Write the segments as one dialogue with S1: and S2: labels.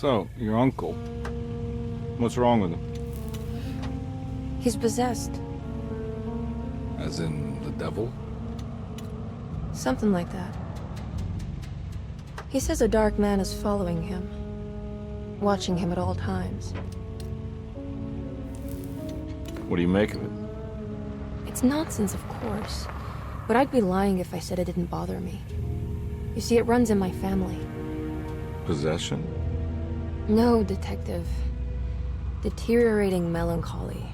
S1: So, your uncle. What's wrong with him?
S2: He's possessed.
S1: As in the devil?
S2: Something like that. He says a dark man is following him, watching him at all times.
S1: What do you make of it?
S2: It's nonsense, of course, but I'd be lying if I said it didn't bother me. You see, it runs in my family.
S1: Possession?
S2: No, Detective. Deteriorating melancholy.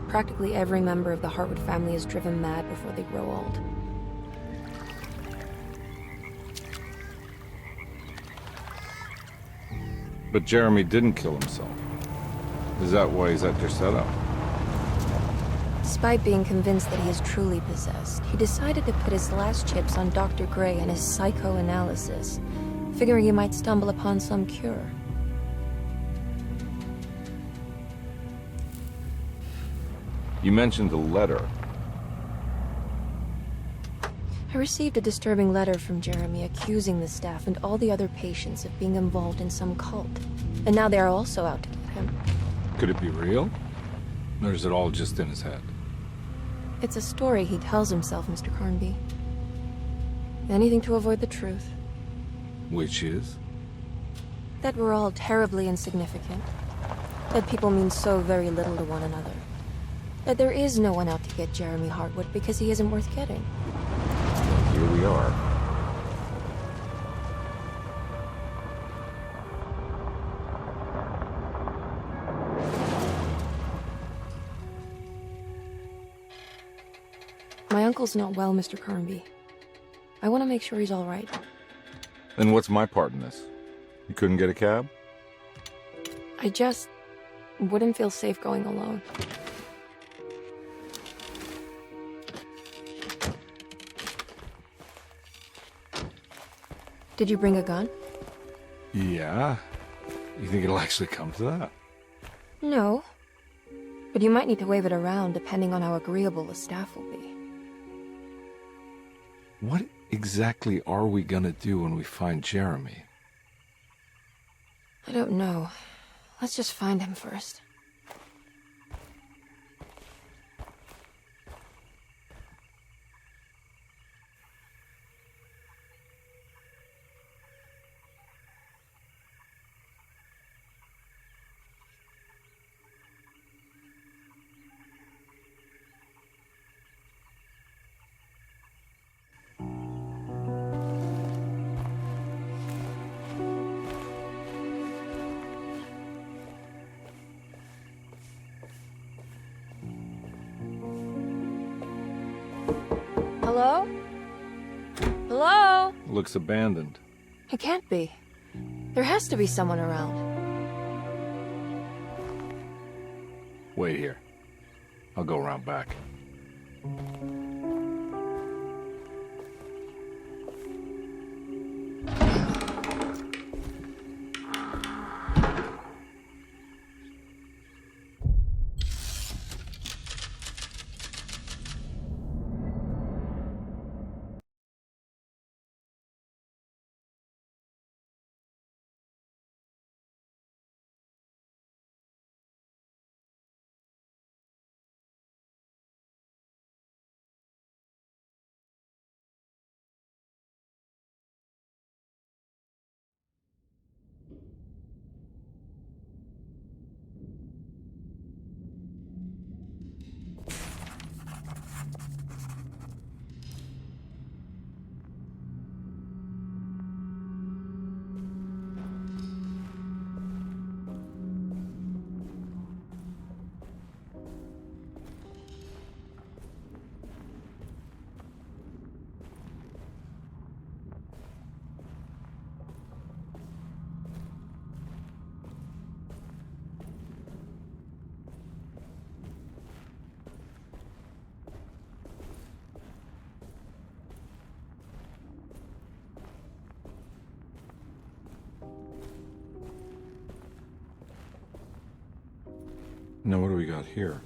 S2: Practically every member of the Hartwood family is driven mad before they grow old.
S1: But Jeremy didn't kill himself. Is that why he's at your setup?
S2: Despite being convinced that he is truly possessed, he decided to put his last chips on Dr. Gray and his psychoanalysis, figuring he might stumble upon some cure.
S1: You mentioned a letter.
S2: I received a disturbing letter from Jeremy accusing the staff and all the other patients of being involved in some cult. And now they are also out to get him.
S1: Could it be real? Or is it all just in his head?
S2: It's a story he tells himself, Mr. Carnby. Anything to avoid the truth.
S1: Which is?
S2: That we're all terribly insignificant. That people mean so very little to one another. That there is no one out to get Jeremy Hartwood because he isn't worth getting.
S1: Here we are.
S2: My uncle's not well, Mr. Carnby. I want to make sure he's all right.
S1: Then what's my part in this? You couldn't get a cab?
S2: I just wouldn't feel safe going alone. Did you bring a gun?
S1: Yeah. You think it'll actually come to that?
S2: No. But you might need to wave it around depending on how agreeable the staff will be.
S1: What exactly are we gonna do when we find Jeremy?
S2: I don't know. Let's just find him first. Hello? Hello?
S1: Looks abandoned.
S2: It can't be. There has to be someone around.
S1: Wait here. I'll go around back. Now what do we got here?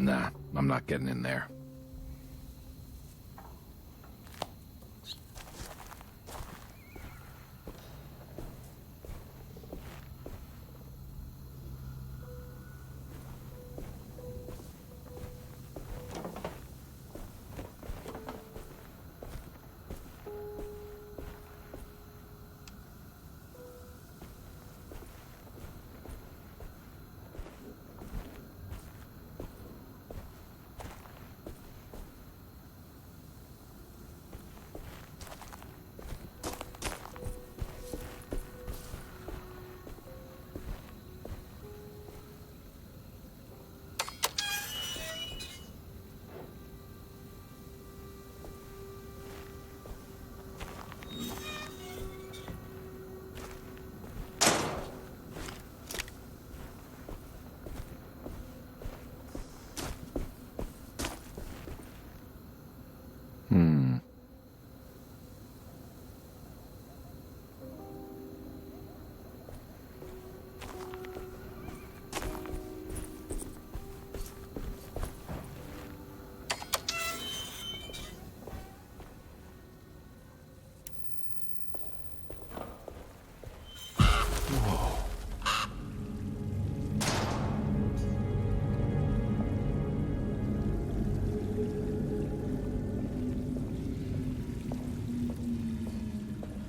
S3: Nah, I'm not getting in there.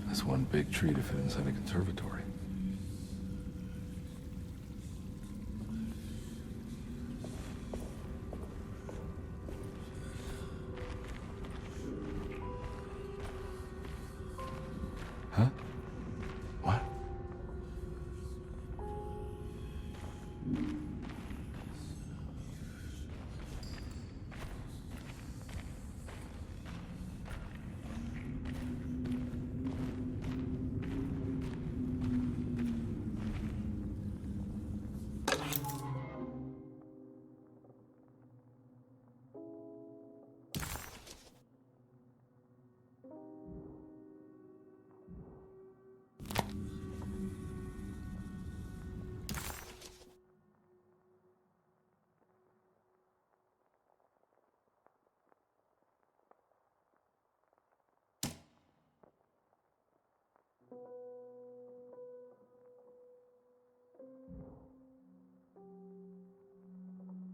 S3: That's one big tree to fit inside a conservatory. Huh? What?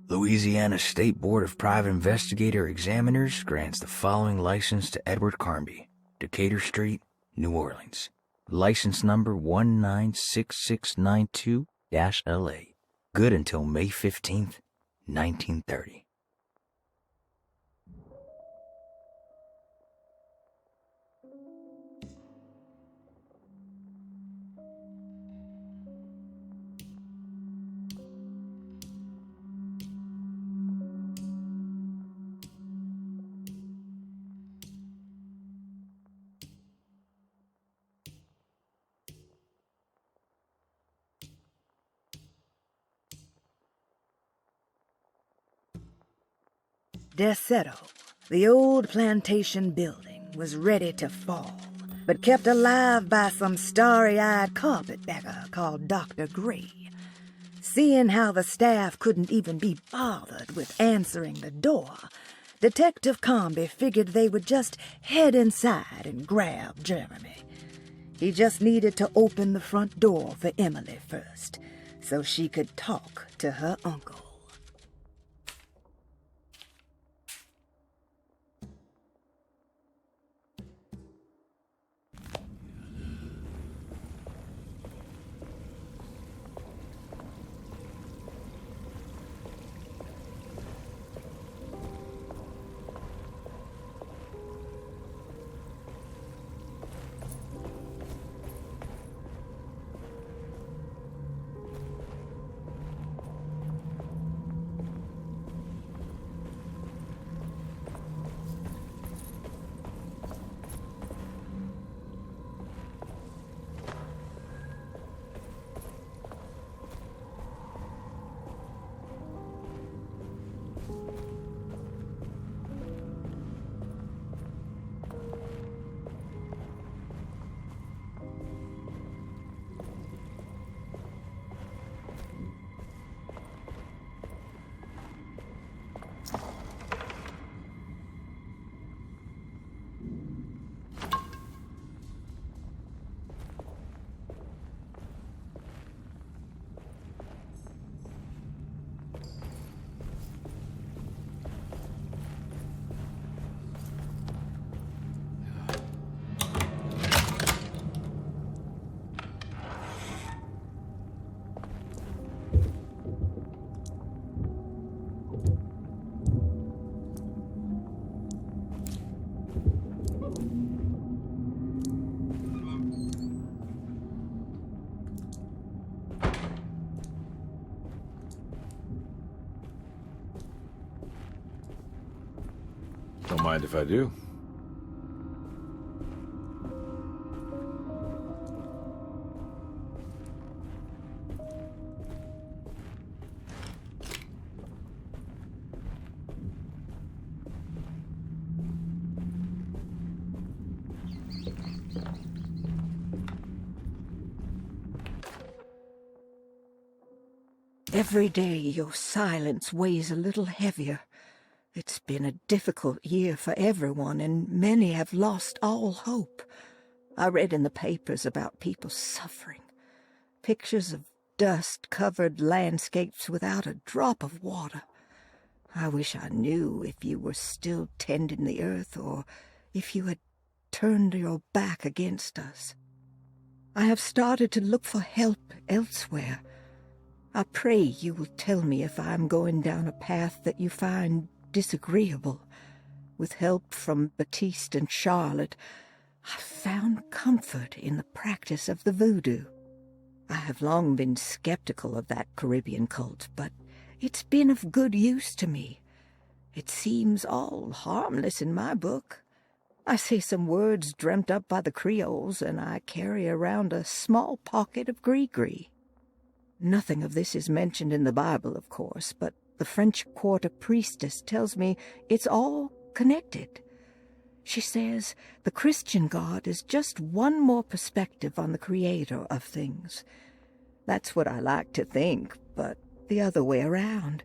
S4: Louisiana State Board of Private Investigator Examiners grants the following license to Edward Carnby, Decatur Street, New Orleans. License number 196692-LA. Good until May 15th, 1930.
S5: Desetto, the old plantation building, was ready to fall, but kept alive by some starry-eyed carpetbagger called Dr. Gray. Seeing how the staff couldn't even be bothered with answering the door, Detective Carnby figured they would just head inside and grab Jeremy. He just needed to open the front door for Emily first, so she could talk to her uncle.
S3: Don't mind if I do.
S6: Every day your silence weighs a little heavier. It's been a difficult year for everyone, and many have lost all hope. I read in the papers about people suffering. Pictures of dust-covered landscapes without a drop of water. I wish I knew if you were still tending the earth, or if you had turned your back against us. I have started to look for help elsewhere. I pray you will tell me if I am going down a path that you find disagreeable. With help from Baptiste and Charlotte, I found comfort in the practice of the voodoo. I have long been skeptical of that Caribbean cult, but it's been of good use to me. It seems all harmless in my book. I say some words dreamt up by the Creoles, and I carry around a small pocket of gris-gris. Nothing of this is mentioned in the Bible, of course, but the French Quarter priestess tells me it's all connected. She says the Christian God is just one more perspective on the creator of things. That's what I like to think, but the other way around,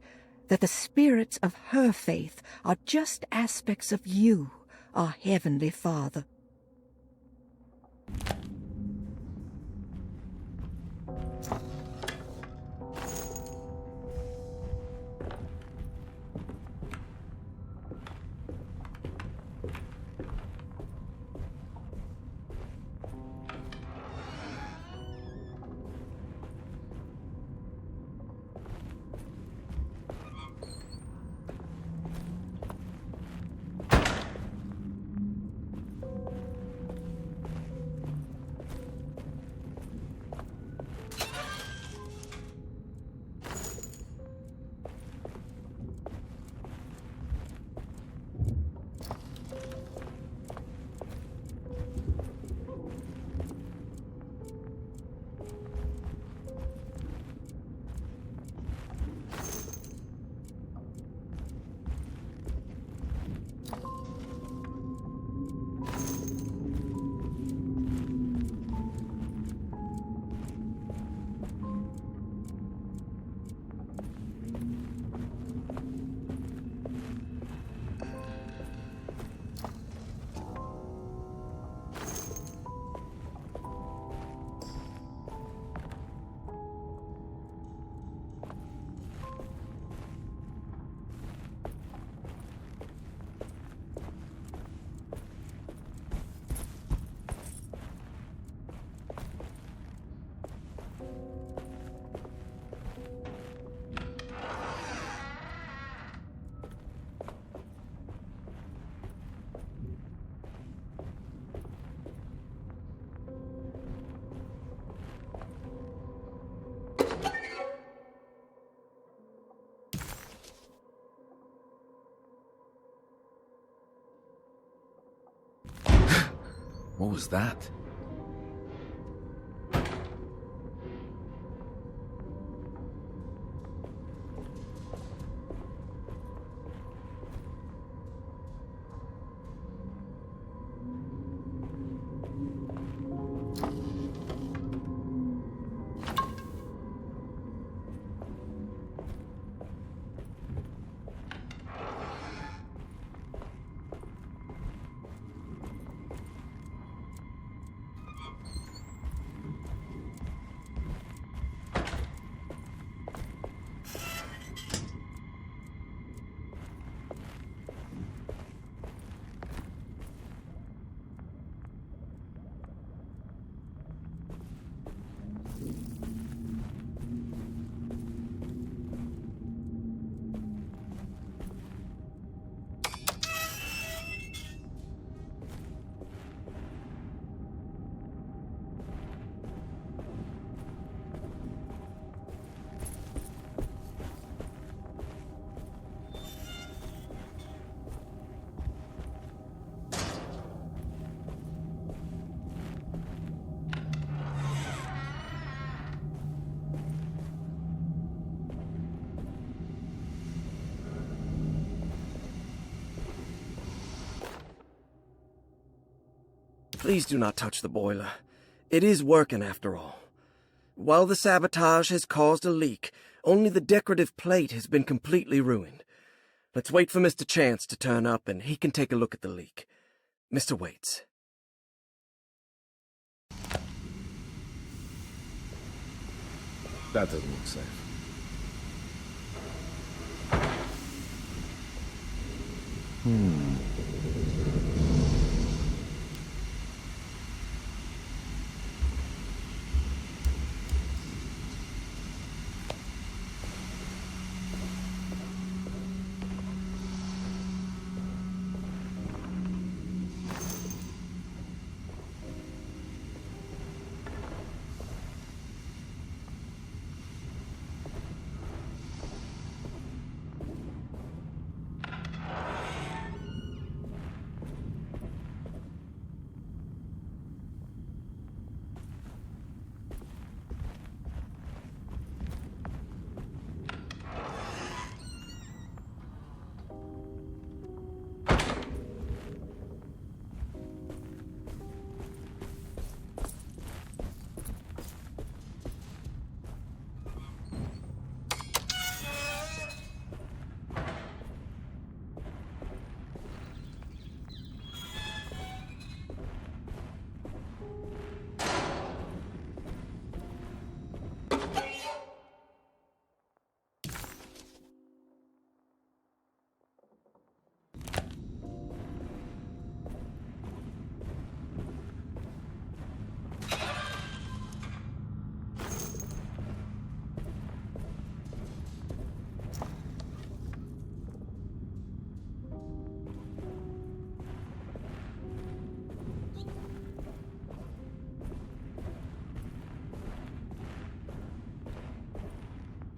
S6: that the spirits of her faith are just aspects of you, our Heavenly Father.
S3: What was that?
S7: Please do not touch the boiler. It is working after all. While the sabotage has caused a leak, only the decorative plate has been completely ruined. Let's wait for Mr. Chance to turn up and he can take a look at the leak. Mr. Waits.
S3: That doesn't look safe.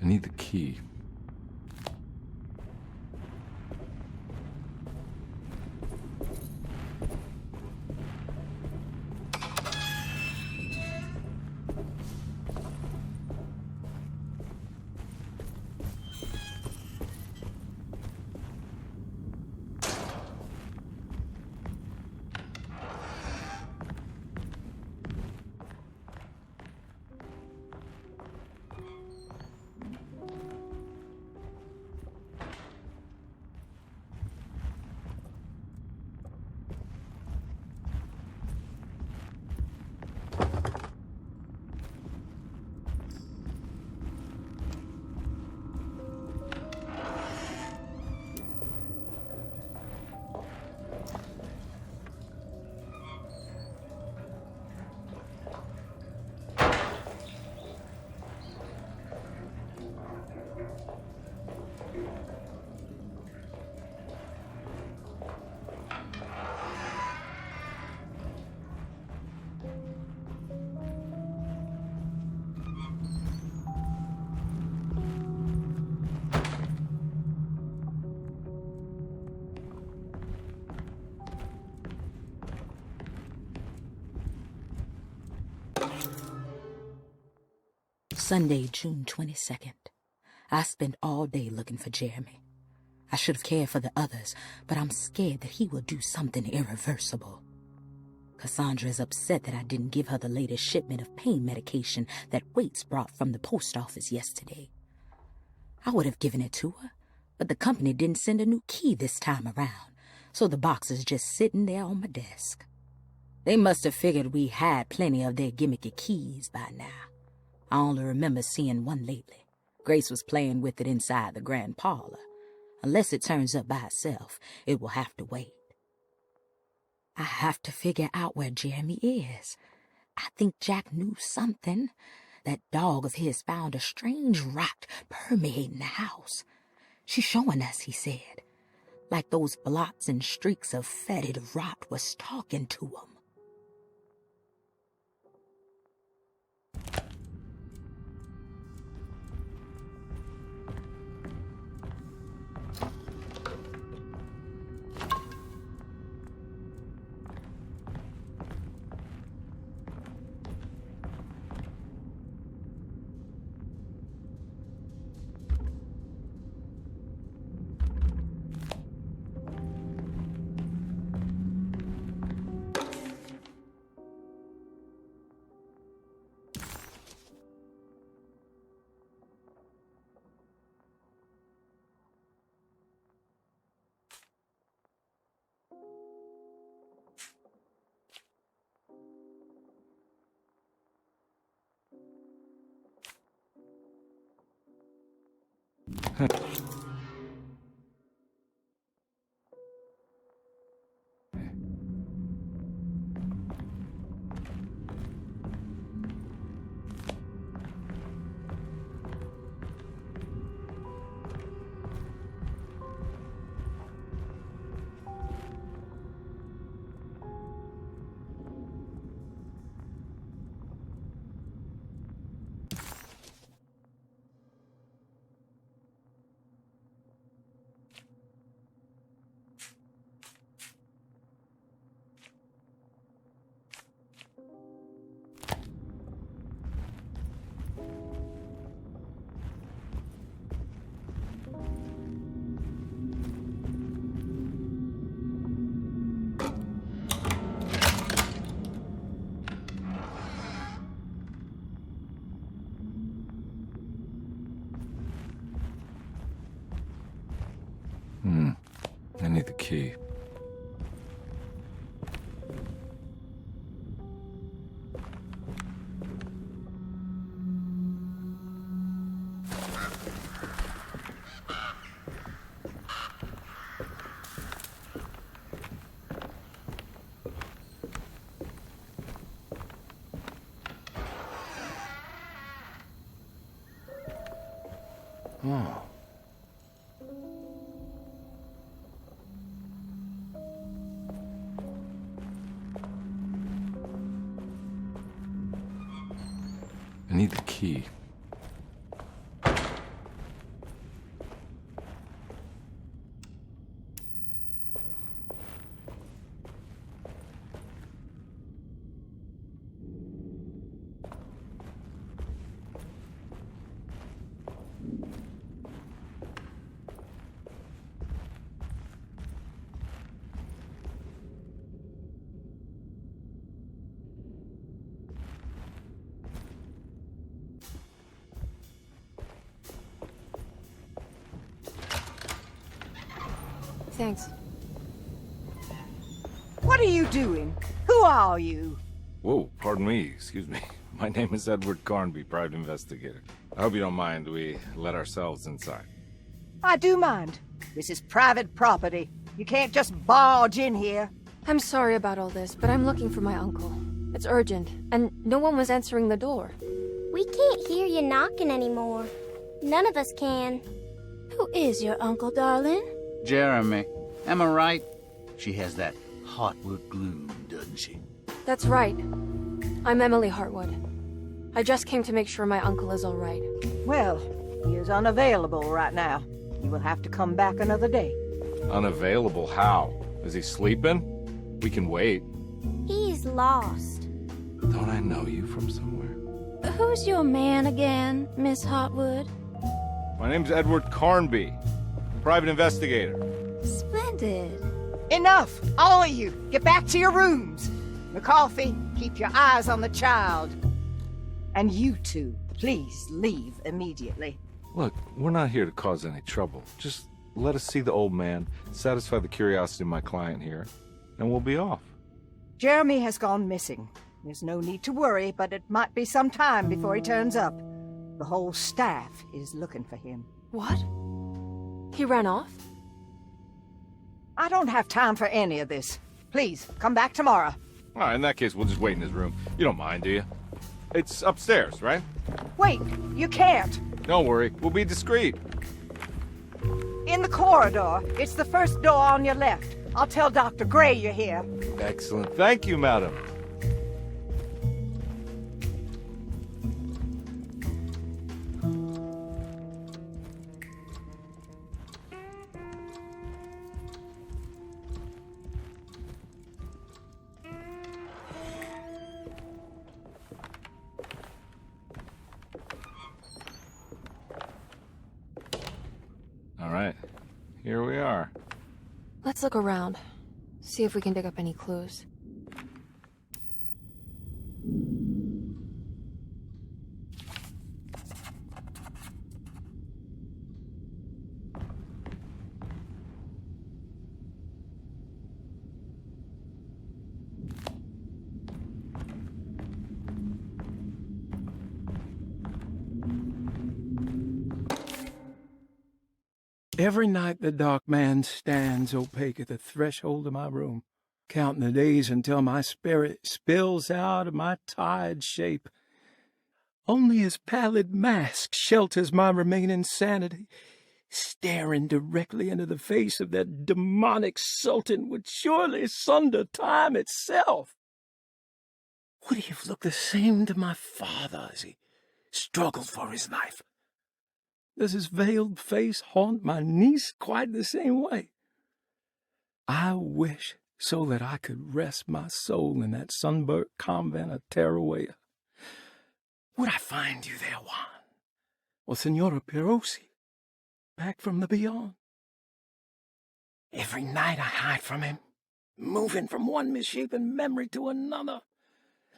S3: I need the key.
S8: Sunday, June 22nd. I spent all day looking for Jeremy. I should have cared for the others, but I'm scared that he will do something irreversible. Cassandra is upset that I didn't give her the latest shipment of pain medication that Waits brought from the post office yesterday. I would have given it to her, but the company didn't send a new key this time around, so the box is just sitting there on my desk. They must have figured we had plenty of their gimmicky keys by now. I only remember seeing one lately. Grace was playing with it inside the grand parlor. Unless it turns up by itself, it will have to wait. I have to figure out where Jeremy is. I think Jack knew something. That dog of his found a strange rot permeating the house. She's showing us, he said. Like those blots and streaks of fetid rot was talking to him.
S3: I need the key. Oh. I need the key.
S2: Thanks.
S6: What are you doing? Who are you?
S1: Whoa, pardon me, excuse me. My name is Edward Carnby, private investigator. I hope you don't mind we let ourselves inside.
S6: I do mind. This is private property. You can't just barge in here.
S2: I'm sorry about all this, but I'm looking for my uncle. It's urgent, and no one was answering the door.
S9: We can't hear you knocking anymore. None of us can.
S10: Who is your uncle, darling?
S11: Jeremy. Am I right? She has that Heartwood gloom, doesn't she?
S2: That's right. I'm Emily Hartwood. I just came to make sure my uncle is all right.
S6: Well, he is unavailable right now. You will have to come back another day.
S1: Unavailable how? Is he sleeping? We can wait.
S9: He's lost.
S1: Don't I know you from somewhere?
S10: Who's your man again, Miss Hartwood?
S1: My name's Edward Carnby, private investigator.
S10: Splendid.
S6: Enough! All of you! Get back to your rooms! McCarthy, keep your eyes on the child. And you two, please leave immediately.
S1: Look, we're not here to cause any trouble. Just let us see the old man, satisfy the curiosity of my client here, and we'll be off.
S6: Jeremy has gone missing. There's no need to worry, but it might be some time before he turns up. The whole staff is looking for him.
S2: What? He ran off?
S6: I don't have time for any of this. Please, come back tomorrow.
S1: All right, in that case, we'll just wait in his room. You don't mind, do you? It's upstairs, right?
S6: Wait, you can't.
S1: Don't worry, we'll be discreet.
S6: In the corridor. It's the first door on your left. I'll tell Dr. Gray you're here.
S1: Excellent. Thank you, madam. All right, here we are.
S2: Let's look around. See if we can dig up any clues.
S12: Every night the dark man stands opaque at the threshold of my room, counting the days until my spirit spills out of my tired shape. Only his pallid mask shelters my remaining sanity. Staring directly into the face of that demonic sultan would surely sunder time itself. Would he have looked the same to my father as he struggled for his life? Does his veiled face haunt my niece quite the same way? I wish so that I could rest my soul in that sunburnt convent of Teruel. Would I find you there, Juan? Or Senora Pirosi, back from the beyond? Every night I hide from him, moving from one misshapen memory to another.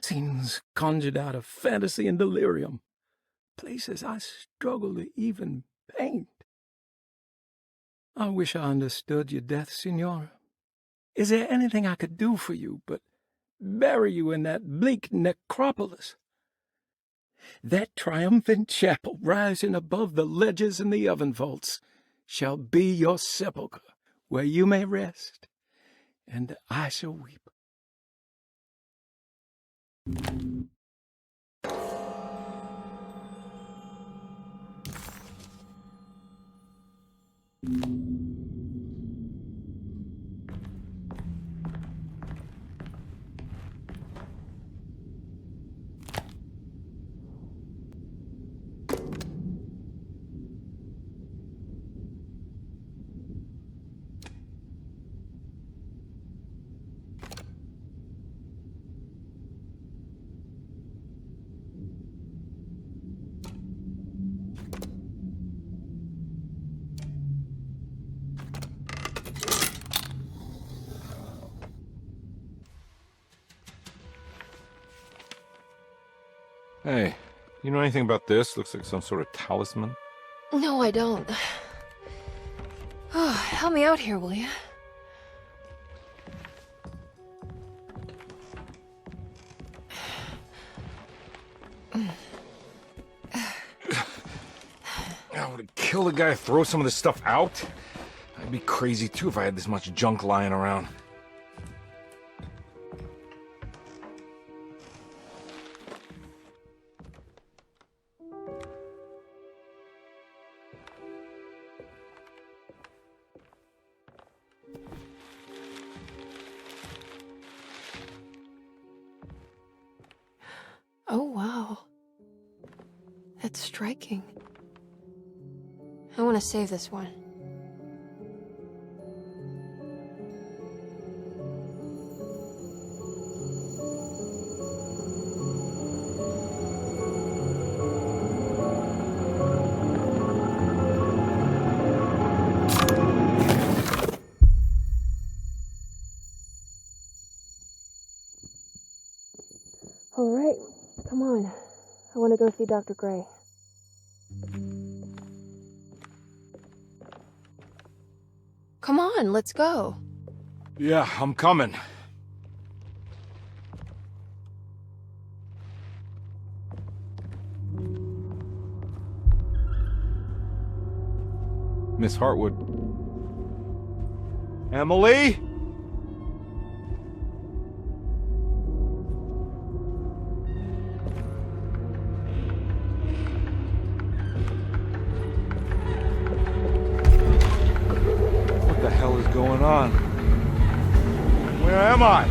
S12: Scenes conjured out of fantasy and delirium. Places I struggle to even paint. I wish I understood your death, Signora. Is there anything I could do for you but bury you in that bleak necropolis? That triumphant chapel rising above the ledges and the oven vaults shall be your sepulchre, where you may rest, and I shall weep.
S1: Hey, you know anything about this? Looks like some sort of talisman.
S2: No, I don't. Oh, help me out here, will you?
S1: I would kill the guy to throw some of this stuff out. I'd be crazy too if I had this much junk lying around.
S2: Oh, wow. That's striking. I want to save this one. All right, come on. I want to go see Dr. Gray. Come on, let's go.
S1: Yeah, I'm coming. Miss Hartwood. Emily? What the hell is going on? Where am I?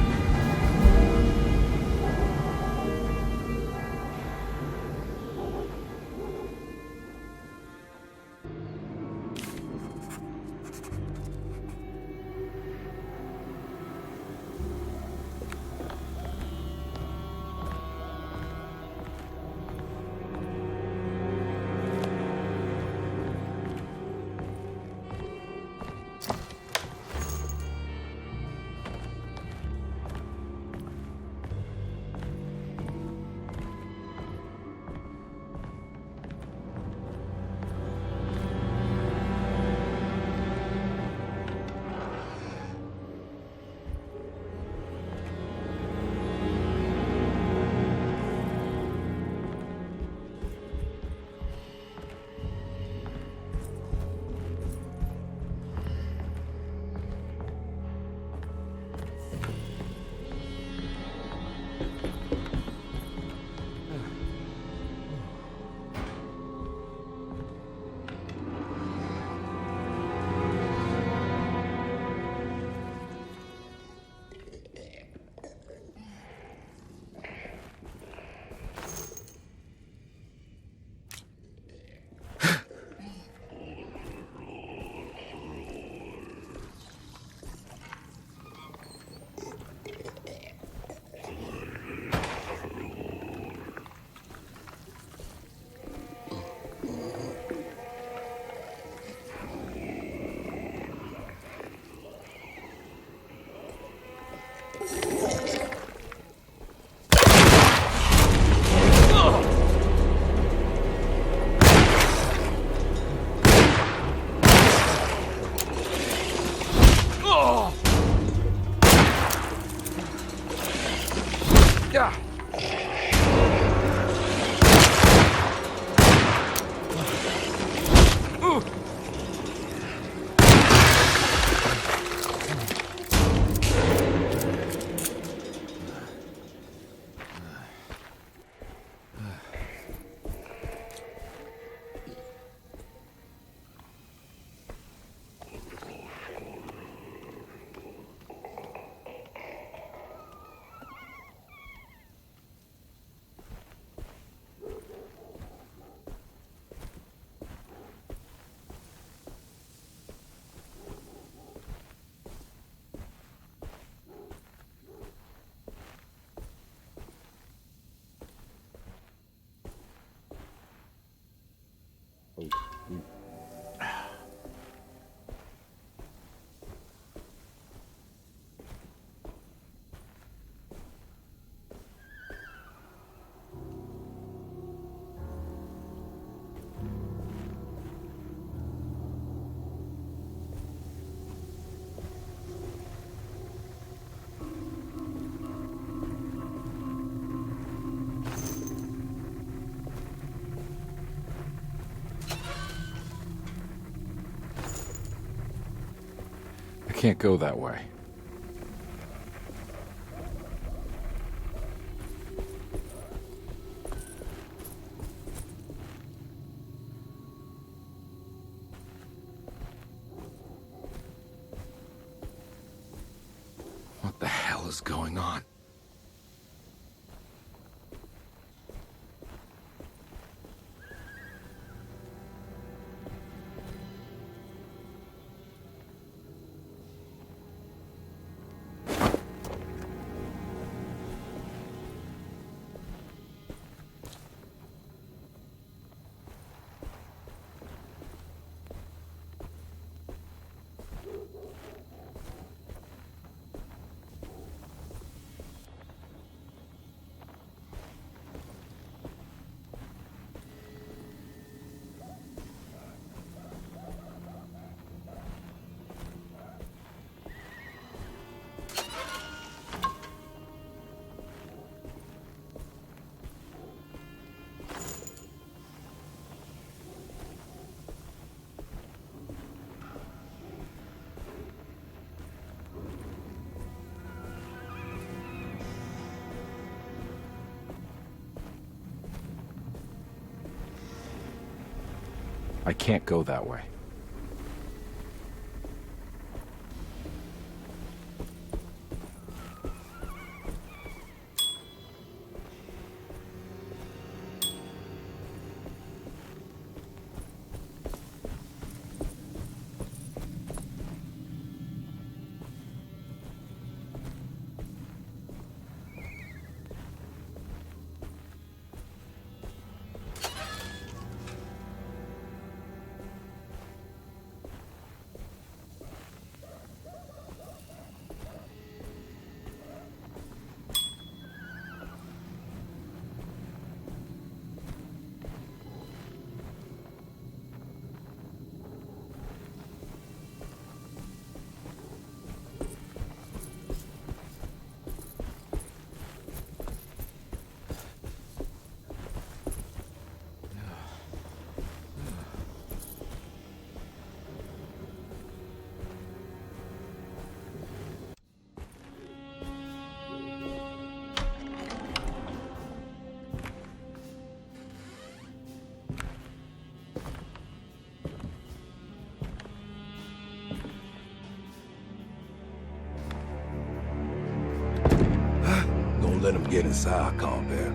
S1: Can't go that way. What the hell is going on? I can't go that way.
S13: let them get inside, compare.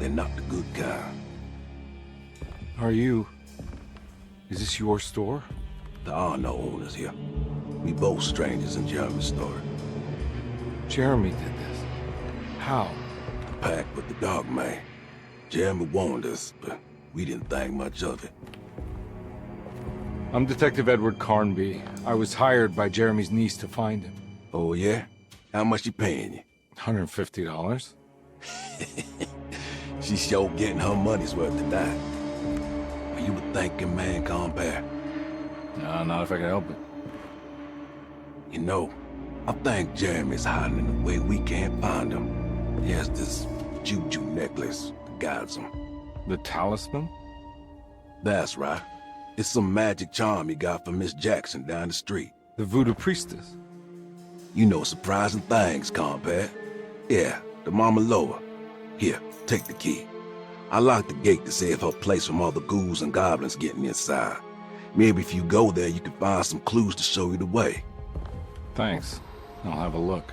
S13: They're not the good kind.
S1: Is this your store?
S13: There are no owners here. We both strangers in Jeremy's story.
S1: Jeremy did this. How?
S13: The pact with the dog man. Jeremy warned us, but we didn't think much of it.
S1: I'm Detective Edward Carnby. I was hired by Jeremy's niece to find him.
S13: Oh, yeah? How much she paying you?
S1: $150.
S13: She's sure getting her money's worth tonight. Are you a thinking man, compare?
S1: No, not if I can help it.
S13: You know, I think Jeremy's hiding in a way we can't find him. He has this juju necklace that guides him.
S1: The talisman?
S13: That's right. It's some magic charm he got from Miss Jackson down the street.
S1: The voodoo priestess?
S13: You know surprising things, compare. Yeah, the Mama Loa. Here, take the key. I locked the gate to save her place from all the ghouls and goblins getting inside. Maybe if you go there, you can find some clues to show you the way.
S1: Thanks. I'll have a look.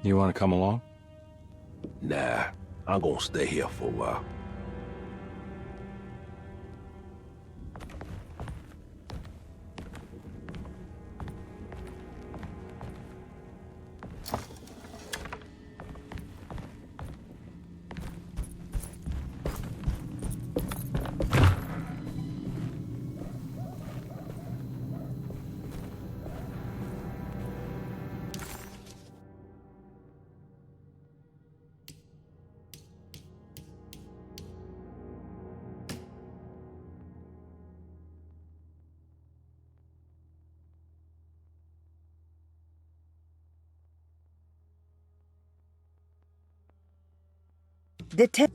S1: You want to come along?
S13: Nah, I'm gonna stay here for a while.
S5: Detect.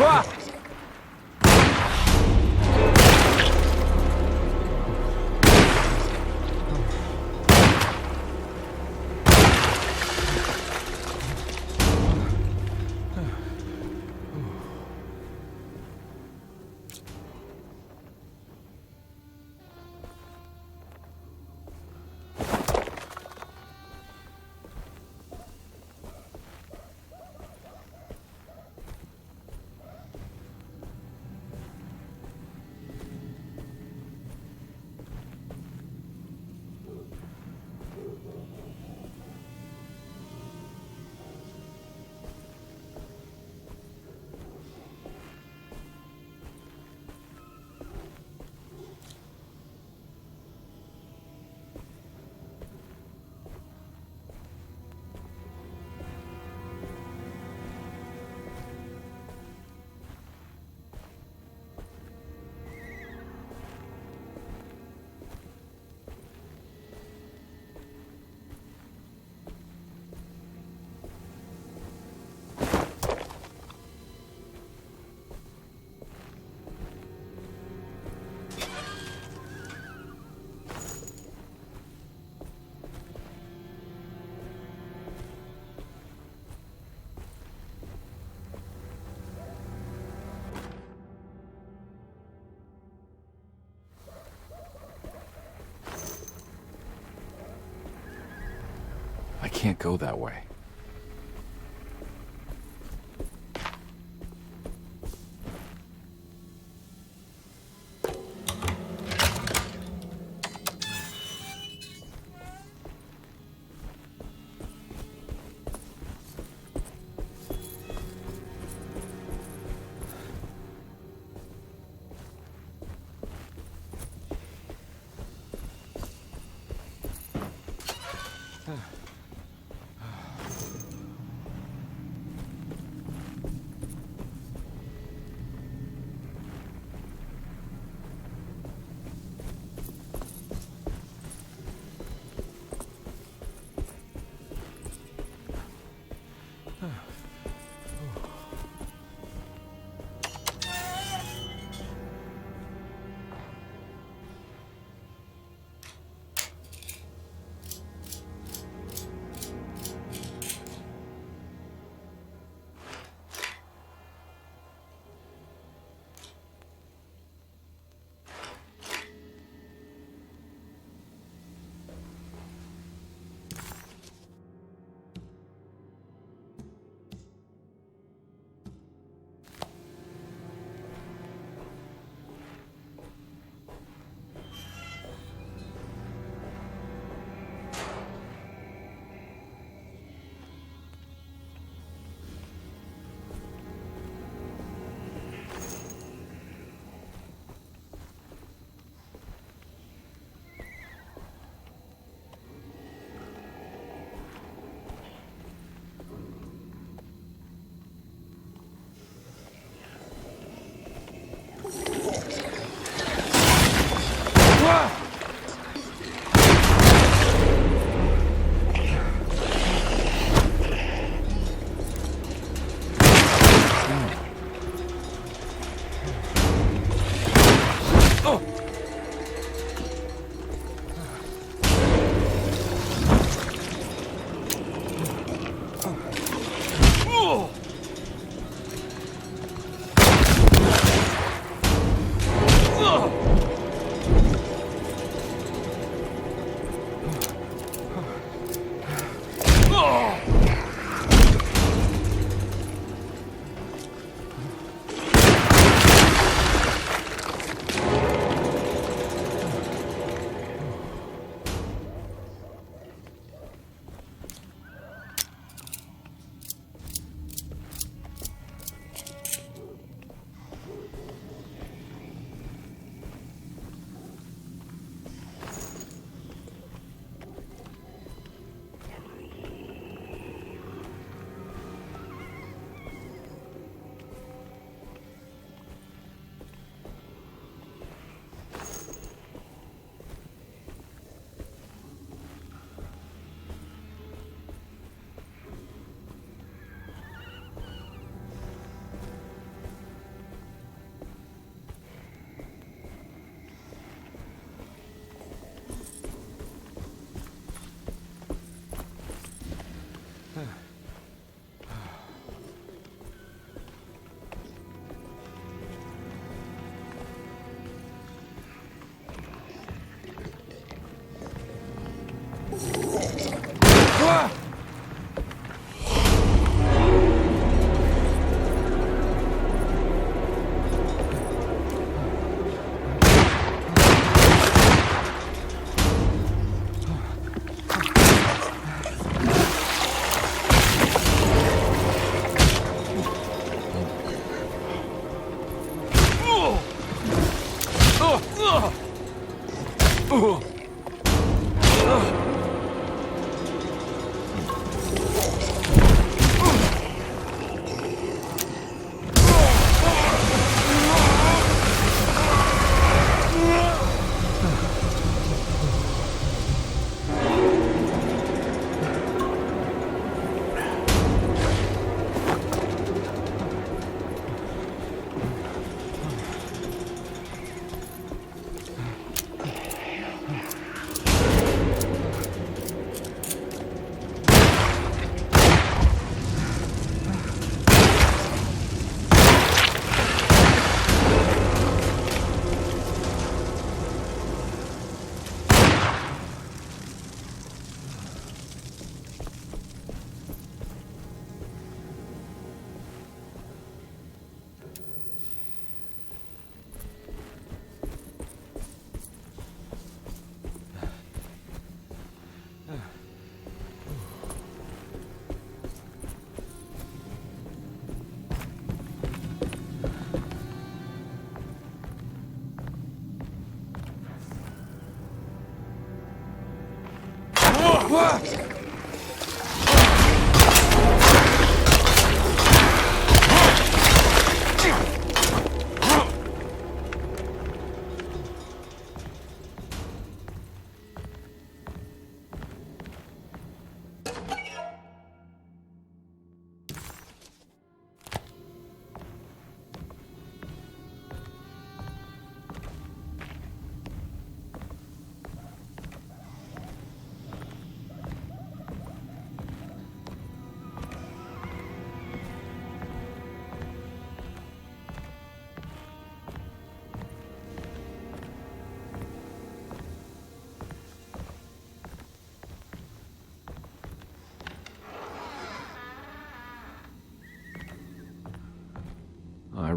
S1: Ah! can't go that way.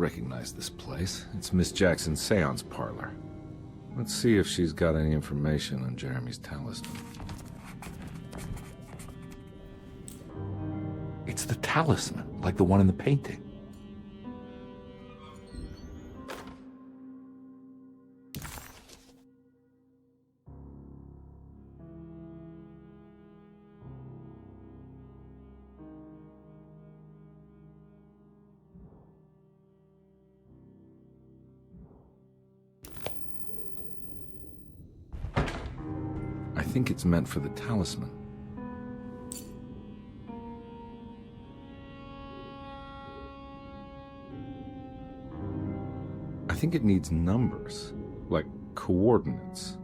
S1: recognize this place. It's Miss Jackson's seance parlor. Let's see if she's got any information on Jeremy's talisman. It's the talisman, like the one in the painting. I think it's meant for the talisman. I think it needs numbers, like coordinates.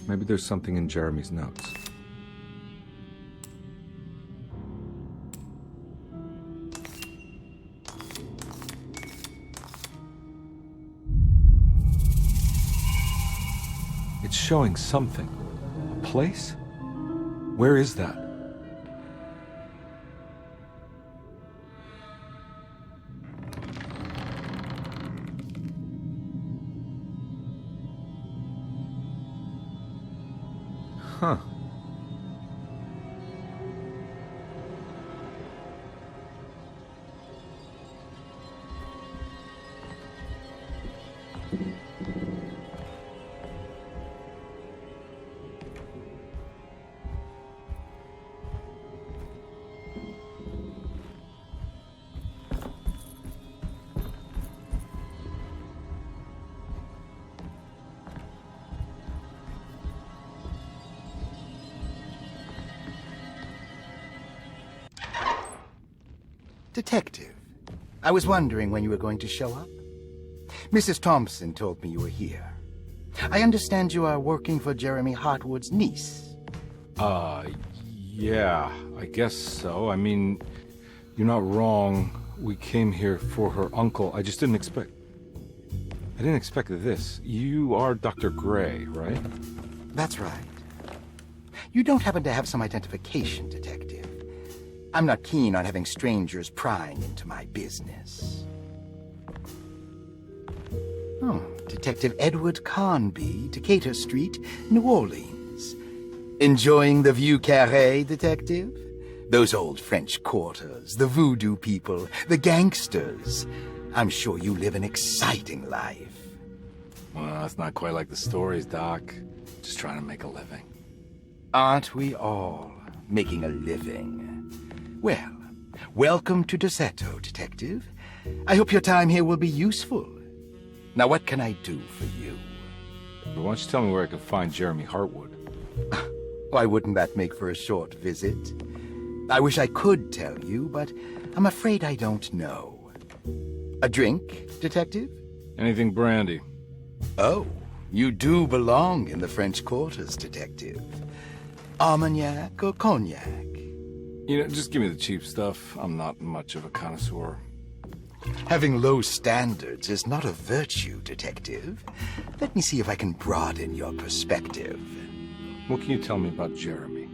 S1: Maybe there's something in Jeremy's notes. It's showing something. A place? Where is that? Huh.
S14: Detective, I was wondering when you were going to show up. Mrs. Thompson told me you were here. I understand you are working for Jeremy Hartwood's niece.
S1: Yeah, I guess so. I mean, you're not wrong. We came here for her uncle. I just didn't expect... I didn't expect this. You are Dr. Gray, right?
S14: That's right. You don't happen to have some identification, Detective. I'm not keen on having strangers prying into my business. Oh, Detective Edward Carnby, Decatur Street, New Orleans. Enjoying the Vieux Carré, Detective? Those old French quarters, the voodoo people, the gangsters. I'm sure you live an exciting life.
S1: Well, it's not quite like the stories, Doc. Just trying to make a living.
S14: Aren't we all making a living? Well, welcome to Desetto, Detective. I hope your time here will be useful. Now, what can I do for you?
S1: Why don't you tell me where I can find Jeremy Hartwood?
S14: Why wouldn't that make for a short visit? I wish I could tell you, but I'm afraid I don't know. A drink, Detective?
S1: Anything brandy.
S14: Oh, you do belong in the French quarters, Detective. Armagnac or cognac?
S1: You know, just give me the cheap stuff. I'm not much of a connoisseur.
S14: Having low standards is not a virtue, Detective. Let me see if I can broaden your perspective.
S1: What can you tell me about Jeremy?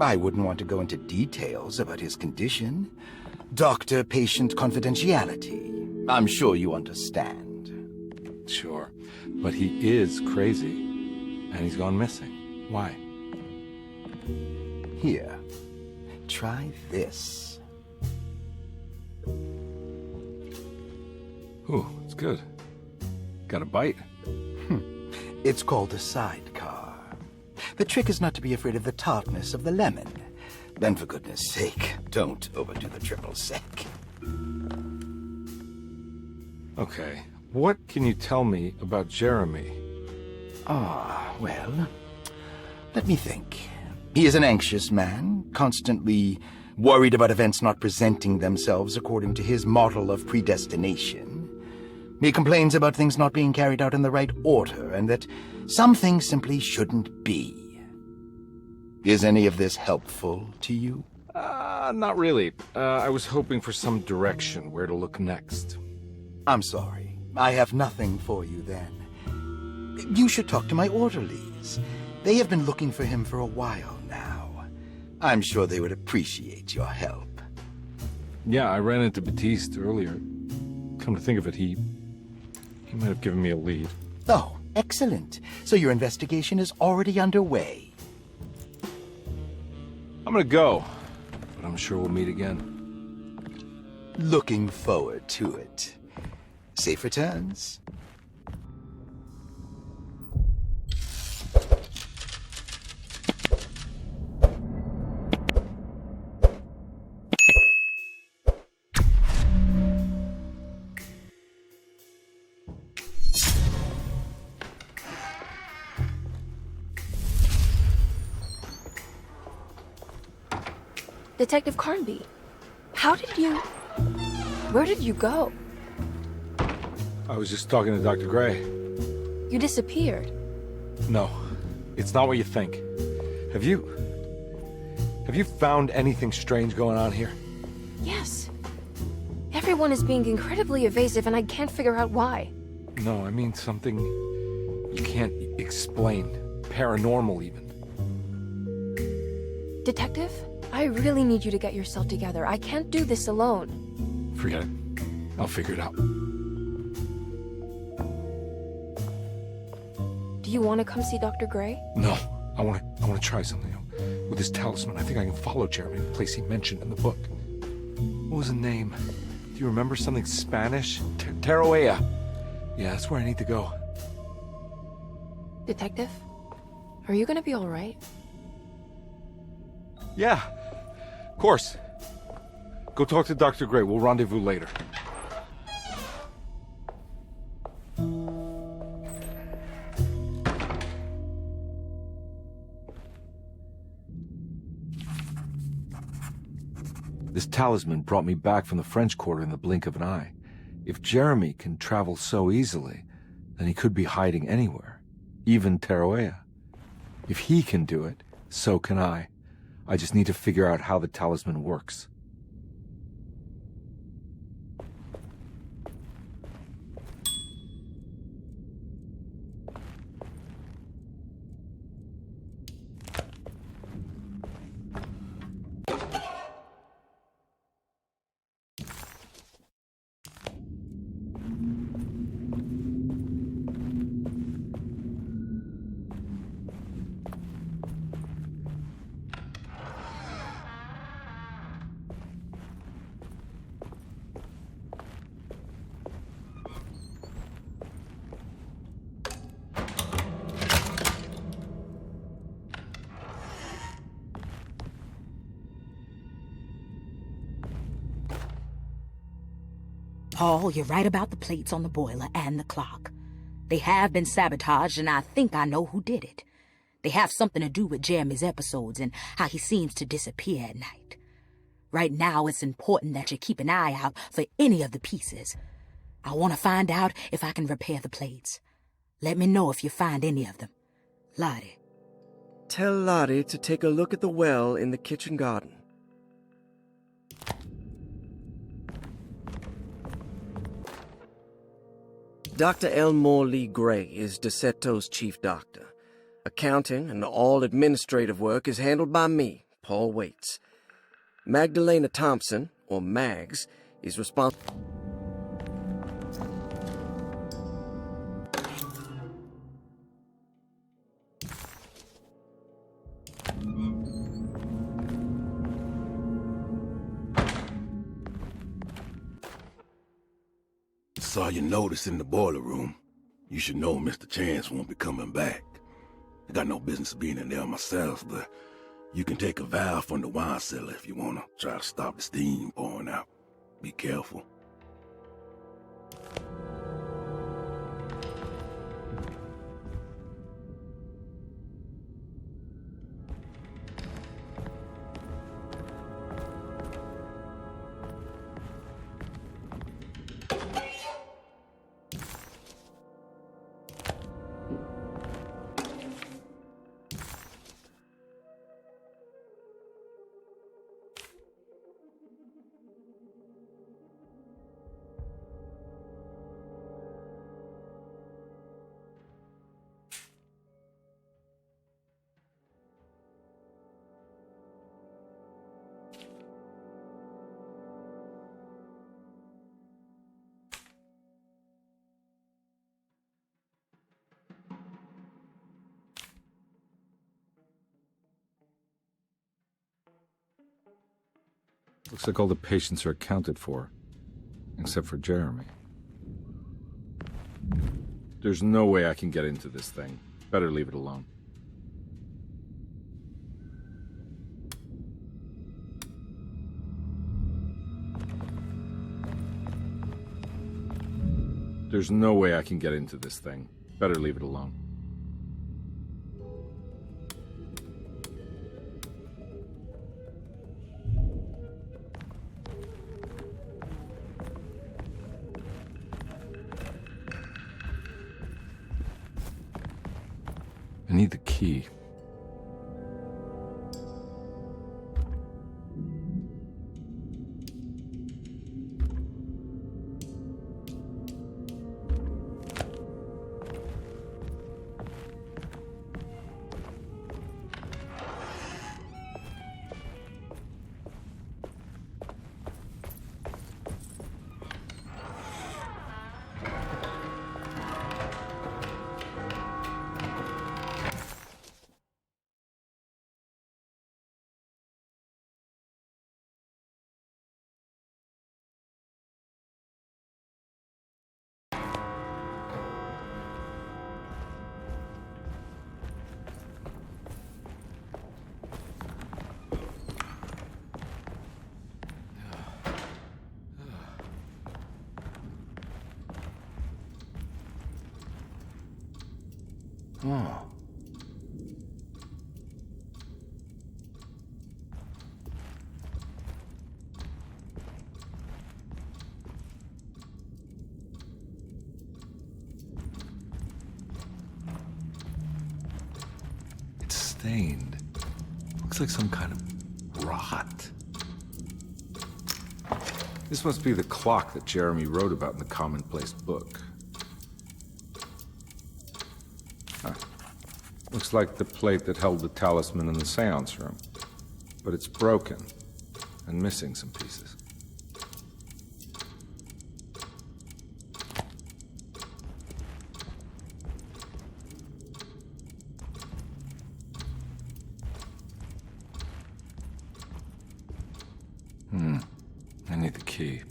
S14: I wouldn't want to go into details about his condition. Doctor-patient confidentiality. I'm sure you understand.
S1: Sure. But he is crazy. And he's gone missing. Why?
S14: Here, try this.
S1: Ooh, it's good. Got a bite?
S14: It's called a sidecar. The trick is not to be afraid of the tartness of the lemon. Then, for goodness sake, don't overdo the triple sec.
S1: Okay, what can you tell me about Jeremy?
S14: Well, let me think. He is an anxious man, constantly worried about events not presenting themselves according to his model of predestination. He complains about things not being carried out in the right order, and that some things simply shouldn't be. Is any of this helpful to you?
S1: Not really. I was hoping for some direction where to look next.
S14: I'm sorry. I have nothing for you then. You should talk to my orderlies. They have been looking for him for a while now. I'm sure they would appreciate your help.
S1: Yeah, I ran into Batiste earlier. Come to think of it, he might have given me a lead.
S14: Oh, excellent. So your investigation is already underway.
S1: I'm gonna go, but I'm sure we'll meet again.
S14: Looking forward to it. Safe returns.
S2: Detective Carnby, where did you go?
S1: I was just talking to Dr. Gray.
S2: You disappeared.
S1: No, it's not what you think. Have you found anything strange going on here?
S2: Yes. Everyone is being incredibly evasive and I can't figure out why.
S1: No, I mean something you can't explain. Paranormal, even.
S2: Detective, I really need you to get yourself together. I can't do this alone.
S1: Forget it. I'll figure it out.
S2: Do you want to come see Dr. Gray?
S1: No, I want to try something. With this talisman, I think I can follow Jeremy to the place he mentioned in the book. What was the name? Do you remember something Spanish? Taroea. Yeah, that's where I need to go.
S2: Detective, are you gonna be all right?
S1: Yeah, of course. Go talk to Dr. Gray. We'll rendezvous later. This talisman brought me back from the French Quarter in the blink of an eye. If Jeremy can travel so easily, then he could be hiding anywhere, even Taroea. If he can do it, so can I. I just need to figure out how the talisman works.
S8: Paul, you're right about the plates on the boiler and the clock. They have been sabotaged, and I think I know who did it. They have something to do with Jeremy's episodes and how he seems to disappear at night. Right now, it's important that you keep an eye out for any of the pieces. I want to find out if I can repair the plates. Let me know if you find any of them. Lottie.
S7: Tell Lottie to take a look at the well in the kitchen garden. Dr. Elmore Lee Gray is DeSeto's chief doctor. Accounting and all administrative work is handled by me, Paul Waits. Magdalena Thompson, or Mags, is responsible.
S13: Saw your notice in the boiler room. You should know Mr. Chance won't be coming back. I got no business being in there myself, but you can take a valve from the wine cellar if you want to try to stop the steam pouring out. Be careful.
S1: Looks like all the patients are accounted for, except for Jeremy. There's no way I can get into this thing. Better leave it alone. There's no way I can get into this thing. Better leave it alone. I need the key. Oh. It's stained. Looks like some kind of rot. This must be the clock that Jeremy wrote about in the commonplace book. Huh. Looks like the plate that held the talisman in the seance room. But it's broken and missing some pieces. I need the key.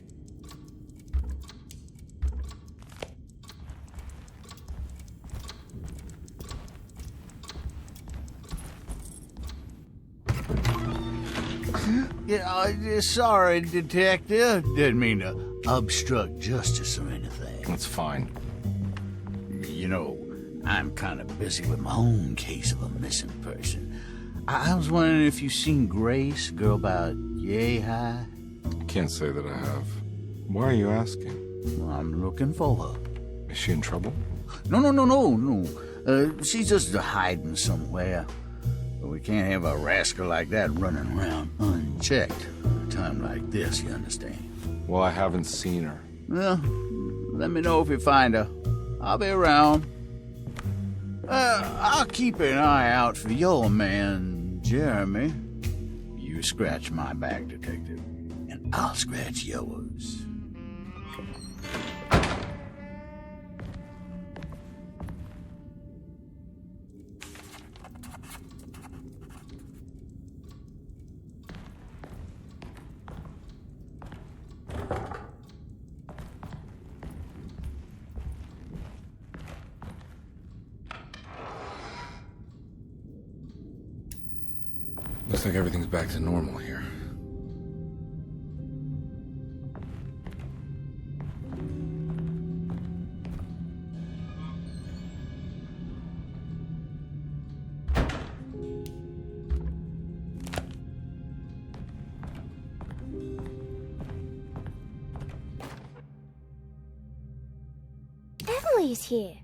S11: Yeah, sorry, Detective. Didn't mean to obstruct justice or anything.
S1: That's fine.
S11: You know, I'm kind of busy with my own case of a missing person. I was wondering if you've seen Grace, girl about yay high?
S1: I can't say that I have. Why are you asking?
S11: Well, I'm looking for her.
S1: Is she in trouble?
S11: No. She's just hiding somewhere. But we can't have a rascal like that running around unchecked. At a time like this, you understand?
S1: Well, I haven't seen her.
S11: Well, let me know if you find her. I'll be around. I'll keep an eye out for your man, Jeremy. You scratch my back, Detective, and I'll scratch yours.
S1: Looks like everything's back to normal here.
S9: Emily's here.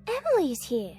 S9: Emily's here.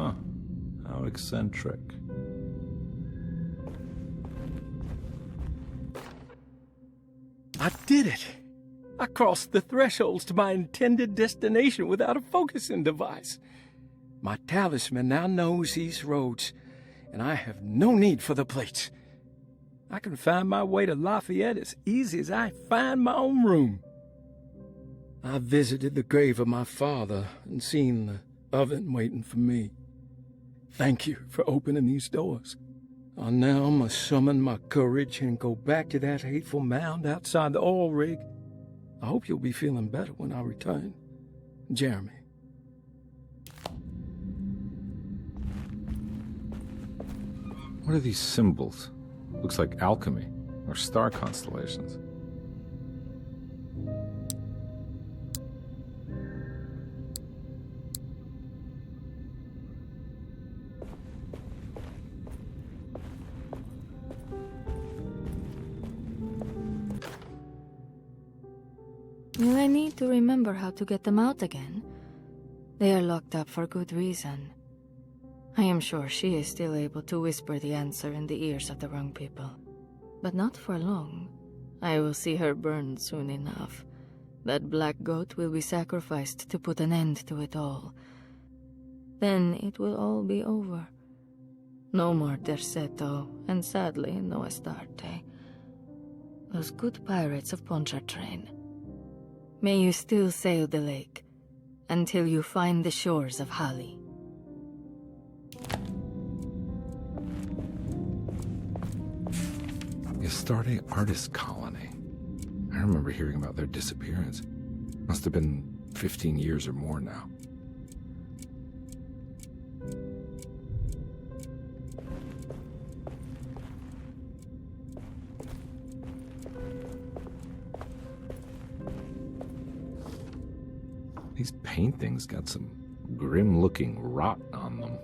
S1: Huh. How eccentric.
S12: I did it! I crossed the thresholds to my intended destination without a focusing device. My talisman now knows these roads, and I have no need for the plates. I can find my way to Lafayette as easy as I find my own room. I visited the grave of my father and seen the oven waiting for me. Thank you for opening these doors. I now must summon my courage and go back to that hateful mound outside the oil rig. I hope you'll be feeling better when I return. Jeremy.
S1: What are these symbols? Looks like alchemy, or star constellations.
S10: Will I need to remember how to get them out again? They are locked up for good reason. I am sure she is still able to whisper the answer in the ears of the wrong people. But not for long. I will see her burned soon enough. That black goat will be sacrificed to put an end to it all. Then it will all be over. No more Terceto, and sadly, no Astarte. Those good pirates of Pontchartrain. May you still sail the lake, until you find the shores of Hali.
S1: The Astarte Artist Colony. I remember hearing about their disappearance. Must have been 15 years or more now. These paintings got some grim-looking rot on them.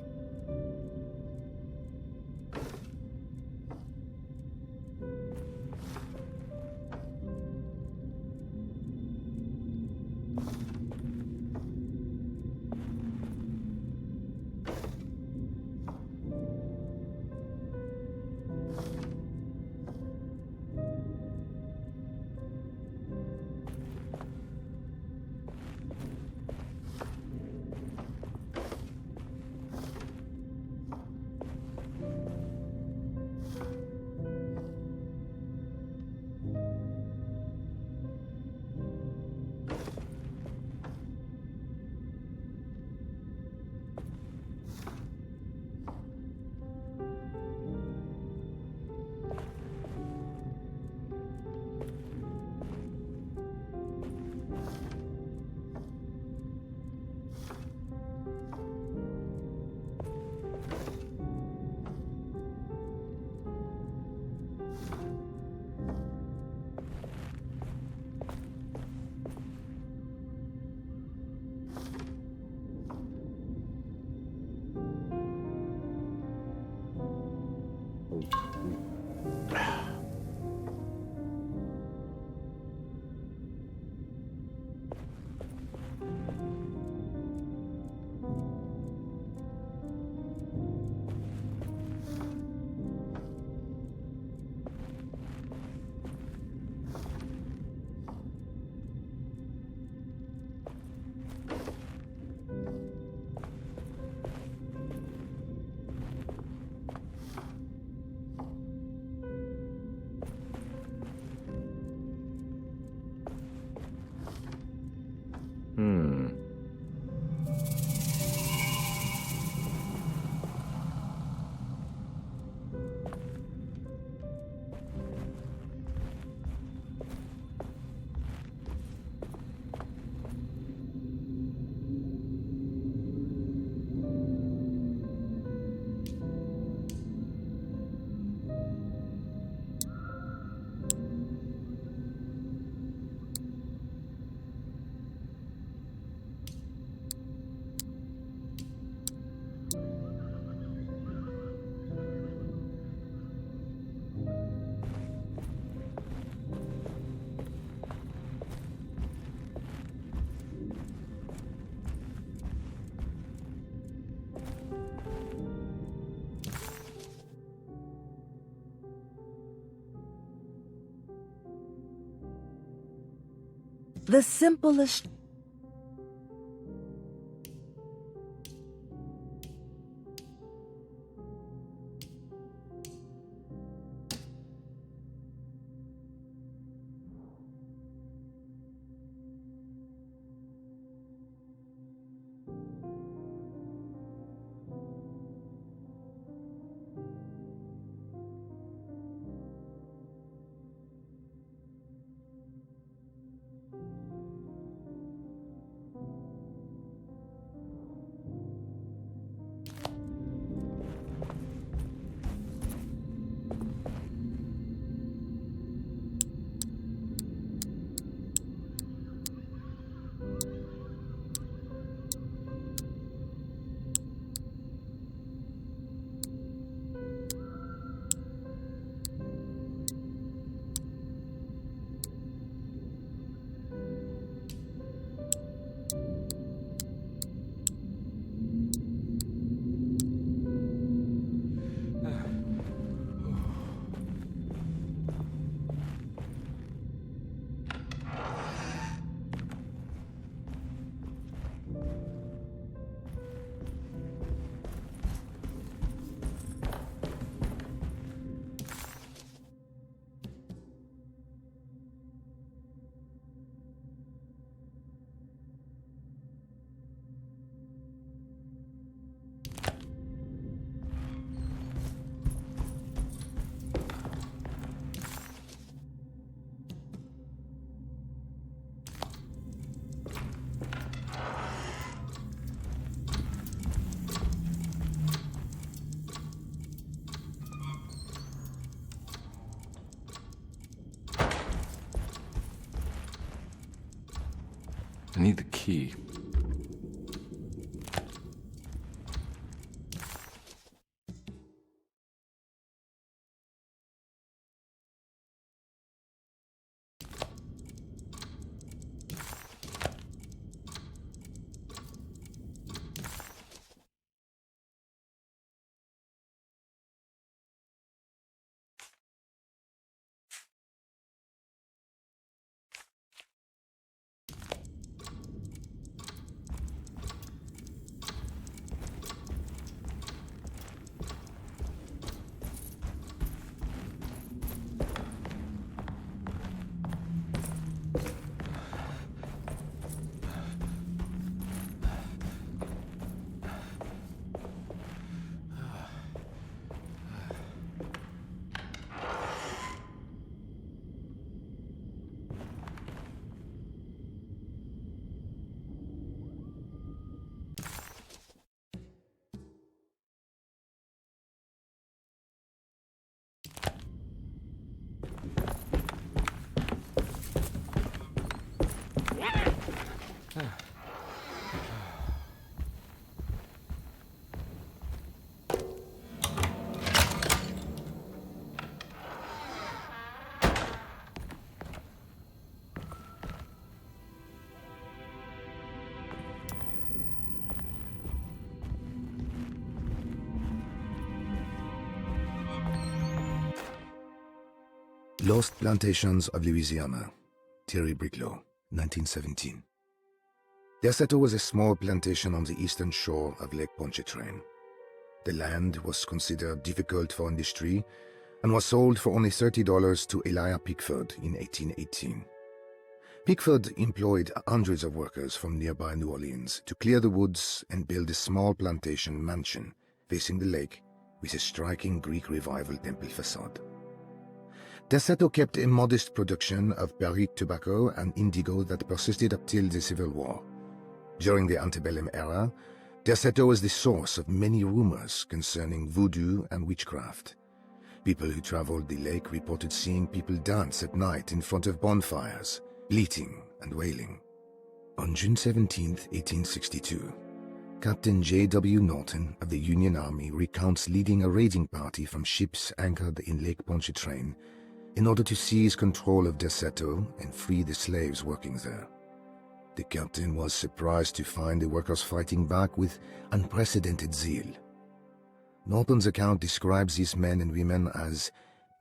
S5: The simplest
S1: I need the key.
S15: Lost Plantations of Louisiana, Thierry Briclot, 1917. Derceto was a small plantation on the eastern shore of Lake Pontchartrain. The land was considered difficult for industry and was sold for only $30 to Elijah Pickford in 1818. Pickford employed hundreds of workers from nearby New Orleans to clear the woods and build a small plantation mansion facing the lake with a striking Greek Revival temple facade. Derceto kept a modest production of barrique tobacco and indigo that persisted up till the Civil War. During the antebellum era, Derceto was the source of many rumors concerning voodoo and witchcraft. People who traveled the lake reported seeing people dance at night in front of bonfires, bleating and wailing. On June 17, 1862, Captain J.W. Norton of the Union Army recounts leading a raiding party from ships anchored in Lake Pontchartrain in order to seize control of Derceto and free the slaves working there. The captain was surprised to find the workers fighting back with unprecedented zeal. Norton's account describes these men and women as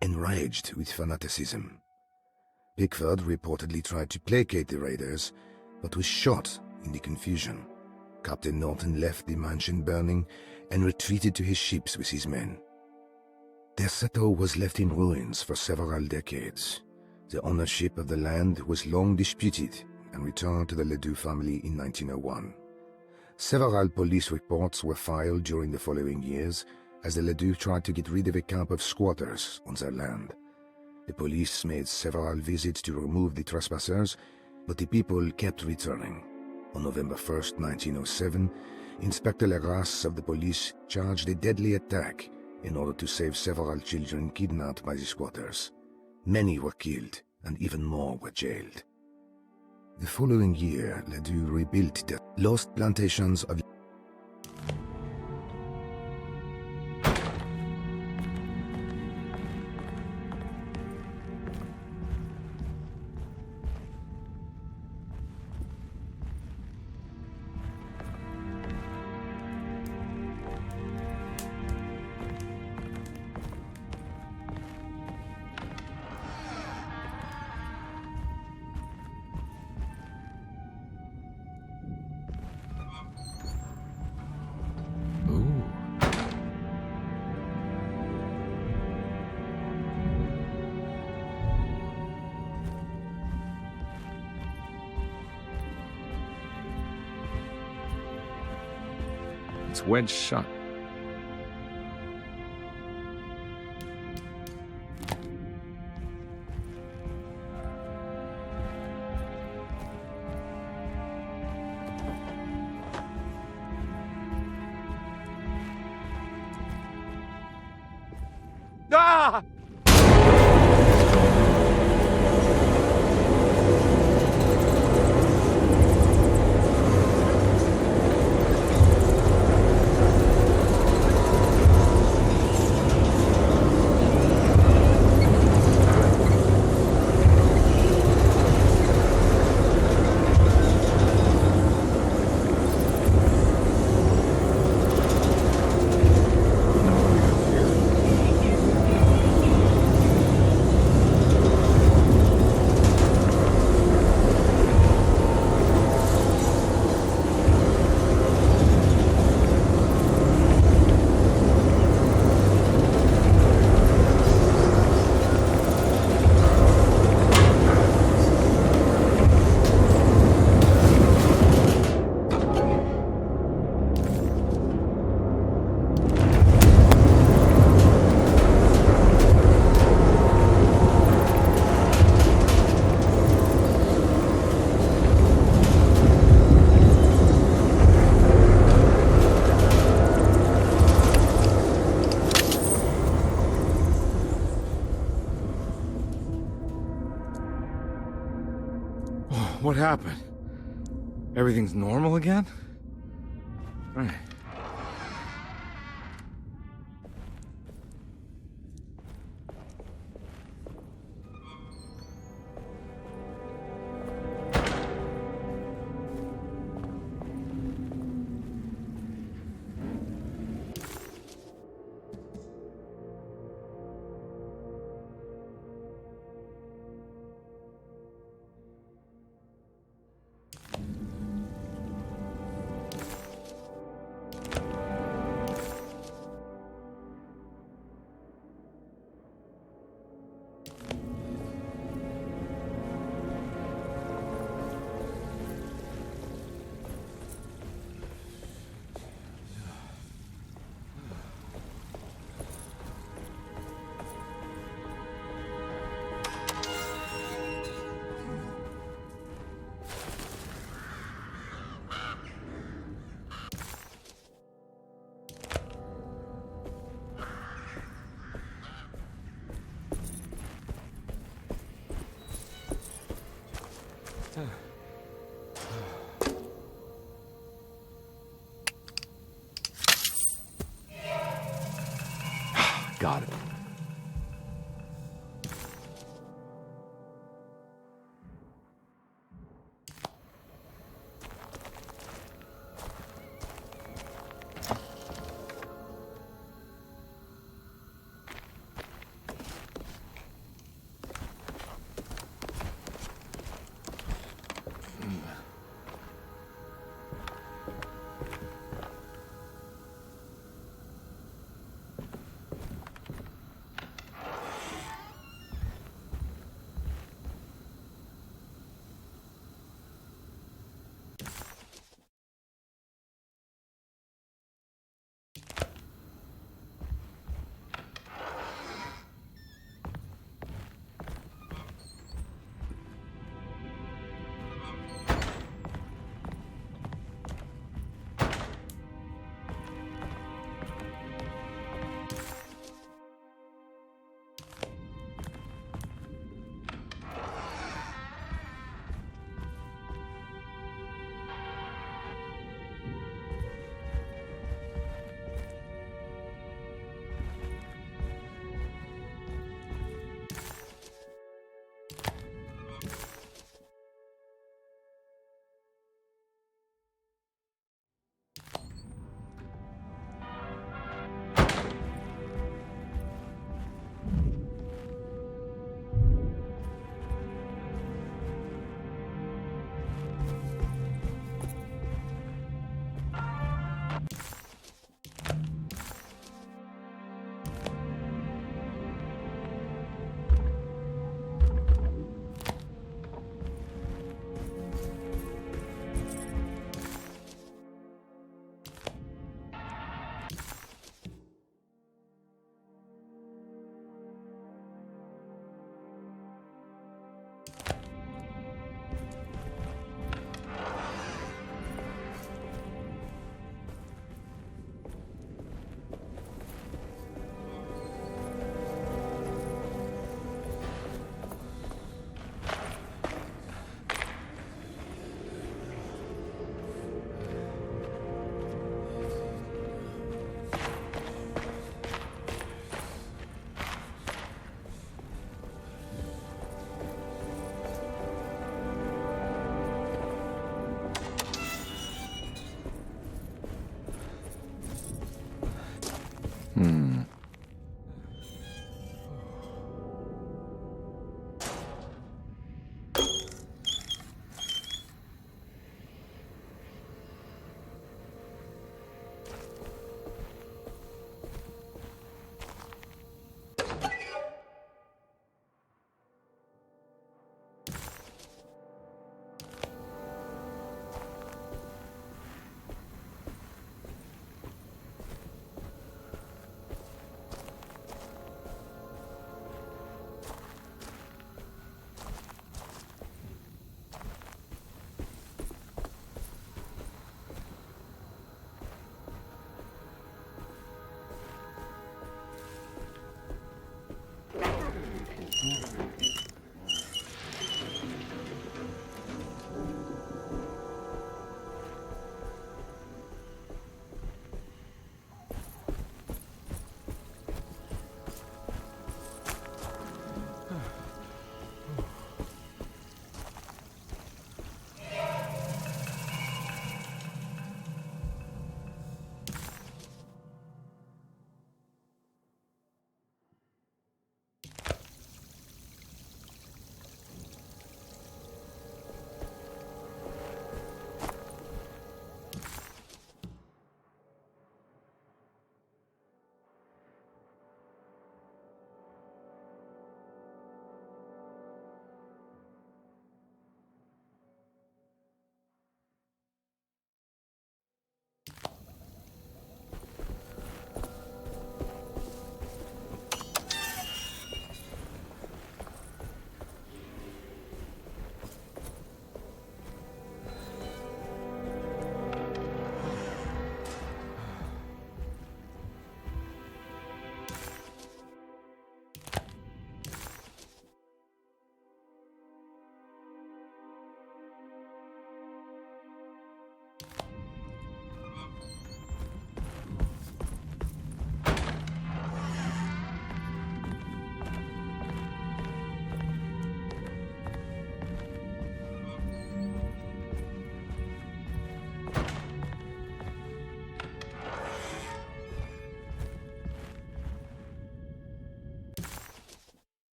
S15: enraged with fanaticism. Pickford reportedly tried to placate the raiders, but was shot in the confusion. Captain Norton left the mansion burning and retreated to his ships with his men. Derceto was left in ruins for several decades. The ownership of the land was long disputed and returned to the Ledoux family in 1901. Several police reports were filed during the following years as the Ledoux tried to get rid of a camp of squatters on their land. The police made several visits to remove the trespassers, but the people kept returning. On November 1st, 1907, Inspector Legras of the police charged a deadly attack in order to save several children kidnapped by the squatters. Many were killed, and even more were jailed. The following year, Ledoux rebuilt the lost plantations of
S1: It's wedged shut. Ah! What happened? Everything's normal again? Right. Got it.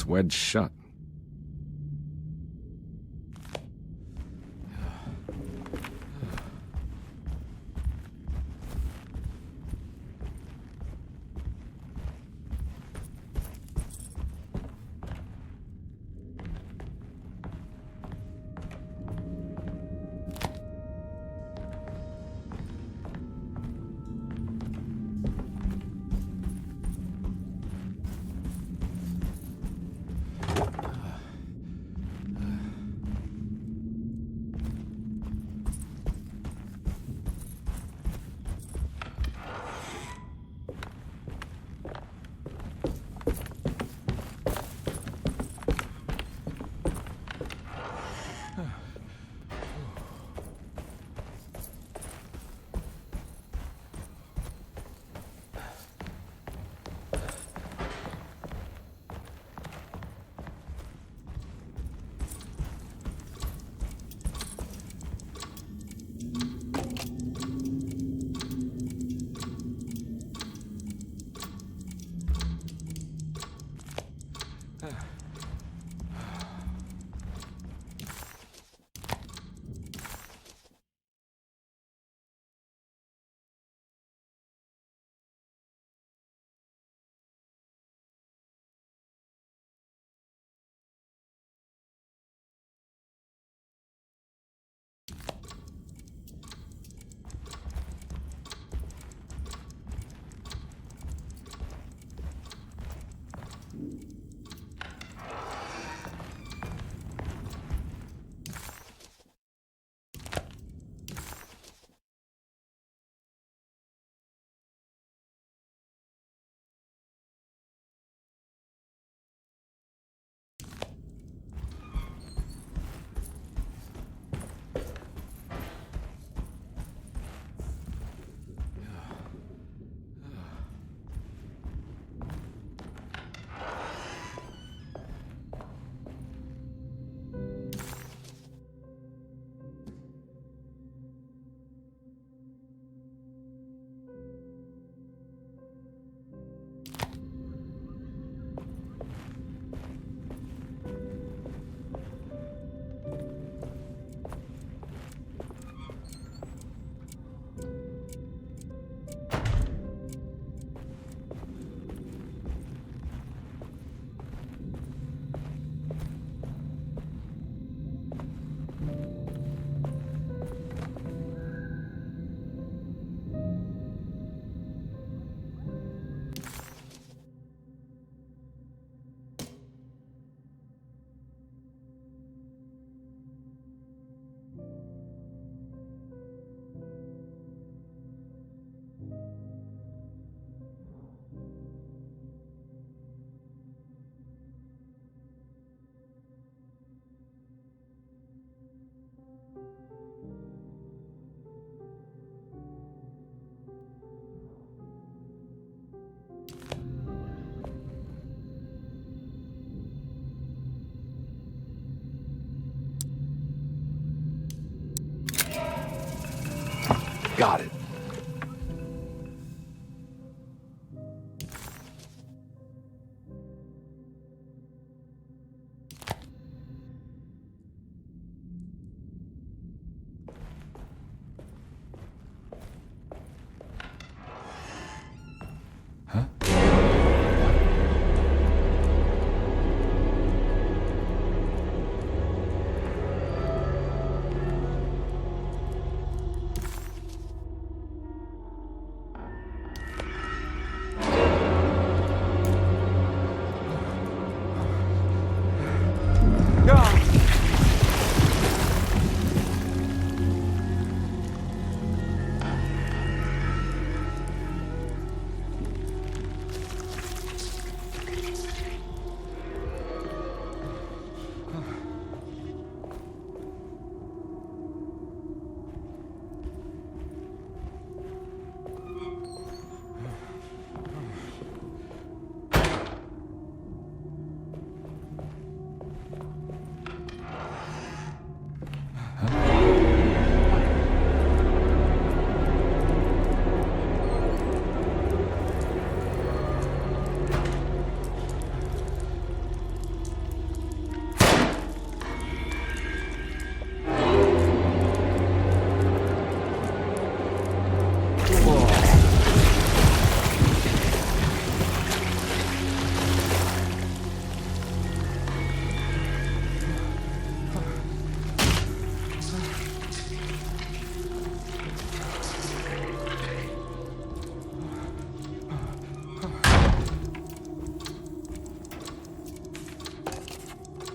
S1: It's wedged shut.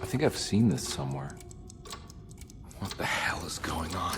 S1: think I've seen this somewhere. What the hell is going on?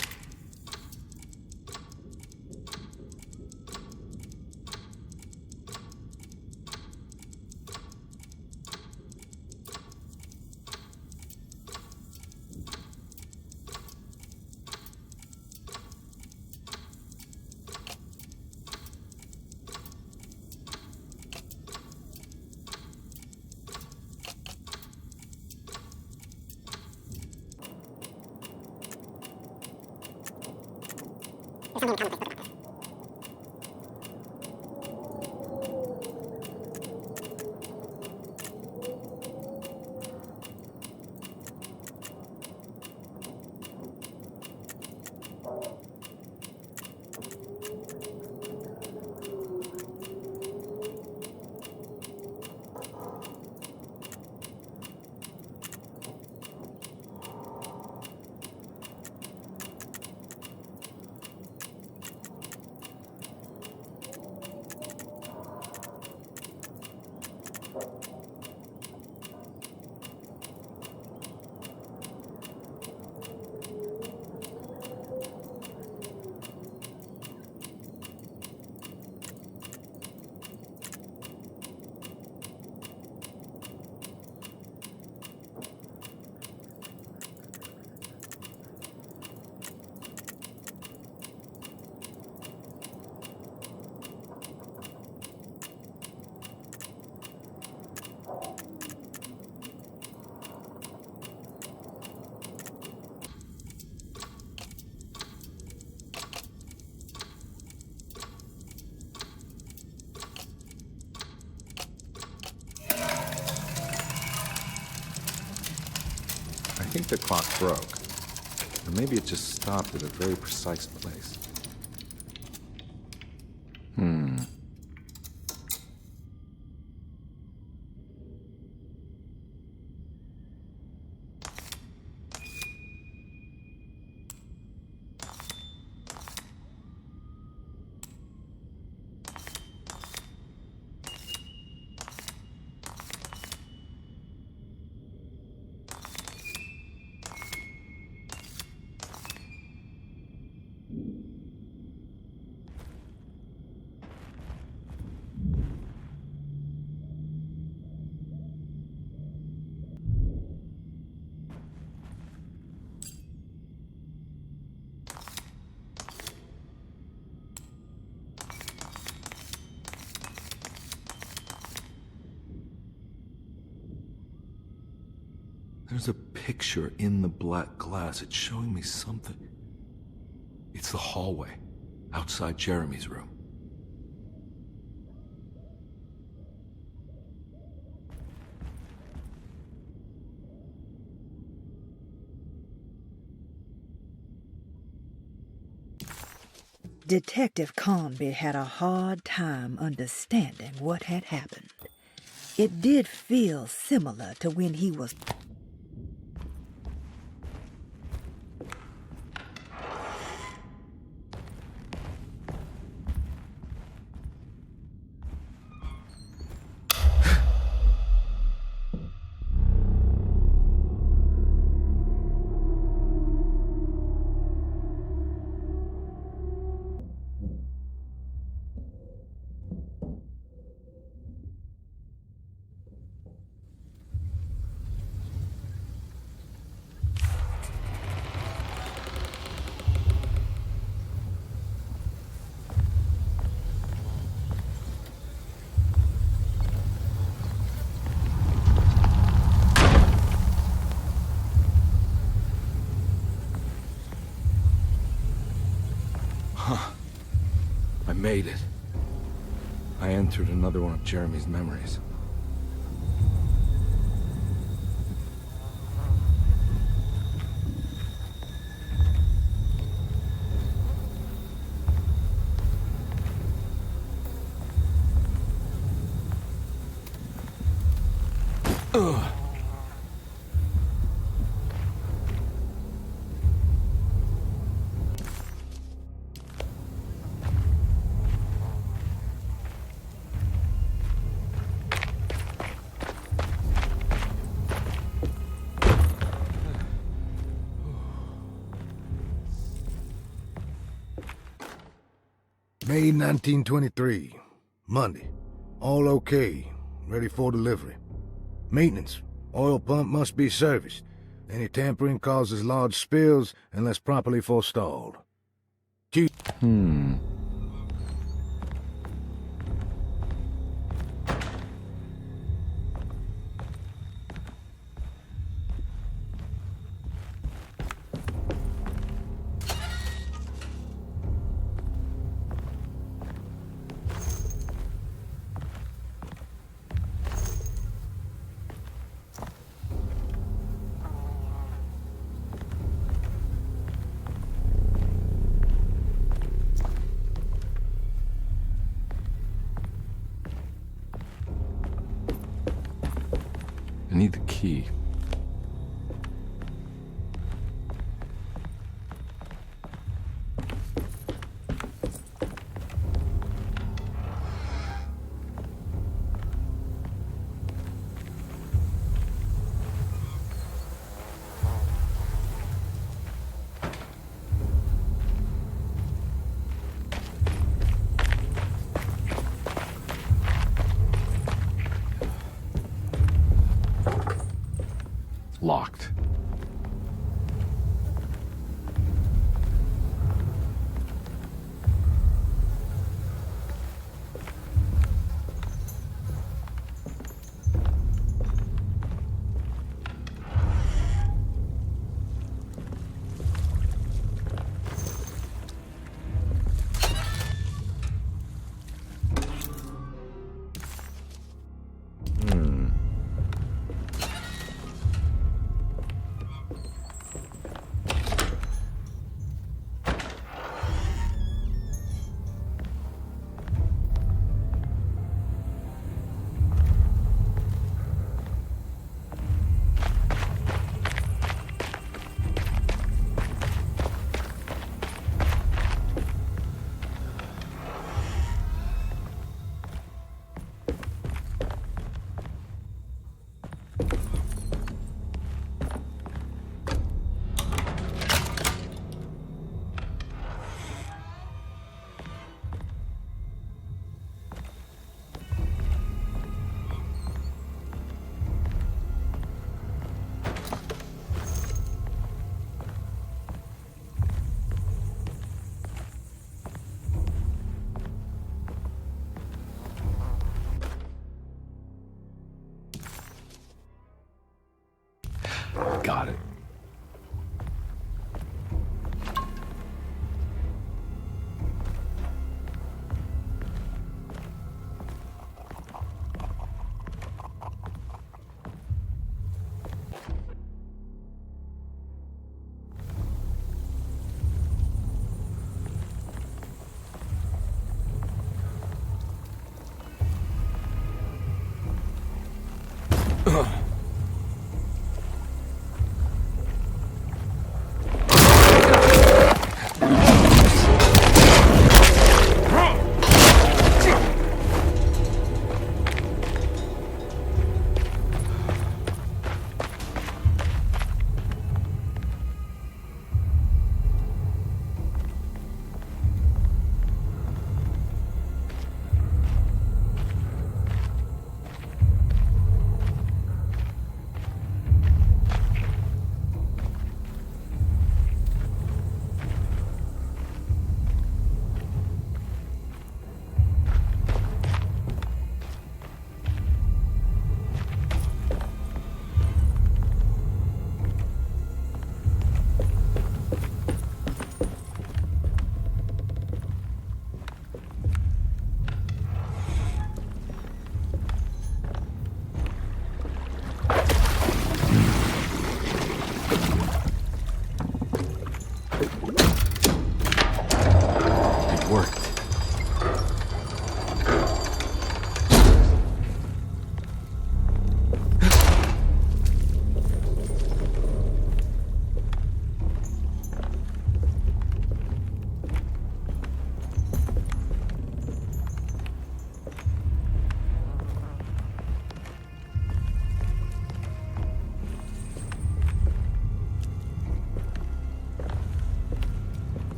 S1: I think the clock broke. Or maybe it just stopped at a very precise place. There's a picture in the black glass. It's showing me something. It's the hallway outside Jeremy's room.
S5: Detective Conby had a hard time understanding what had happened. It did feel similar to when he was...
S1: I made it. I entered another one of Jeremy's memories.
S15: May 1923. Monday. All okay. Ready for delivery. Maintenance. Oil pump must be serviced. Any tampering causes large spills unless properly forestalled.
S3: I need the key. Locked. Got it.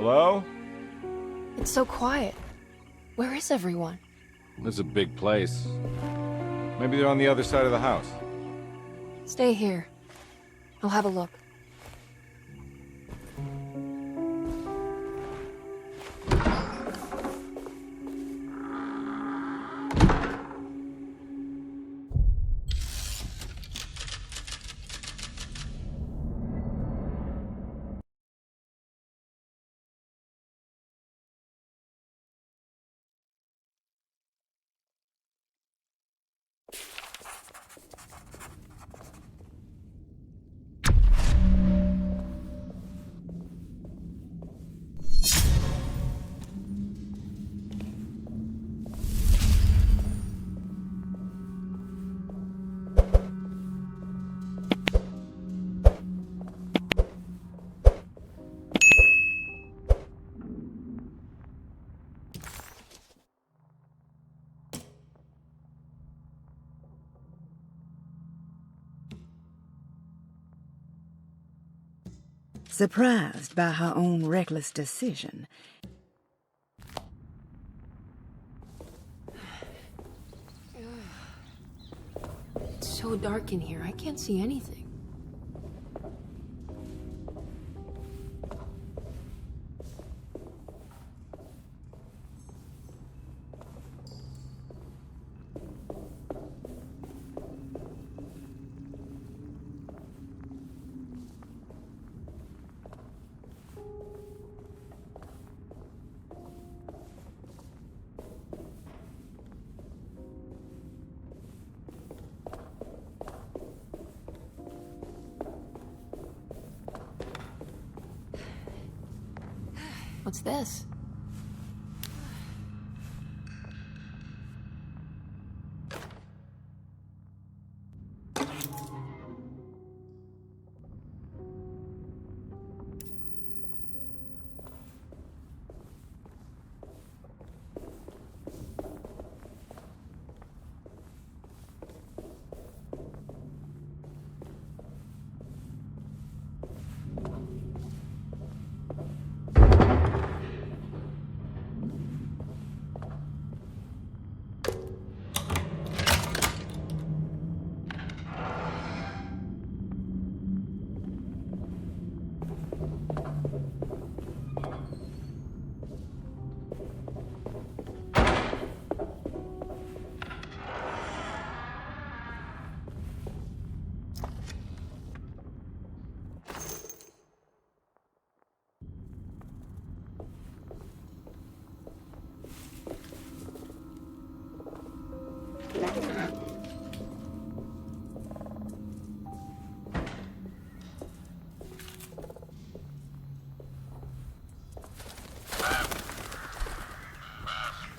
S1: Hello?
S2: It's so quiet. Where is everyone?
S1: This is a big place. Maybe they're on the other side of the house.
S2: Stay here. I'll have a look.
S5: Surprised by her own reckless decision,
S2: It's so dark in here, I can't see anything. What's this?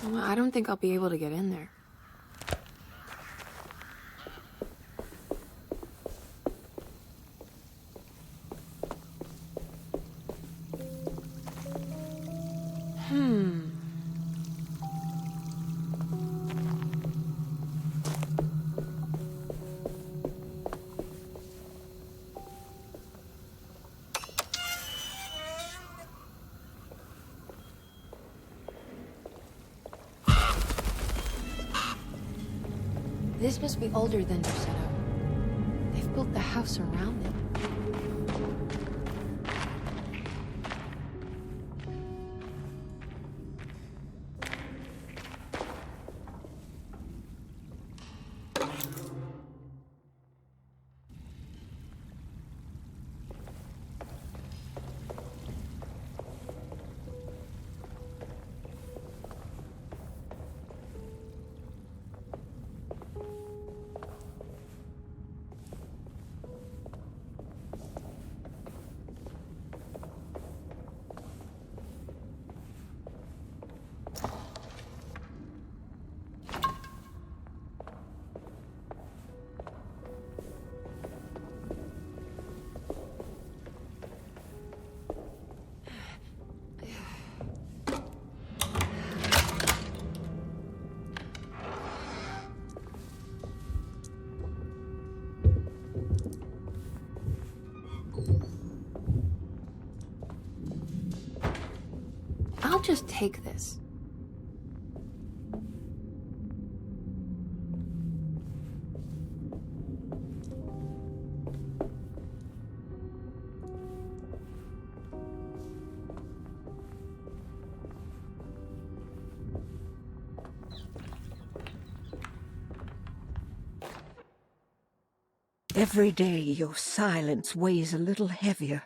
S2: Well, I don't think I'll be able to get in there. This must be older than Dorsetto. They've built the house around it. don't just take this.
S6: Every day your silence weighs a little heavier.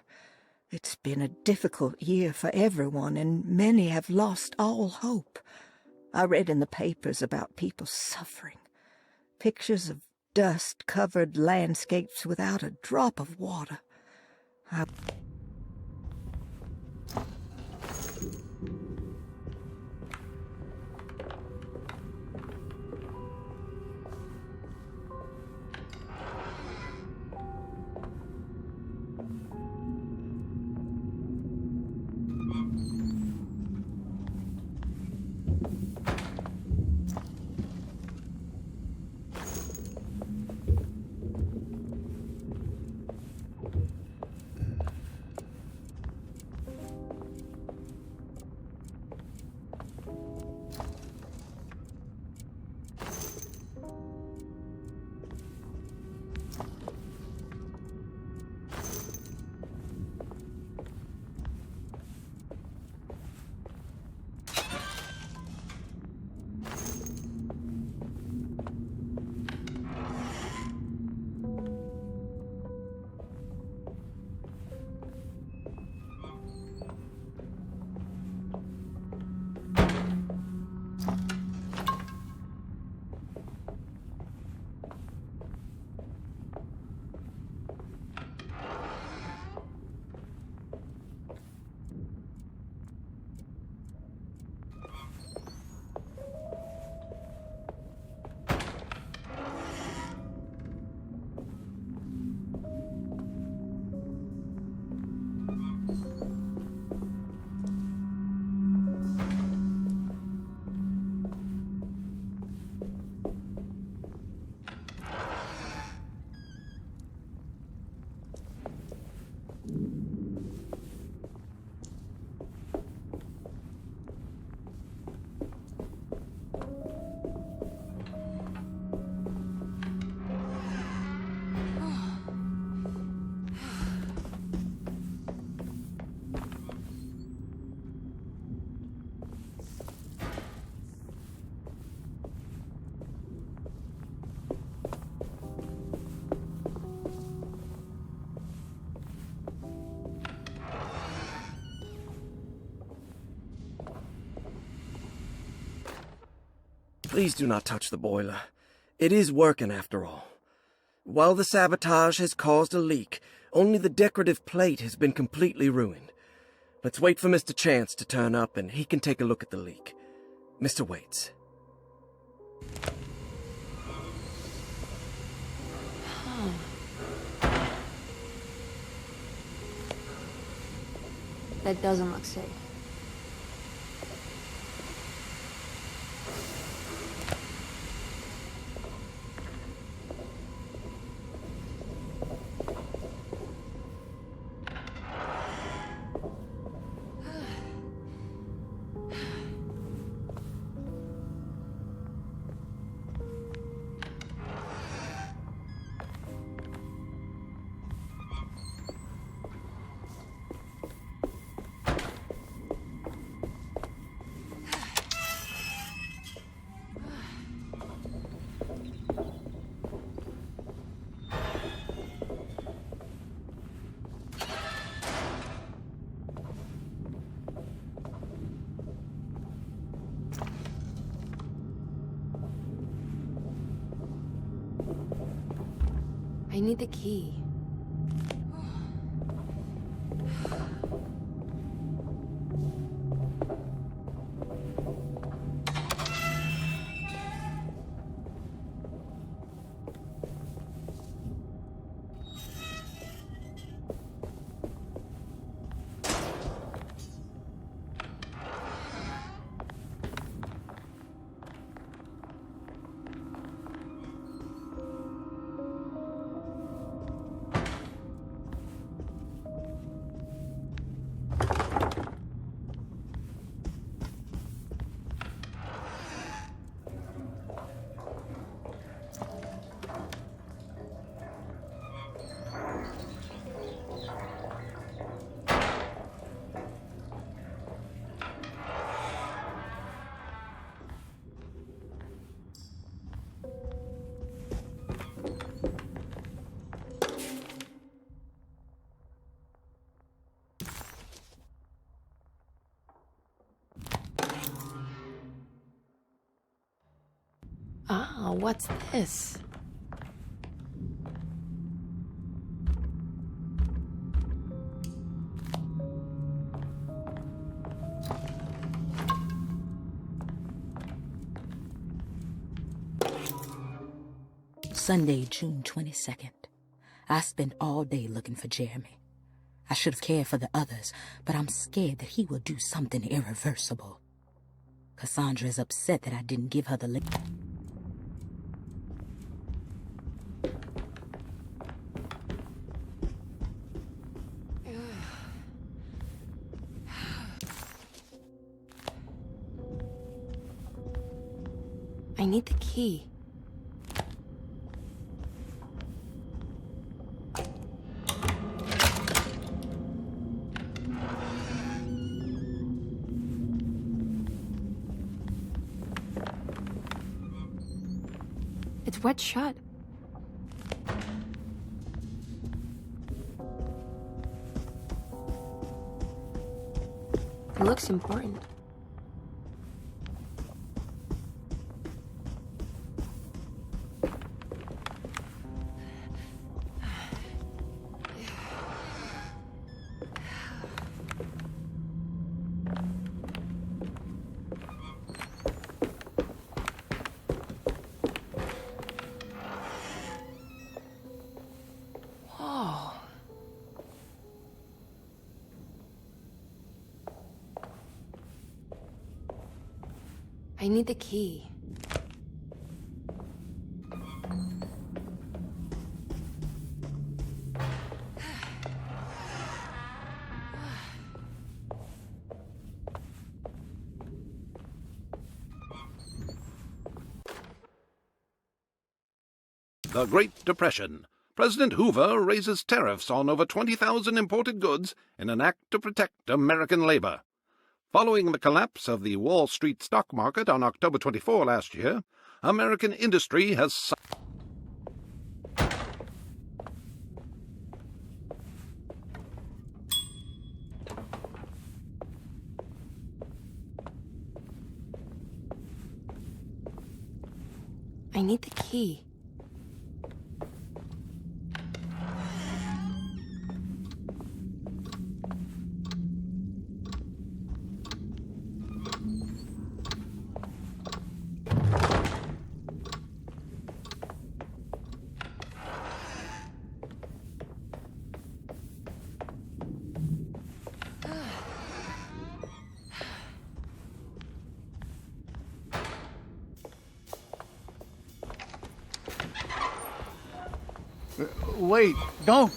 S6: It's been a difficult year for everyone, and many have lost all hope. I read in the papers about people suffering. Pictures of dust-covered landscapes without a drop of water.
S7: Please do not touch the boiler. It is working after all. While the sabotage has caused a leak, only the decorative plate has been completely ruined. Let's wait for Mr. Chance to turn up and he can take a look at the leak. Mr. Waits.
S2: That doesn't look safe. I need the key. what's this?
S8: Sunday, June 22nd. I spent all day looking for Jeremy. I should have cared for the others, but I'm scared that he will do something irreversible. Cassandra is upset that I didn't give her the link.
S2: I need the key. It's wet shut. It looks important. I need the key.
S16: The Great Depression. President Hoover raises tariffs on over 20,000 imported goods in an act to protect American labor. Following the collapse of the Wall Street stock market on October 24 last year, American industry has...
S2: I need the key.
S11: Wait, don't.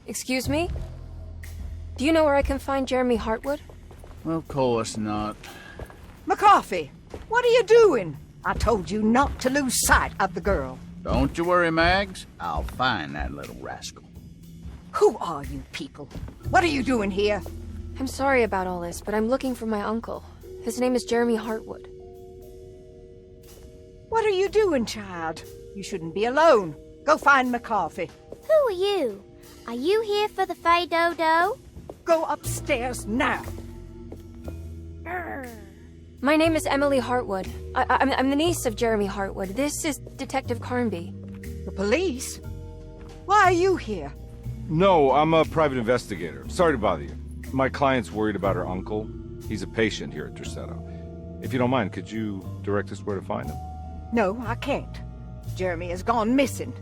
S2: Excuse me? Do you know where I can find Jeremy Hartwood?
S11: Of course not.
S6: McCarthy, what are you doing? I told you not to lose sight of the girl.
S11: Don't you worry, Mags. I'll find that little rascal.
S6: Who are you people? What are you doing here?
S2: I'm sorry about all this, but I'm looking for my uncle. His name is Jeremy Hartwood.
S6: What are you doing, child? You shouldn't be alone. Go find McCarthy.
S9: Who are you? Are you here for the Fay Dodo?
S6: Go upstairs now.
S2: My name is Emily Hartwood. I'm the niece of Jeremy Hartwood. This is Detective Carnby.
S6: The police? Why are you here?
S1: No, I'm a private investigator. Sorry to bother you. My client's worried about her uncle. He's a patient here at Tercetto. If you don't mind, could you direct us where to find him?
S6: No, I can't. Jeremy has gone missing.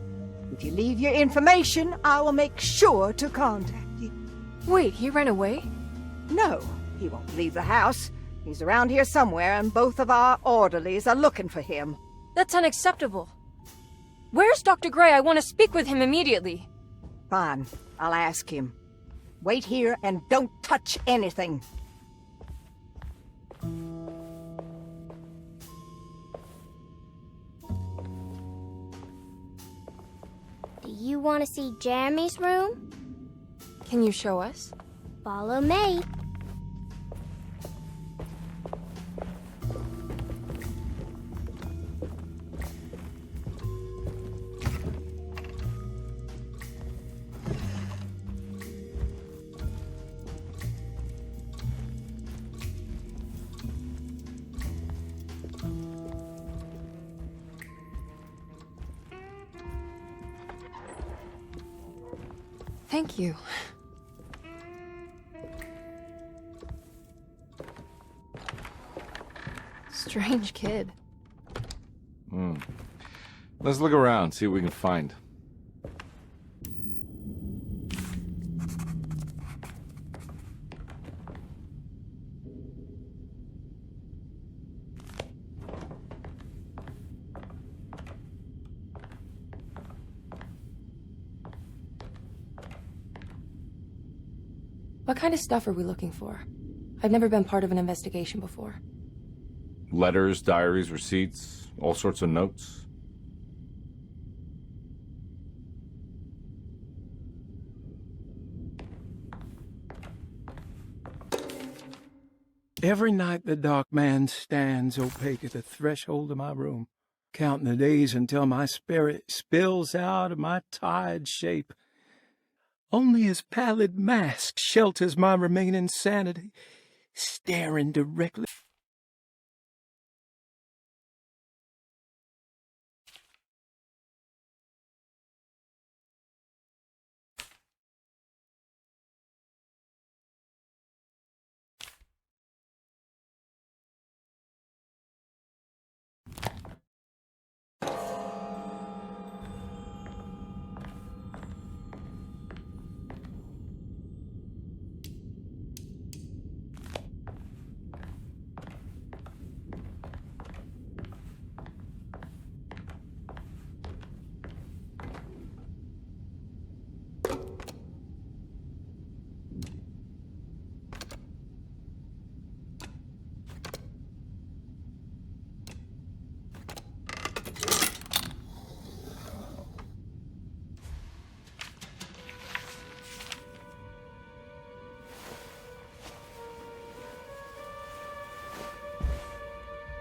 S6: If you leave your information, I will make sure to contact you.
S2: Wait, he ran away?
S6: No, he won't leave the house. He's around here somewhere, and both of our orderlies are looking for him.
S2: That's unacceptable. Where's Dr. Gray? I want to speak with him immediately.
S6: Fine, I'll ask him. Wait here and don't touch anything.
S9: Do you want to see Jeremy's room?
S2: Can you show us?
S9: Follow me.
S2: Thank you. Strange kid.
S1: Let's look around, see what we can find.
S2: What kind of stuff are we looking for? I've never been part of an investigation before.
S1: Letters, diaries, receipts, all sorts of notes.
S12: Every night the dark man stands opaque at the threshold of my room, counting the days until my spirit spills out of my tired shape. Only his pallid mask shelters my remaining sanity, staring directly.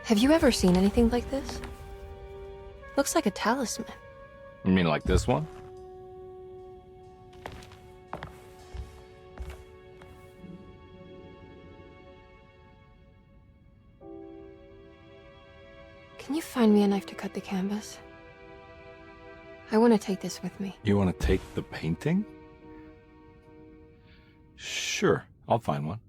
S2: Have you ever seen anything like this? Looks like a talisman.
S1: You mean like this one?
S2: Can you find me a knife to cut the canvas? I want to take this with me.
S1: You want to take the painting? Sure, I'll find one.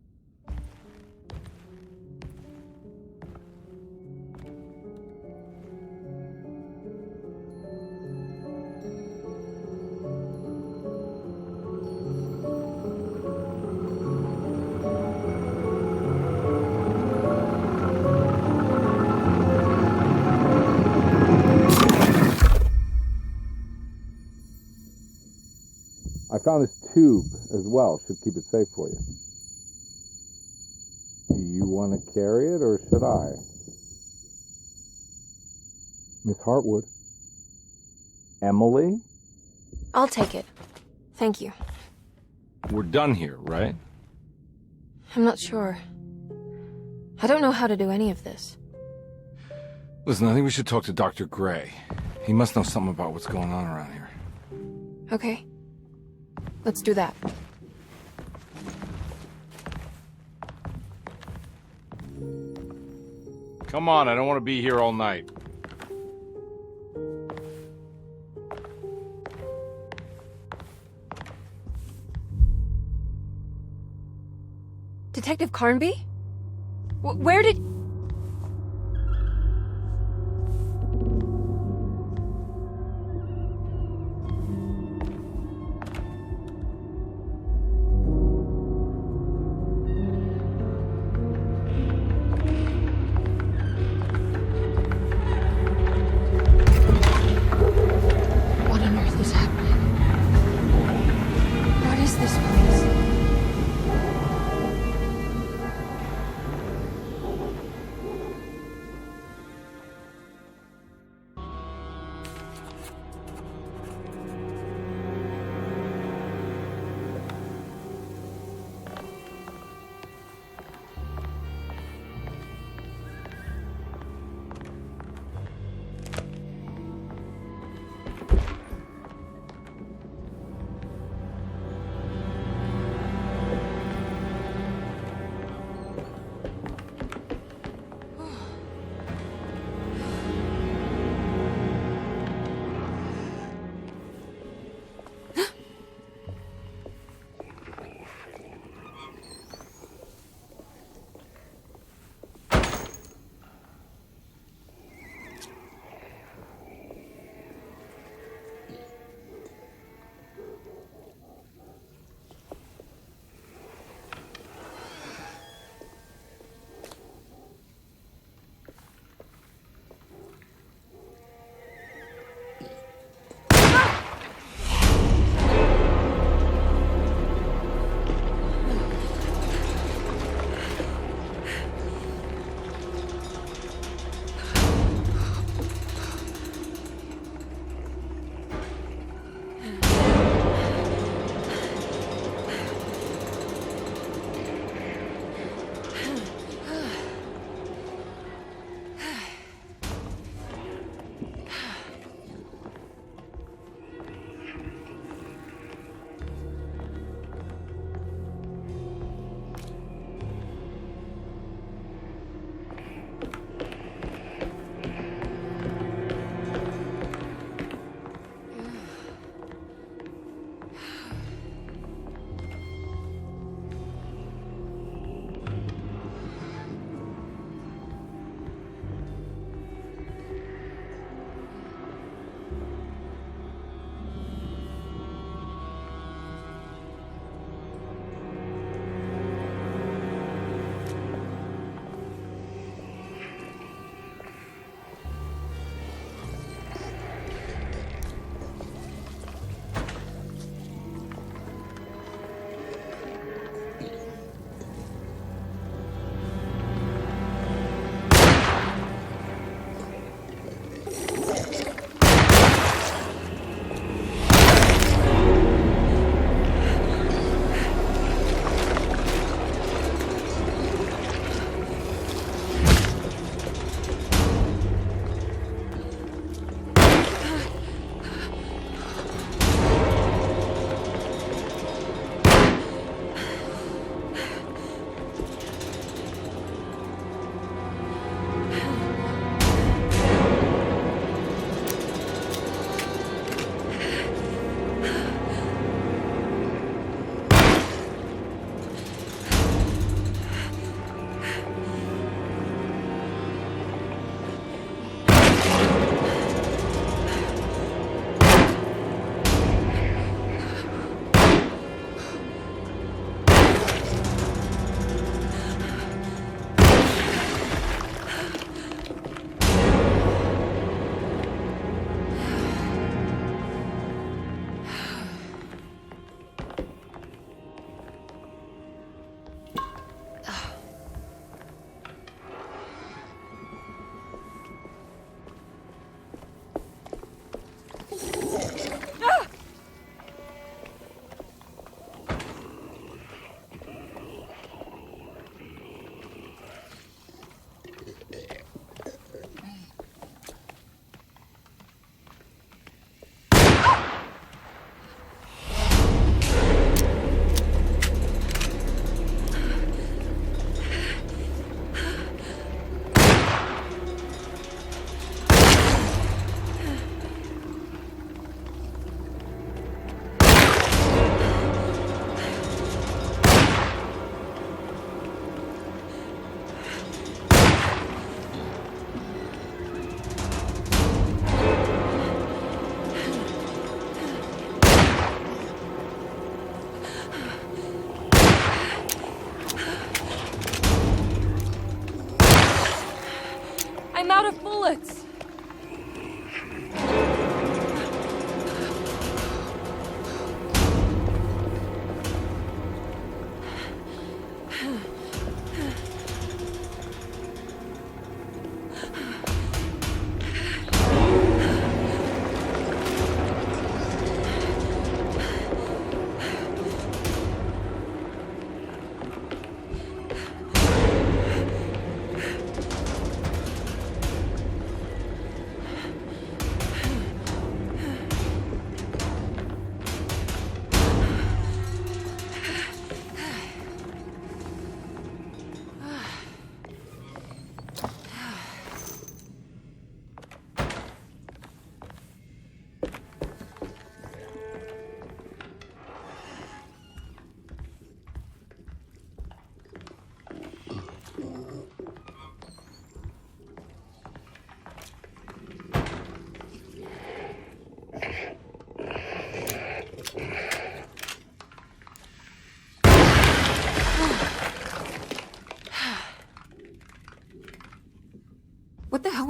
S1: I found this tube as well. Should keep it safe for you. Do you want to carry it, or should I? Miss Hartwood? Emily?
S2: I'll take it. Thank you.
S1: We're done here, right?
S2: I'm not sure. I don't know how to do any of this.
S1: Listen, I think we should talk to Dr. Gray. He must know something about what's going on around here.
S2: Okay. Let's do that.
S1: Come on, I don't want to be here all night.
S2: Detective Carnby? Where did... What on earth is happening? What is this place?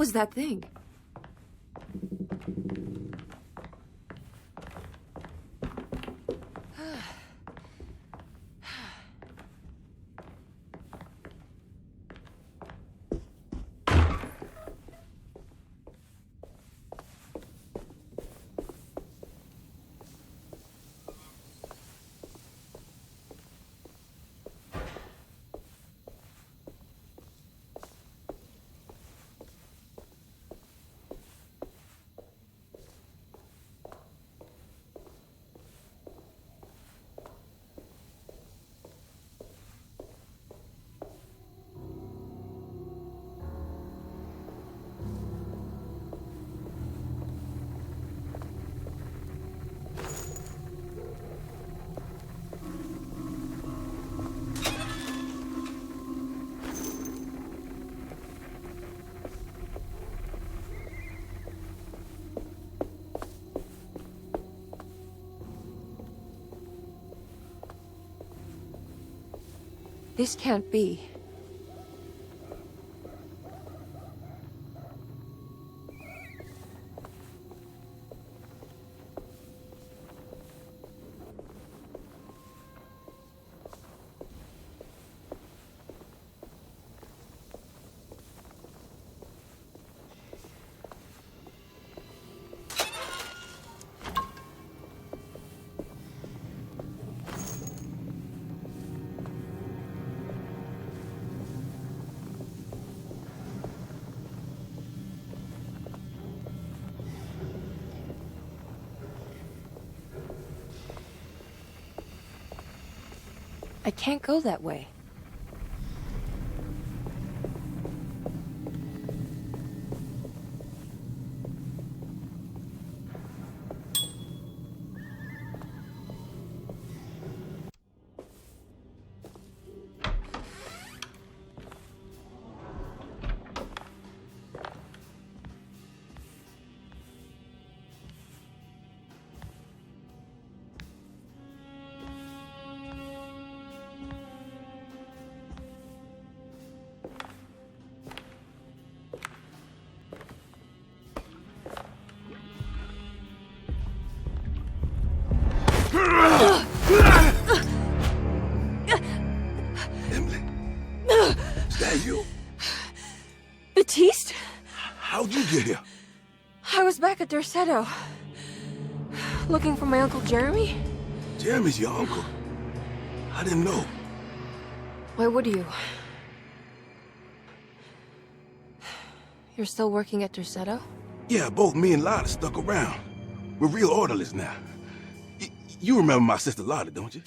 S2: was that thing? This can't be. I can't go that way.
S13: Emily, is that you?
S2: Baptiste?
S13: How'd you get here?
S2: I was back at Derceto. Looking for my Uncle Jeremy?
S13: Jeremy's your uncle. I didn't know.
S2: Why would you? You're still working at Derceto?
S13: Yeah, both me and Lotta stuck around. We're real orderlies now. You remember my sister Lotta, don't you?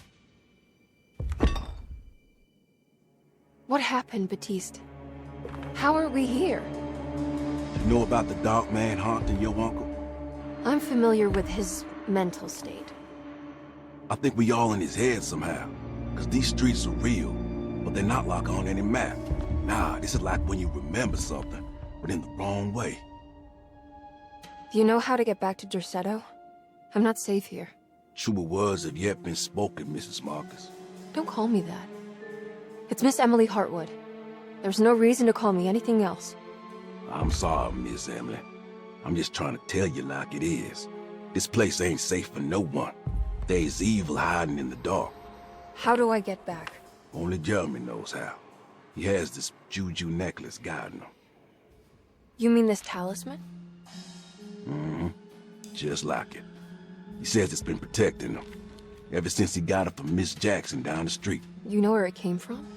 S2: What happened, Baptiste? How are we here?
S13: You know about the dark man haunting your uncle?
S2: I'm familiar with his mental state.
S13: I think we all in his head somehow. Because these streets are real, but they're not like on any map. Nah, this is like when you remember something, but in the wrong way.
S2: Do you know how to get back to Derceto? I'm not safe here.
S13: Truer words have yet been spoken, Mrs. Marcus.
S2: Don't call me that. It's Miss Emily Hartwood. There's no reason to call me anything else.
S13: I'm sorry, Miss Emily. I'm just trying to tell you like it is. This place ain't safe for no one. There's evil hiding in the dark.
S2: How do I get back?
S13: Only Jeremy knows how. He has this juju necklace guiding him.
S2: You mean this talisman?
S13: Mm-hmm. Just like it. He says it's been protecting him ever since he got it from Miss Jackson down the street.
S2: You know where it came from?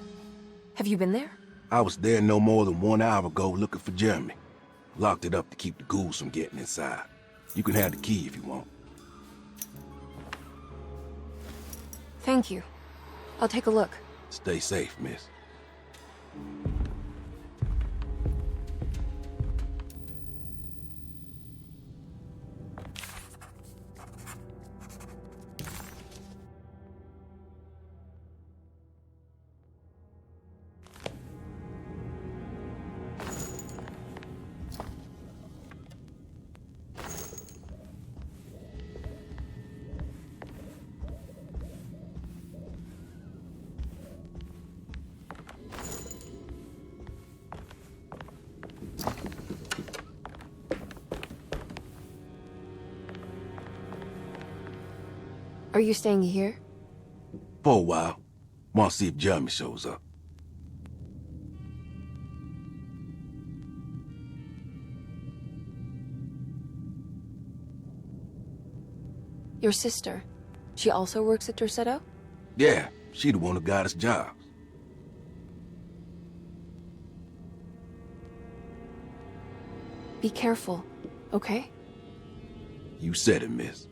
S2: Have you been there?
S13: I was there no more than 1 hour ago looking for Jeremy. Locked it up to keep the ghouls from getting inside. You can have the key if you want.
S2: Thank you. I'll take a look.
S13: Stay safe, miss.
S2: Are you staying here?
S13: For a while. Want to see if Jeremy shows up.
S2: Your sister. She also works at Derceto?
S13: Yeah, she the one who got us jobs.
S2: Be careful, okay?
S13: You said it, miss.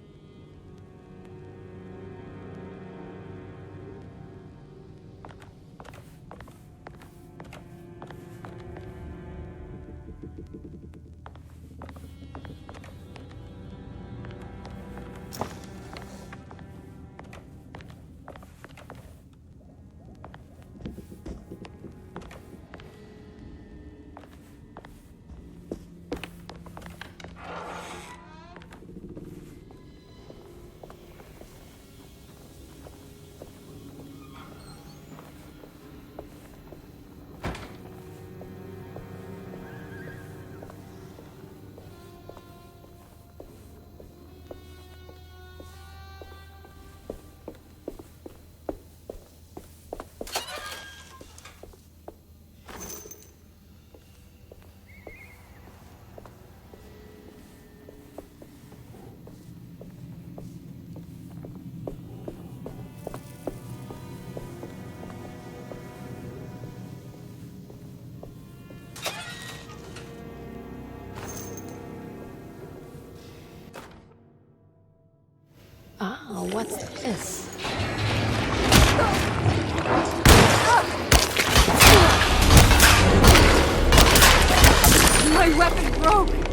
S2: Ah, what's this? My weapon broke!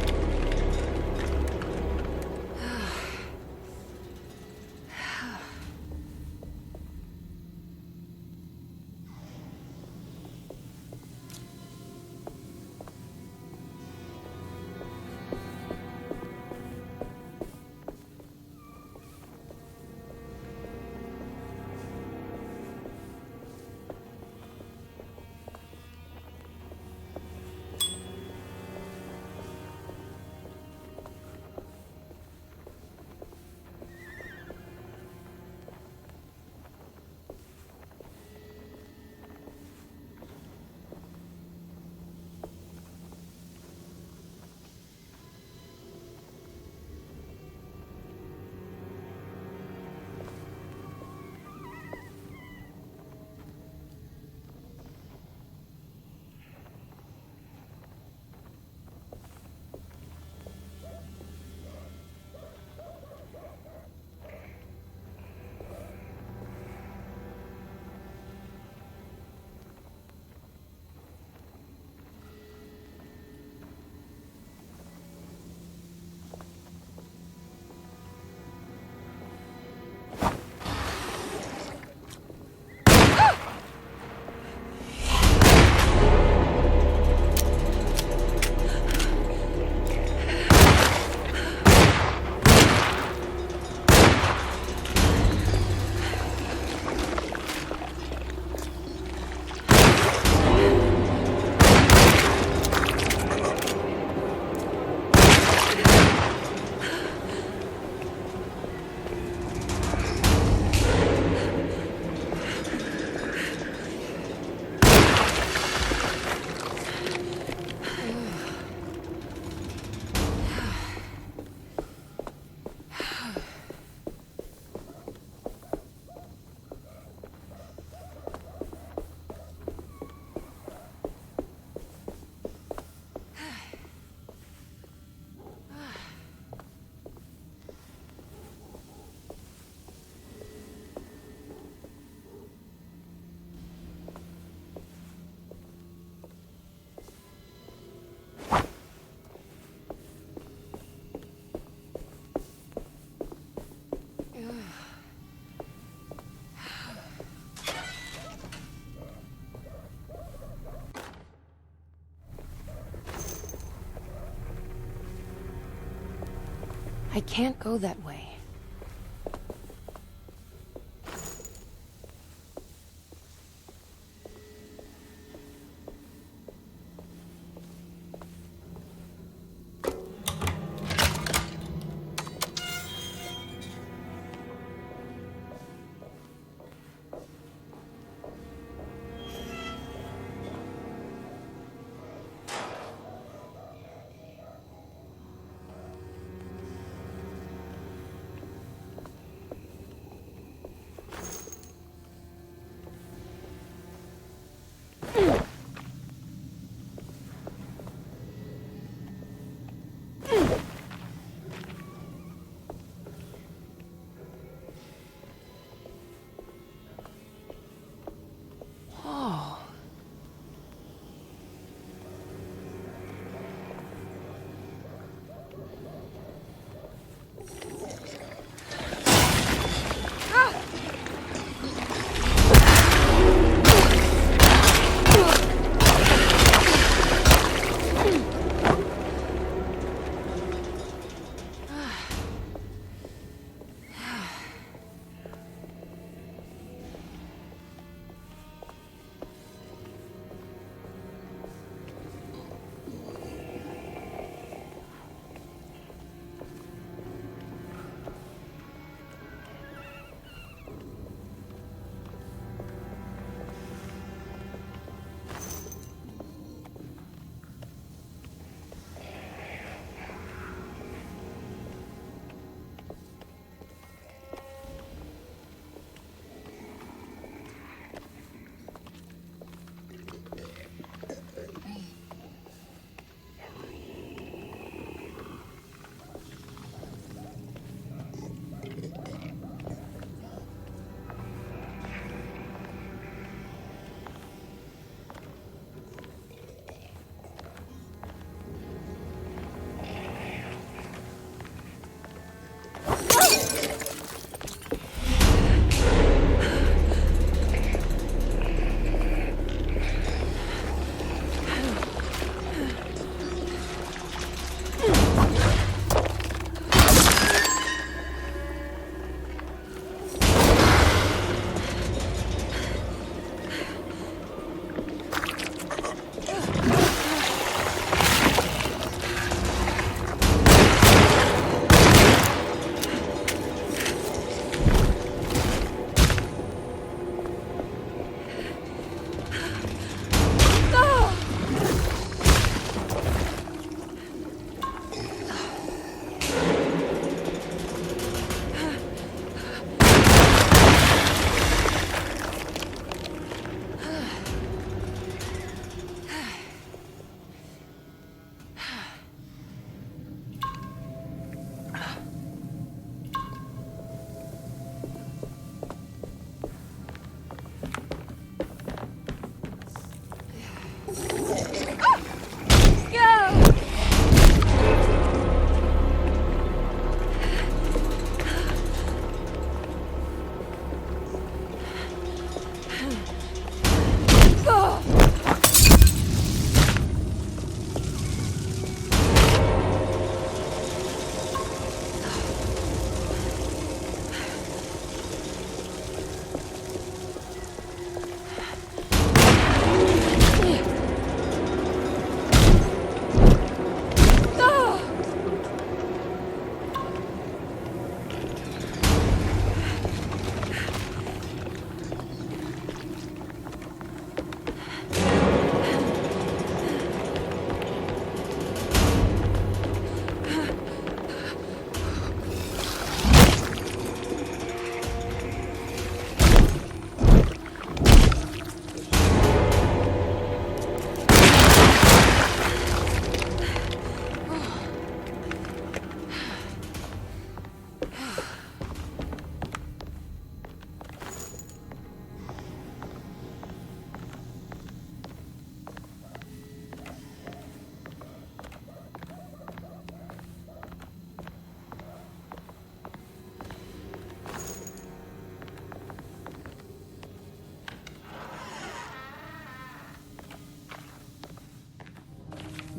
S2: I can't go that way.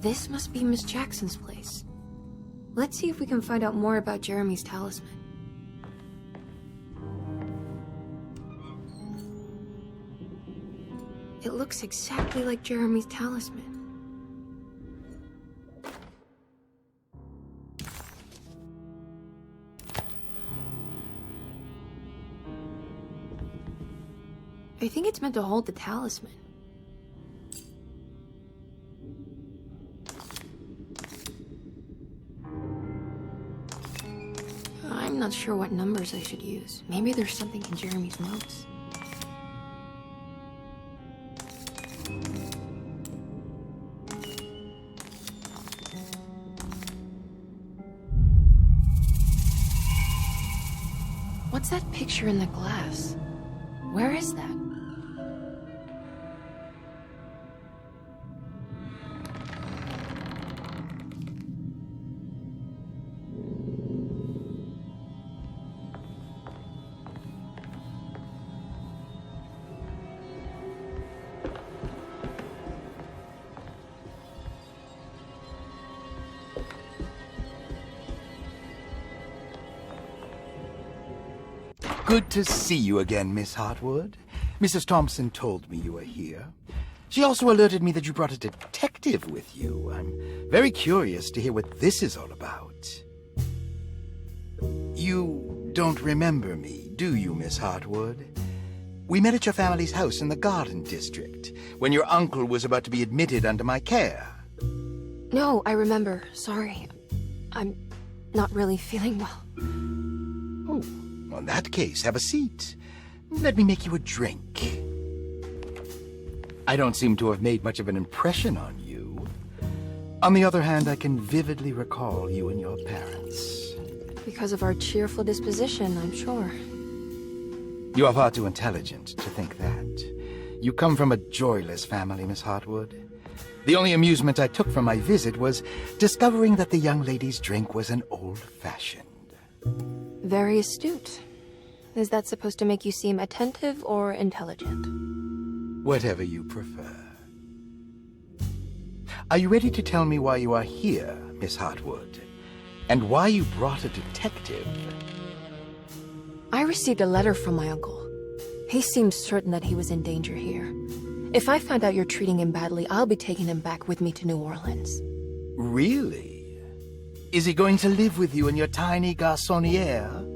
S2: This must be Miss Jackson's place. Let's see if we can find out more about Jeremy's talisman. It looks exactly like Jeremy's talisman. I think it's meant to hold the talisman. I'm not sure what numbers I should use. Maybe there's something in Jeremy's notes. What's that picture in the glass? Where is that?
S14: Good to see you again, Miss Hartwood. Mrs. Thompson told me you were here. She also alerted me that you brought a detective with you. I'm very curious to hear what this is all about. You don't remember me, do you, Miss Hartwood? We met at your family's house in the Garden District, when your uncle was about to be admitted under my care.
S2: No, I remember. Sorry. I'm not really feeling well.
S14: Oh. In that case, have a seat. Let me make you a drink. I don't seem to have made much of an impression on you. On the other hand, I can vividly recall you and your parents.
S2: Because of our cheerful disposition, I'm sure.
S14: You are far too intelligent to think that. You come from a joyless family, Miss Hartwood. The only amusement I took from my visit was discovering that the young lady's drink was an old-fashioned.
S2: Very astute. Is that supposed to make you seem attentive or intelligent?
S14: Whatever you prefer. Are you ready to tell me why you are here, Miss Hartwood? And why you brought a detective?
S2: I received a letter from my uncle. He seemed certain that he was in danger here. If I find out you're treating him badly, I'll be taking him back with me to New Orleans.
S14: Really? Is he going to live with you in your tiny garçonniere?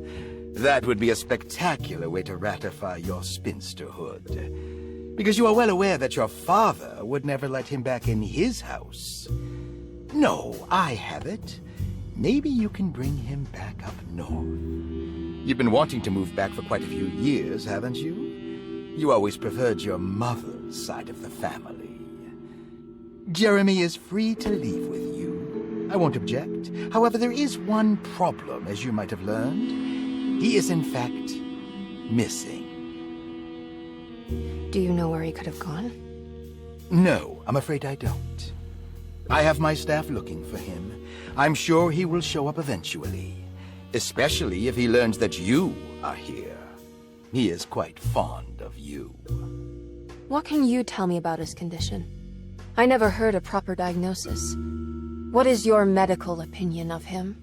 S14: That would be a spectacular way to ratify your spinsterhood. Because you are well aware that your father would never let him back in his house. No, I have it. Maybe you can bring him back up north. You've been wanting to move back for quite a few years, haven't you? You always preferred your mother's side of the family. Jeremy is free to leave with you. I won't object. However, there is one problem, as you might have learned. He is, in fact, missing.
S2: Do you know where he could have gone?
S14: No, I'm afraid I don't. I have my staff looking for him. I'm sure he will show up eventually, especially if he learns that you are here. He is quite fond of you.
S2: What can you tell me about his condition? I never heard a proper diagnosis. What is your medical opinion of him?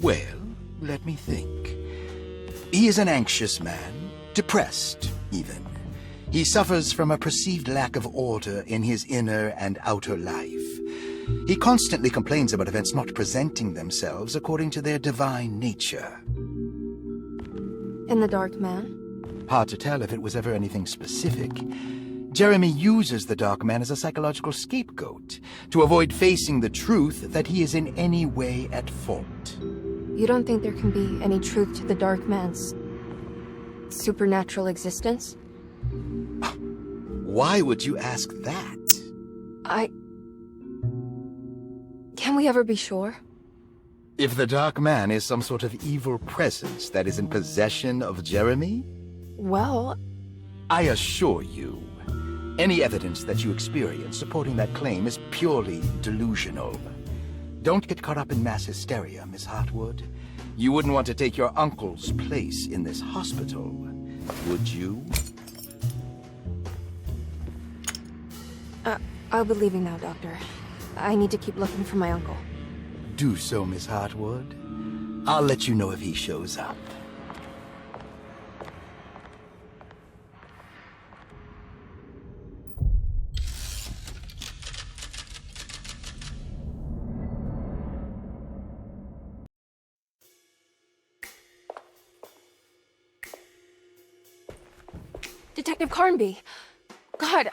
S14: Well, let me think. He is an anxious man, depressed, even. He suffers from a perceived lack of order in his inner and outer life. He constantly complains about events not presenting themselves according to their divine nature.
S2: And the Dark Man?
S14: Hard to tell if it was ever anything specific. Jeremy uses the Dark Man as a psychological scapegoat to avoid facing the truth that he is in any way at fault.
S2: You don't think there can be any truth to the Dark Man's supernatural existence?
S14: Why would you ask that?
S2: Can we ever be sure?
S14: If the Dark Man is some sort of evil presence that is in possession of Jeremy?
S2: Well,
S14: I assure you, any evidence that you experience supporting that claim is purely delusional. Don't get caught up in mass hysteria, Miss Hartwood. You wouldn't want to take your uncle's place in this hospital, would you?
S2: I'll be leaving now, Doctor. I need to keep looking for my uncle.
S14: Do so, Miss Hartwood. I'll let you know if he shows up.
S2: Detective Carnby! God,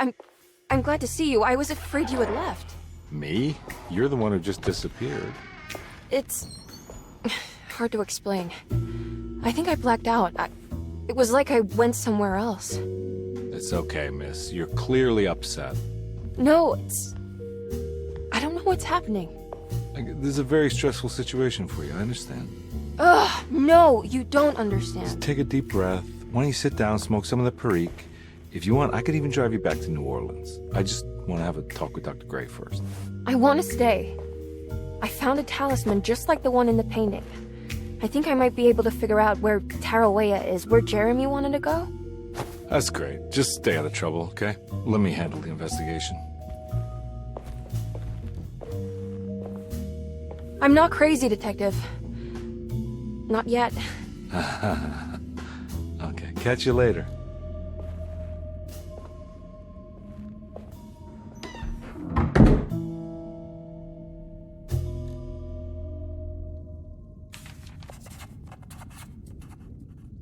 S2: I'm glad to see you. I was afraid you had left.
S1: Me? You're the one who just disappeared.
S2: It's hard to explain. I think I blacked out. It was like I went somewhere else.
S1: It's okay, miss. You're clearly upset.
S2: No, I don't know what's happening.
S1: This is a very stressful situation for you, I understand.
S2: Ugh, no, you don't understand.
S1: Just take a deep breath. Why don't you sit down, smoke some of the Perique? If you want, I could even drive you back to New Orleans. I just want to have a talk with Dr. Gray first.
S2: I want to stay. I found a talisman just like the one in the painting. I think I might be able to figure out where Tarawea is, where Jeremy wanted to go.
S1: That's great. Just stay out of trouble, okay? Let me handle the investigation.
S2: I'm not crazy, Detective. Not yet.
S1: Okay, catch you later.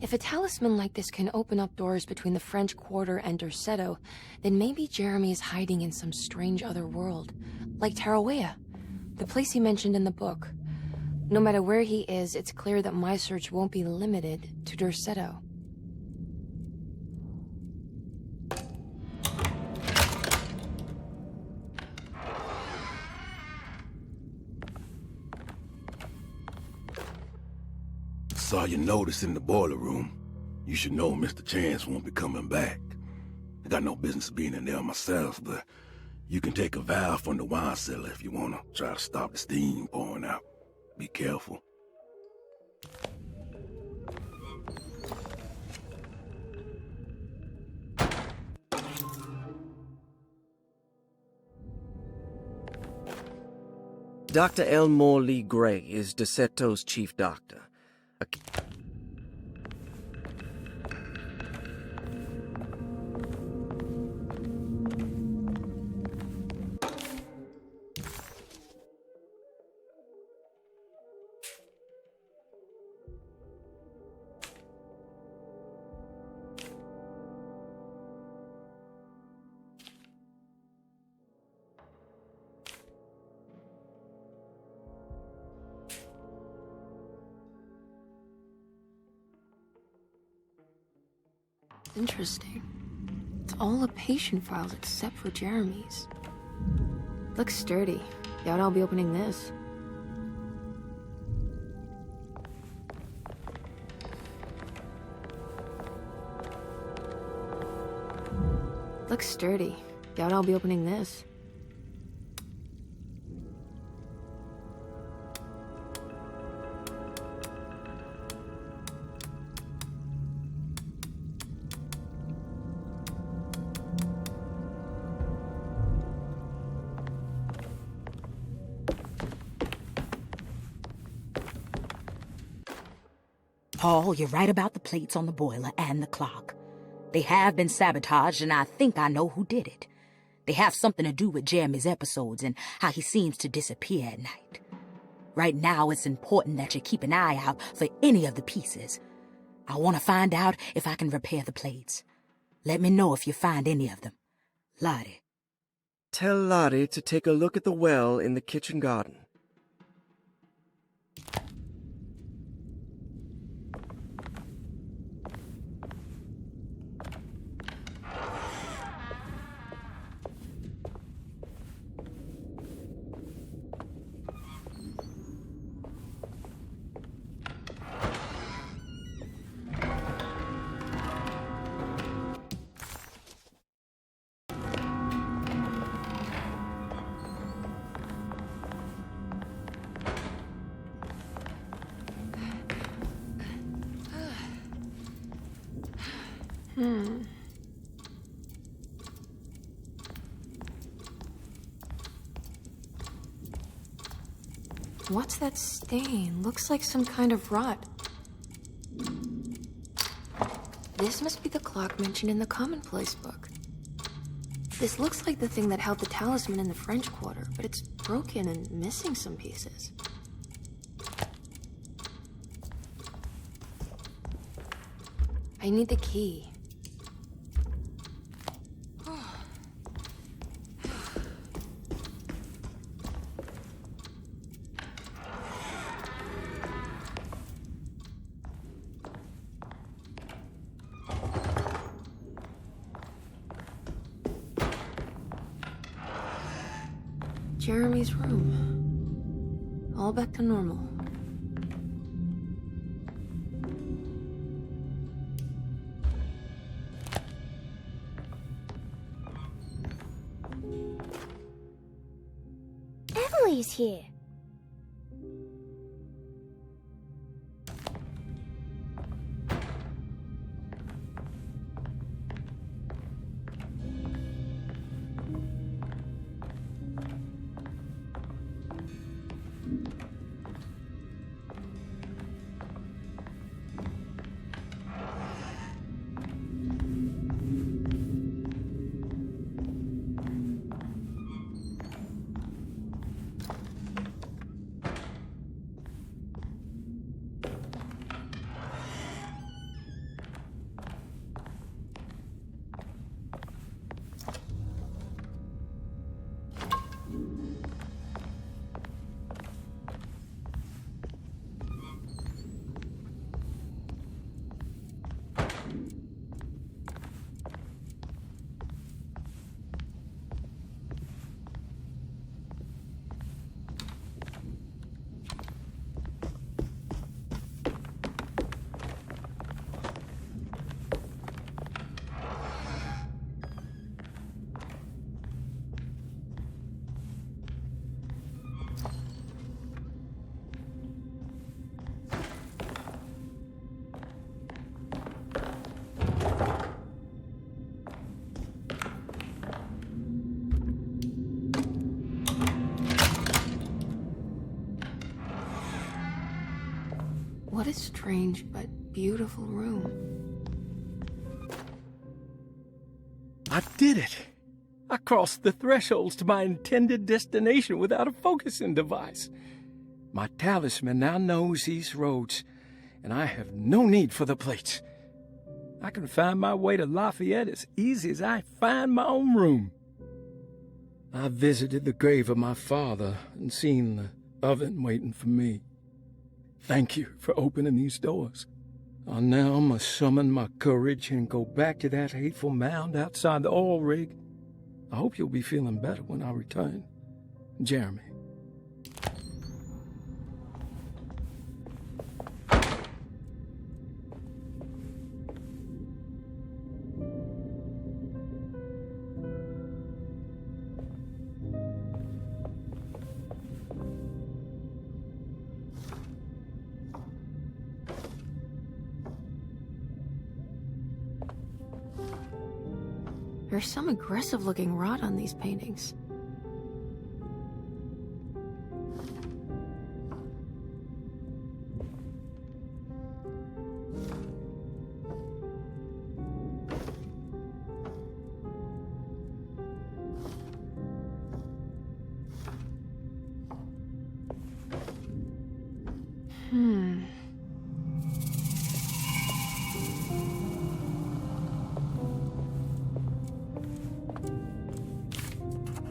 S2: If a talisman like this can open up doors between the French Quarter and Derceto, then maybe Jeremy is hiding in some strange other world, like Tarawea, the place he mentioned in the book. No matter where he is, it's clear that my search won't be limited to Derceto.
S13: Saw your notice in the boiler room. You should know Mr. Chance won't be coming back. I got no business being in there myself, but you can take a valve from the wine cellar if you want to try to stop the steam pouring out. Be careful.
S7: Dr. Elmore Lee Gray is Deceto's chief doctor.
S2: Interesting. It's all the patient files except for Jeremy's. Looks sturdy. Doubt I'll be opening this. Looks sturdy. Doubt I'll be opening this.
S8: Paul, you're right about the plates on the boiler and the clock. They have been sabotaged, and I think I know who did it. They have something to do with Jeremy's episodes and how he seems to disappear at night. Right now, it's important that you keep an eye out for any of the pieces. I want to find out if I can repair the plates. Let me know if you find any of them. Lottie.
S7: Tell Lottie to take a look at the well in the kitchen garden.
S2: What's that stain? Looks like some kind of rot. This must be the clock mentioned in the commonplace book. This looks like the thing that held the talisman in the French Quarter, but it's broken and missing some pieces. I need the key. Jeremy's room. All back to normal.
S9: Emily's here.
S2: What a strange but beautiful room.
S12: I did it! I crossed the thresholds to my intended destination without a focusing device. My talisman now knows these roads, and I have no need for the plates. I can find my way to Lafayette as easy as I find my own room. I visited the grave of my father and seen the oven waiting for me. Thank you for opening these doors. I now must summon my courage and go back to that hateful mound outside the oil rig. I hope you'll be feeling better when I return. Jeremy.
S2: There's some aggressive-looking rot on these paintings.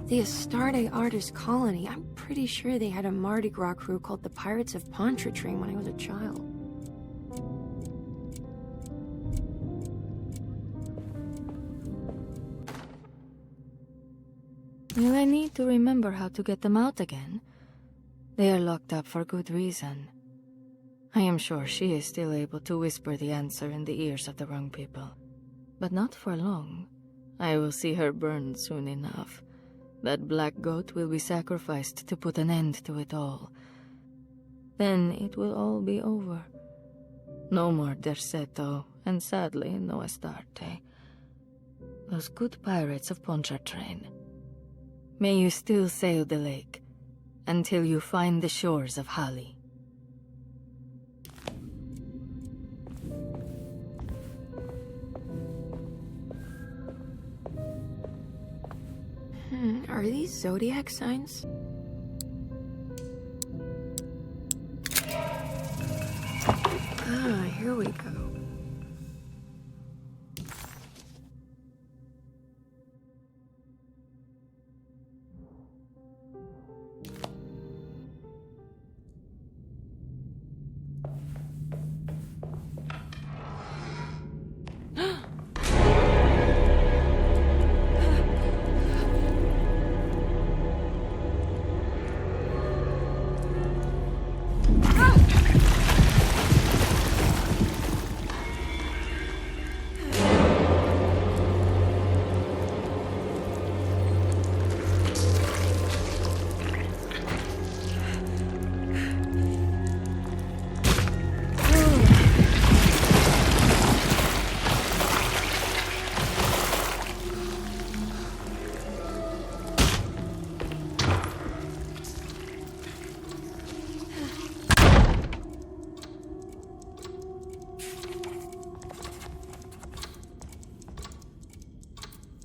S2: The Astarte Artist Colony. I'm pretty sure they had a Mardi Gras crew called the Pirates of Pontchartrain when I was a child.
S10: Will I need to remember how to get them out again? They are locked up for good reason. I am sure she is still able to whisper the answer in the ears of the wrong people. But not for long. I will see her burned soon enough. That black goat will be sacrificed to put an end to it all. Then it will all be over. No more Derceto, and sadly, no Astarte. Those good pirates of Pontchartrain. May you still sail the lake, until you find the shores of Hali.
S2: Are these zodiac signs? Ah, here we go.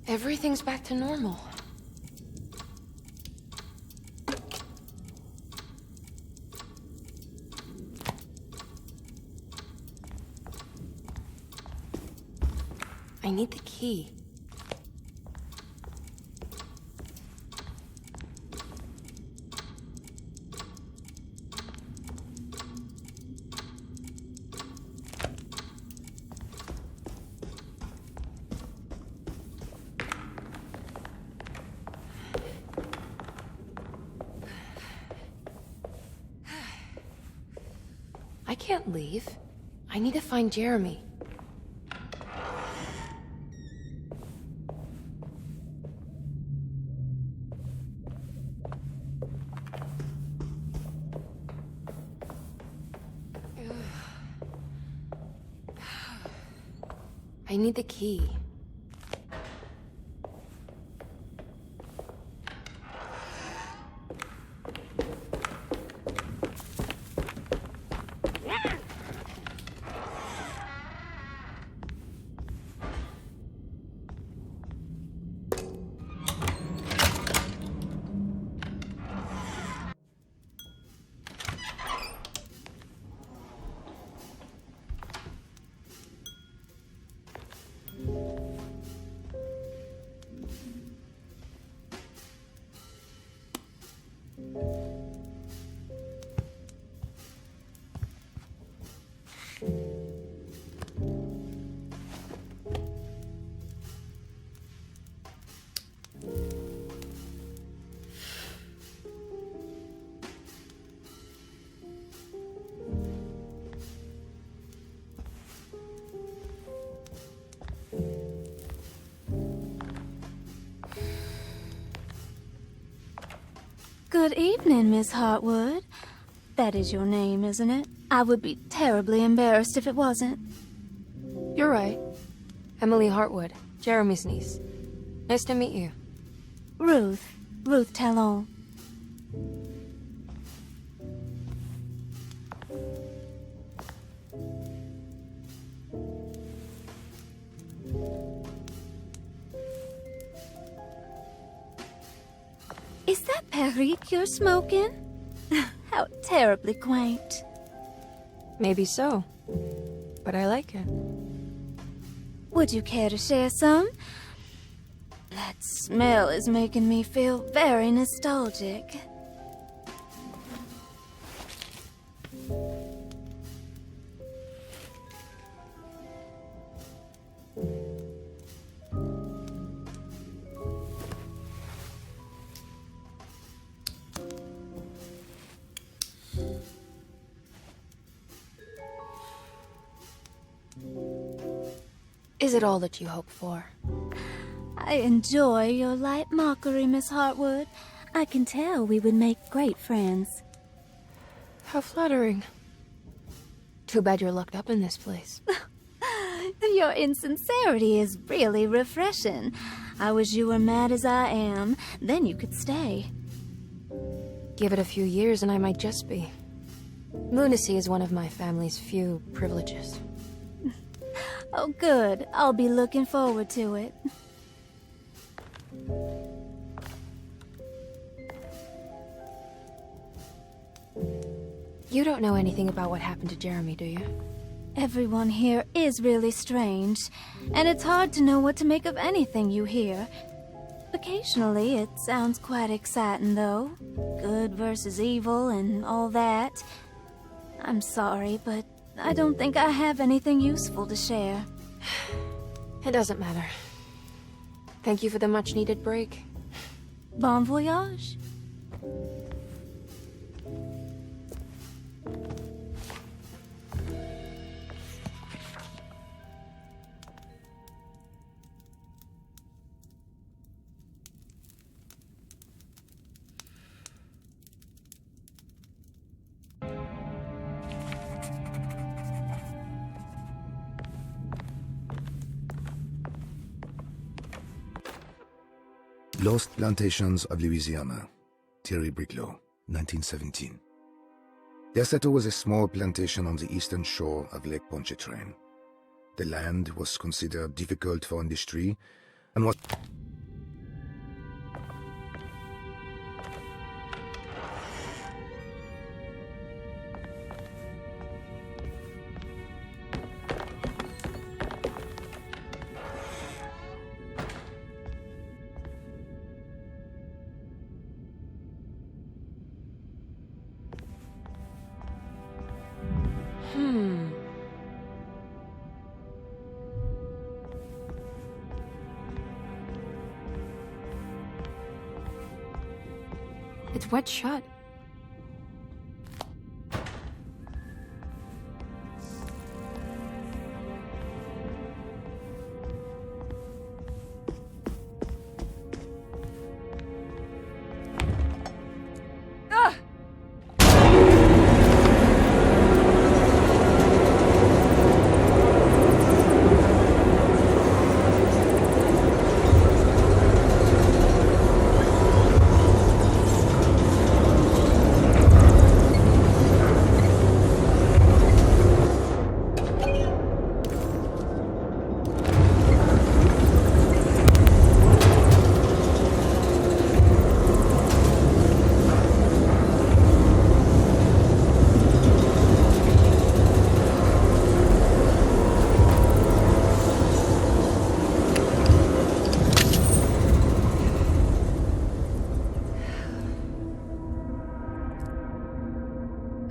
S2: Everything's back to normal. I need the key. I can't leave. I need to find Jeremy. I need the key.
S17: Good evening, Miss Hartwood. That is your name, isn't it? I would be terribly embarrassed if it wasn't.
S2: You're right. Emily Hartwood, Jeremy's niece. Nice to meet you.
S17: Ruth Talon. Is that Perique you're smoking? How terribly quaint.
S2: Maybe so, but I like it.
S17: Would you care to share some? That smell is making me feel very nostalgic.
S2: Is it all that you hope for?
S17: I enjoy your light mockery, Miss Hartwood. I can tell we would make great friends.
S2: How flattering. Too bad you're locked up in this place.
S17: Your insincerity is really refreshing. I wish you were mad as I am, then you could stay.
S2: Give it a few years and I might just be. Lunacy is one of my family's few privileges.
S17: Oh, good. I'll be looking forward to it.
S2: You don't know anything about what happened to Jeremy, do you?
S17: Everyone here is really strange, and it's hard to know what to make of anything you hear. Occasionally, it sounds quite exciting, though. Good versus evil and all that. I'm sorry, but I don't think I have anything useful to share.
S2: It doesn't matter. Thank you for the much-needed break.
S17: Bon voyage.
S15: Lost Plantations of Louisiana, Thierry Briclot, 1917. Derceto was a small plantation on the eastern shore of Lake Pontchartrain. The land was considered difficult for industry and was
S2: It's wet shut.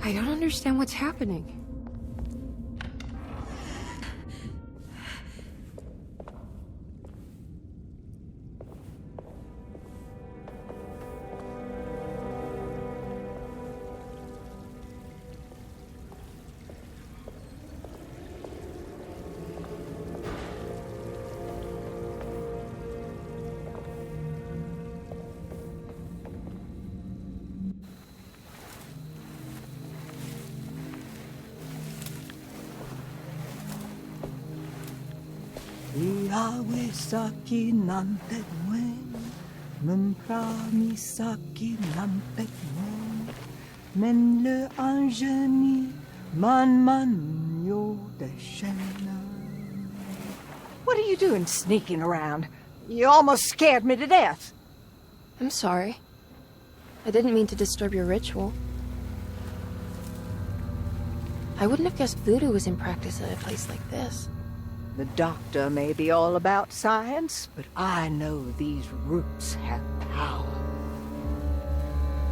S2: I don't understand what's happening.
S6: Iawe saki nampet wen, memprami saki nampet wen, men le angeni man yo de shena. What are you doing sneaking around? You almost scared me to death.
S2: I'm sorry. I didn't mean to disturb your ritual. I wouldn't have guessed voodoo was in practice at a place like this.
S6: The doctor may be all about science, but I know these roots have power.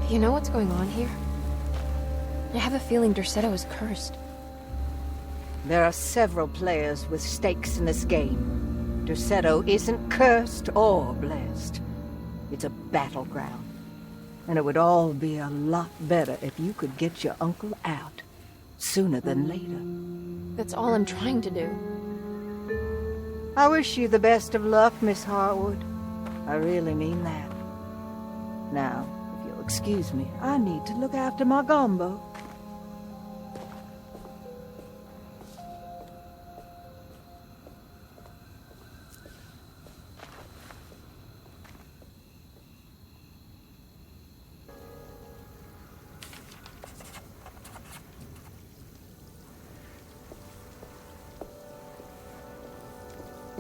S2: Do you know what's going on here? I have a feeling Derceto is cursed.
S6: There are several players with stakes in this game. Derceto isn't cursed or blessed. It's a battleground. And it would all be a lot better if you could get your uncle out sooner than later.
S2: That's all I'm trying to do.
S6: I wish you the best of luck, Miss Harwood. I really mean that. Now, if you'll excuse me, I need to look after my gumbo.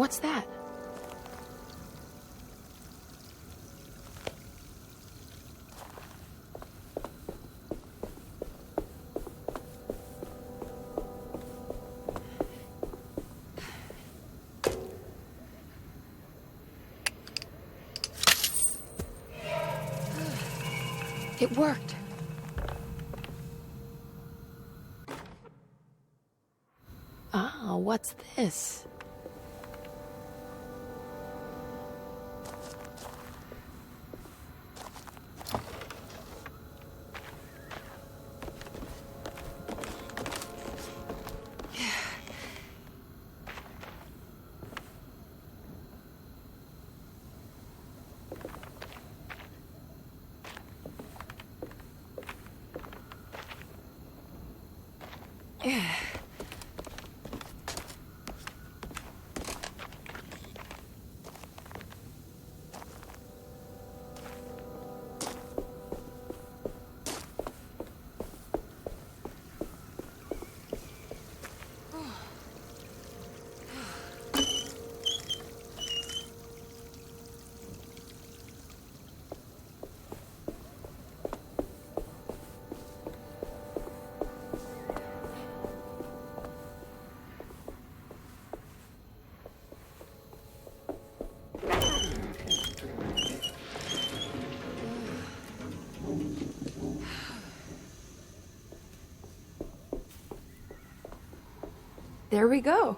S2: What's that? It worked. Ah, what's this? There we go.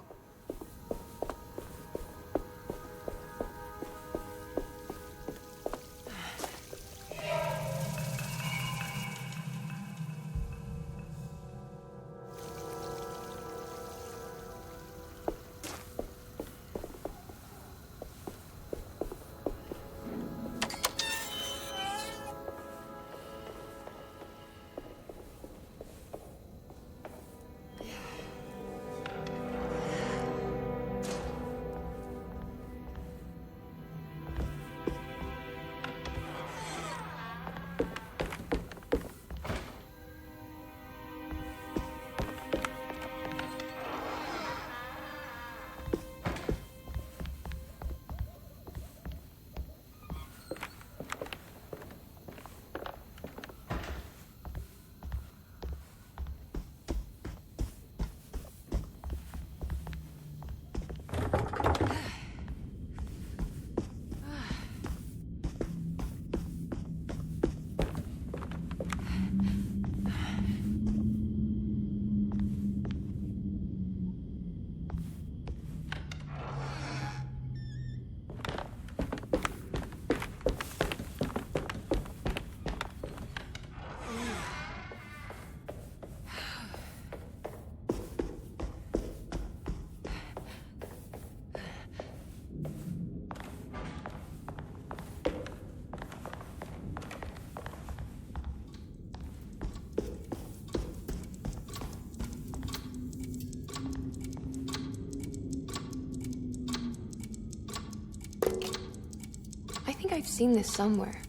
S2: I think I've seen this somewhere.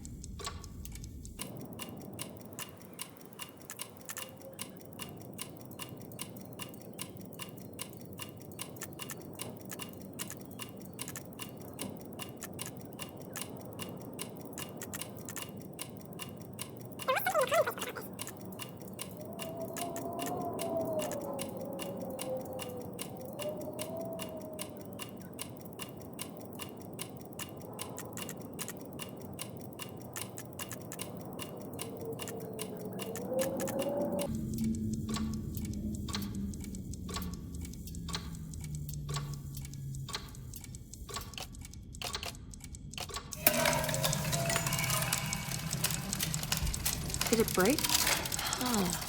S2: Did it break? Oh.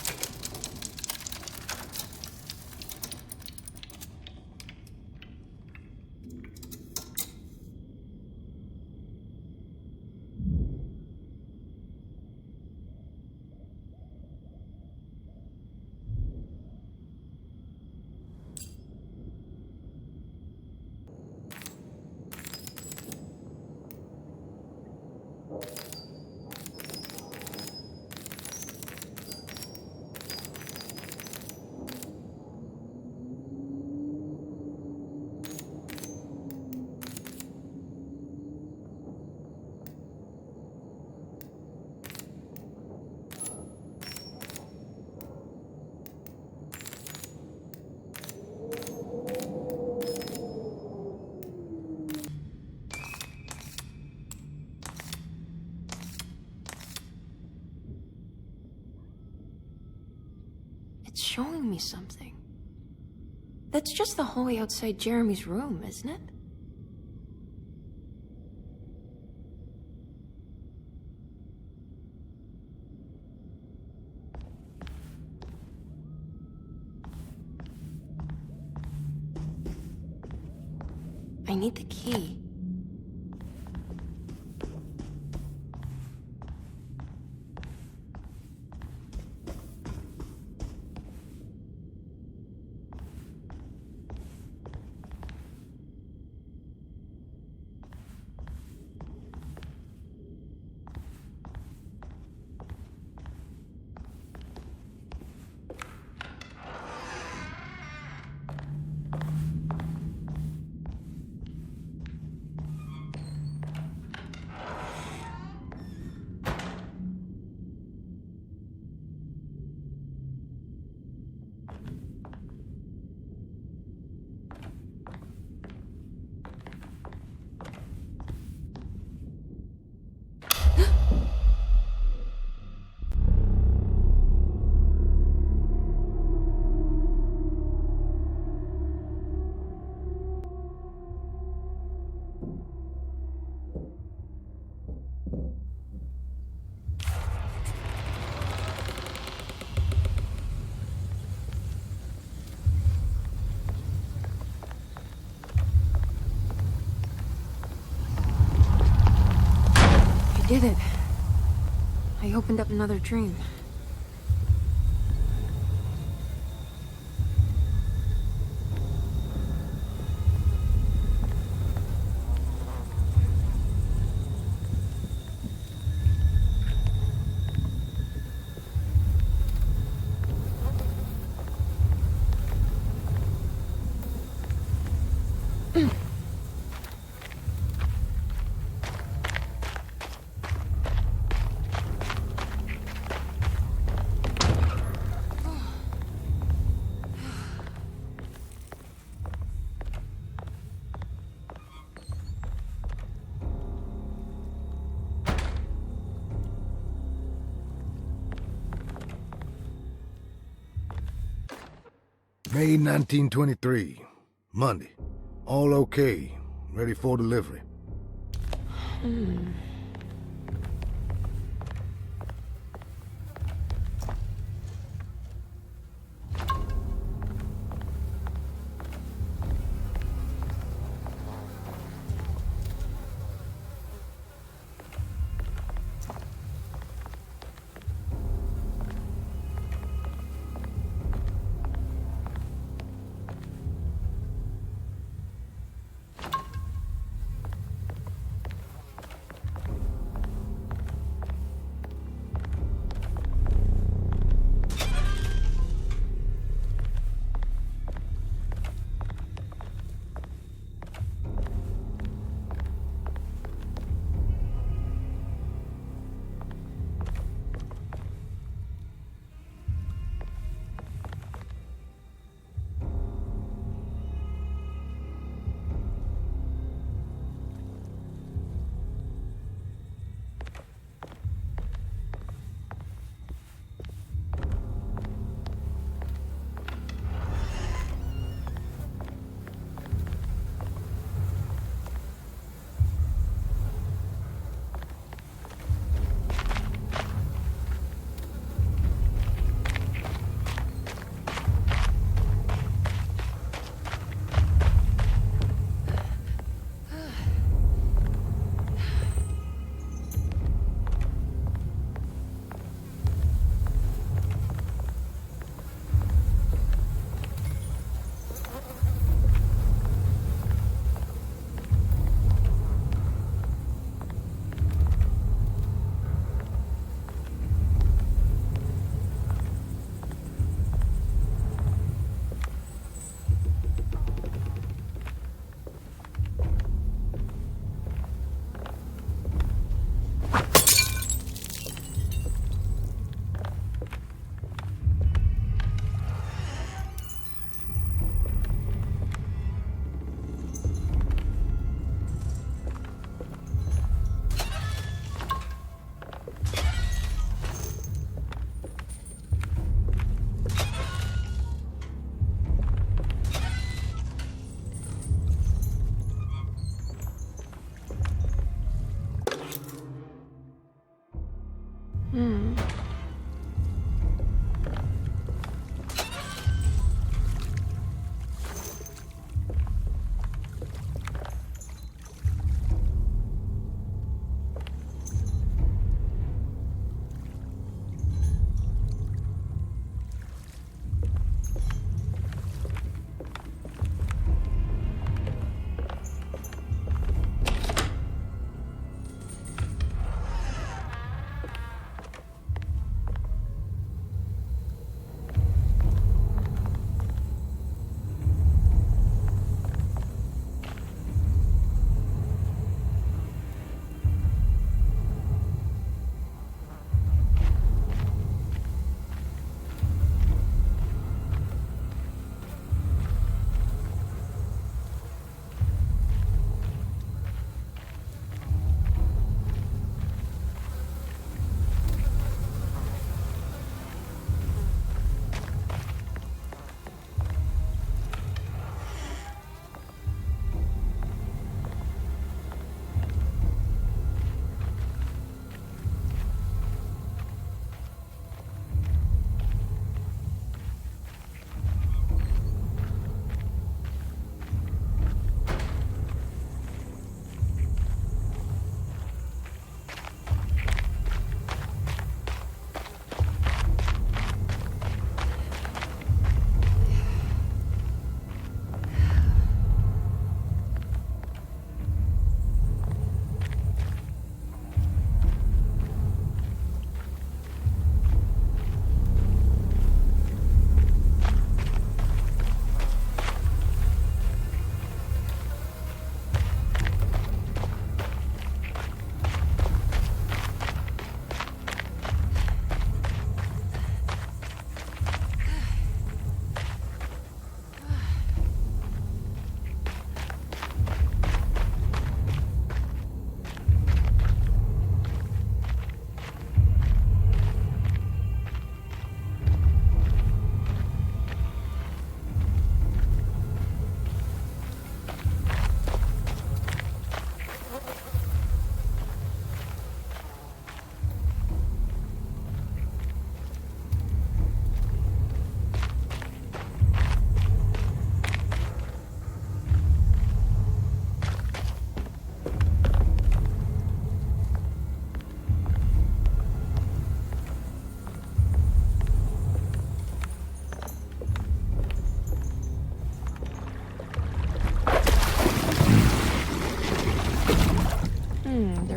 S2: showing me something. That's just the hallway outside Jeremy's room, isn't it? I need the key. I did it. I opened up another dream.
S15: May 1923, Monday. All okay. Ready for delivery.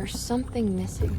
S2: There's something missing.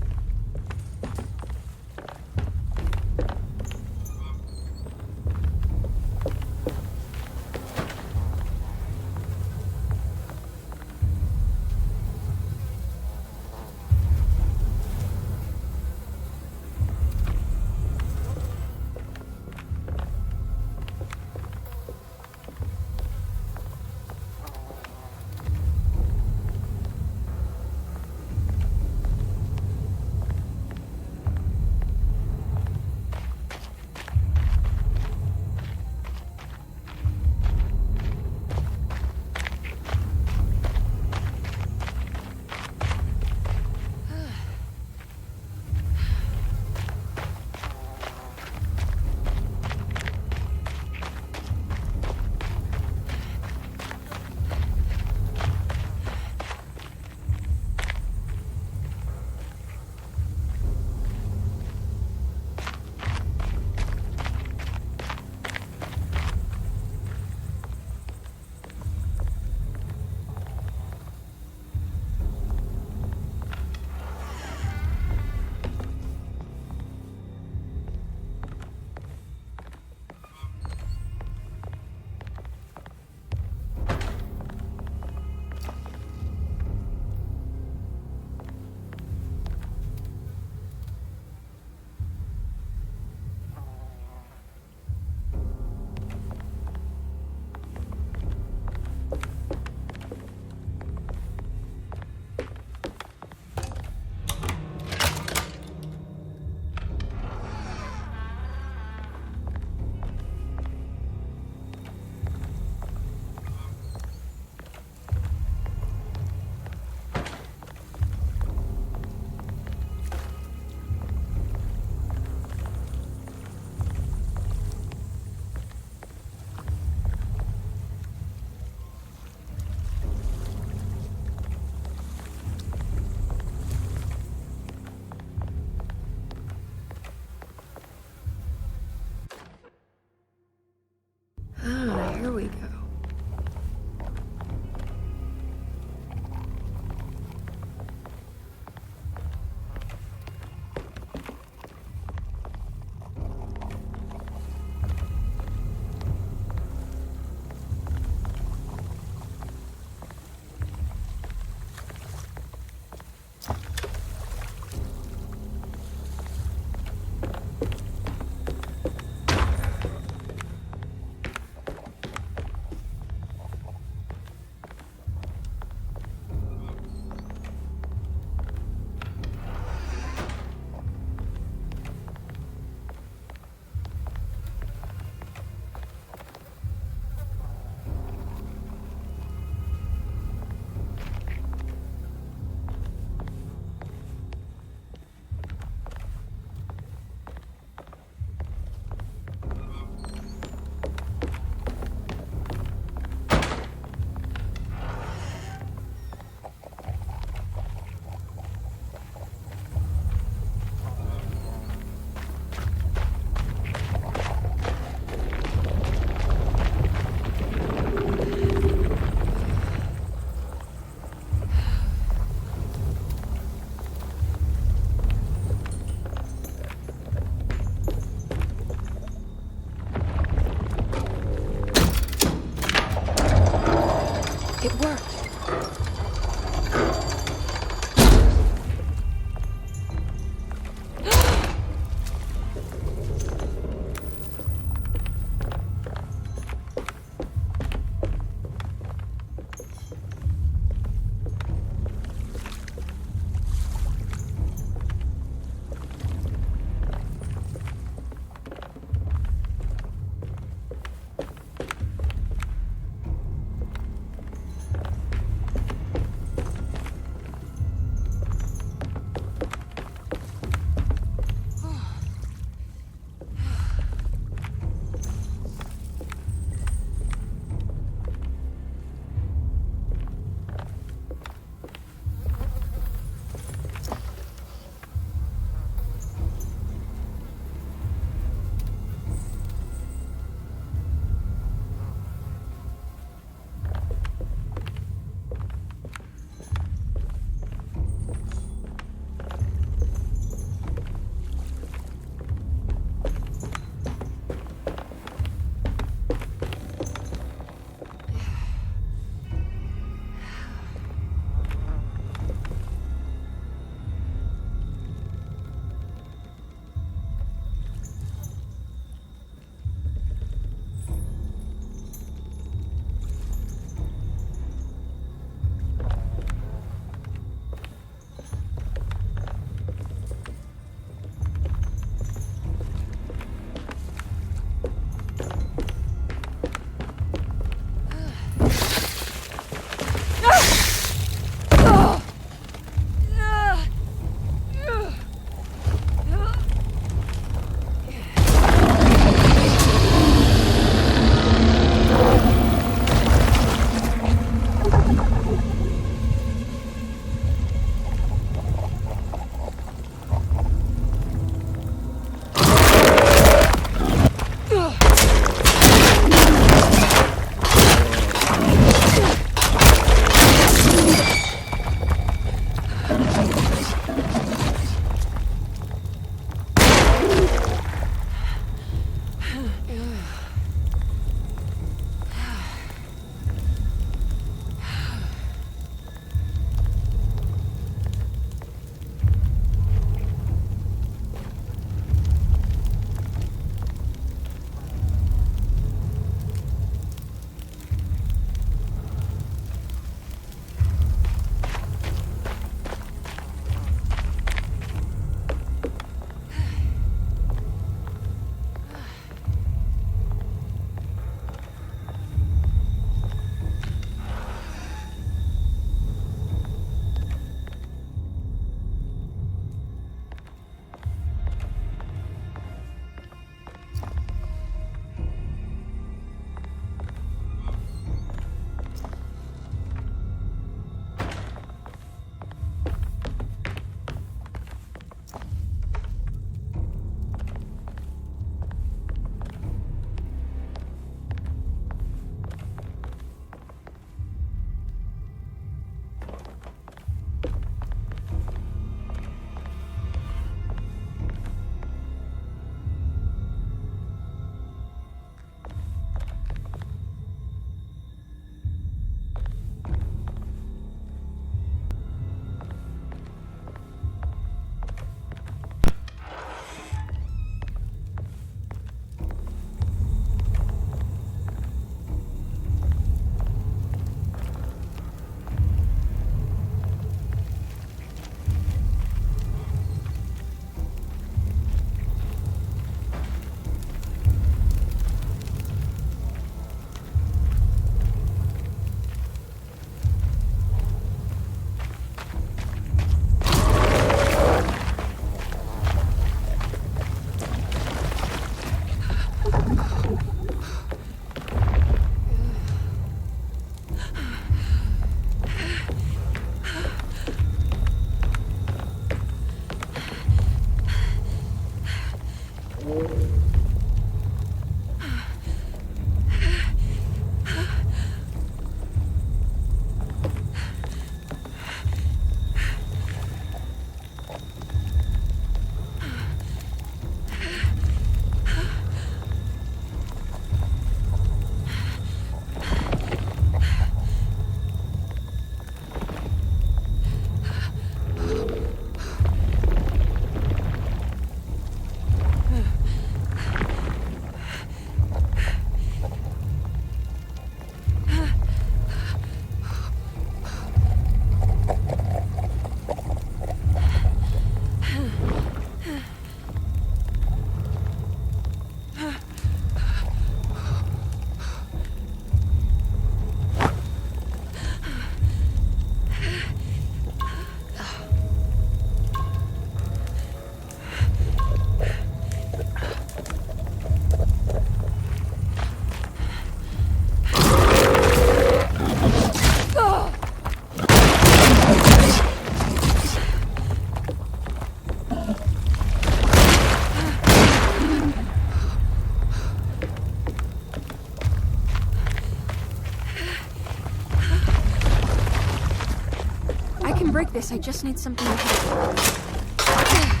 S2: guess I just need something to help.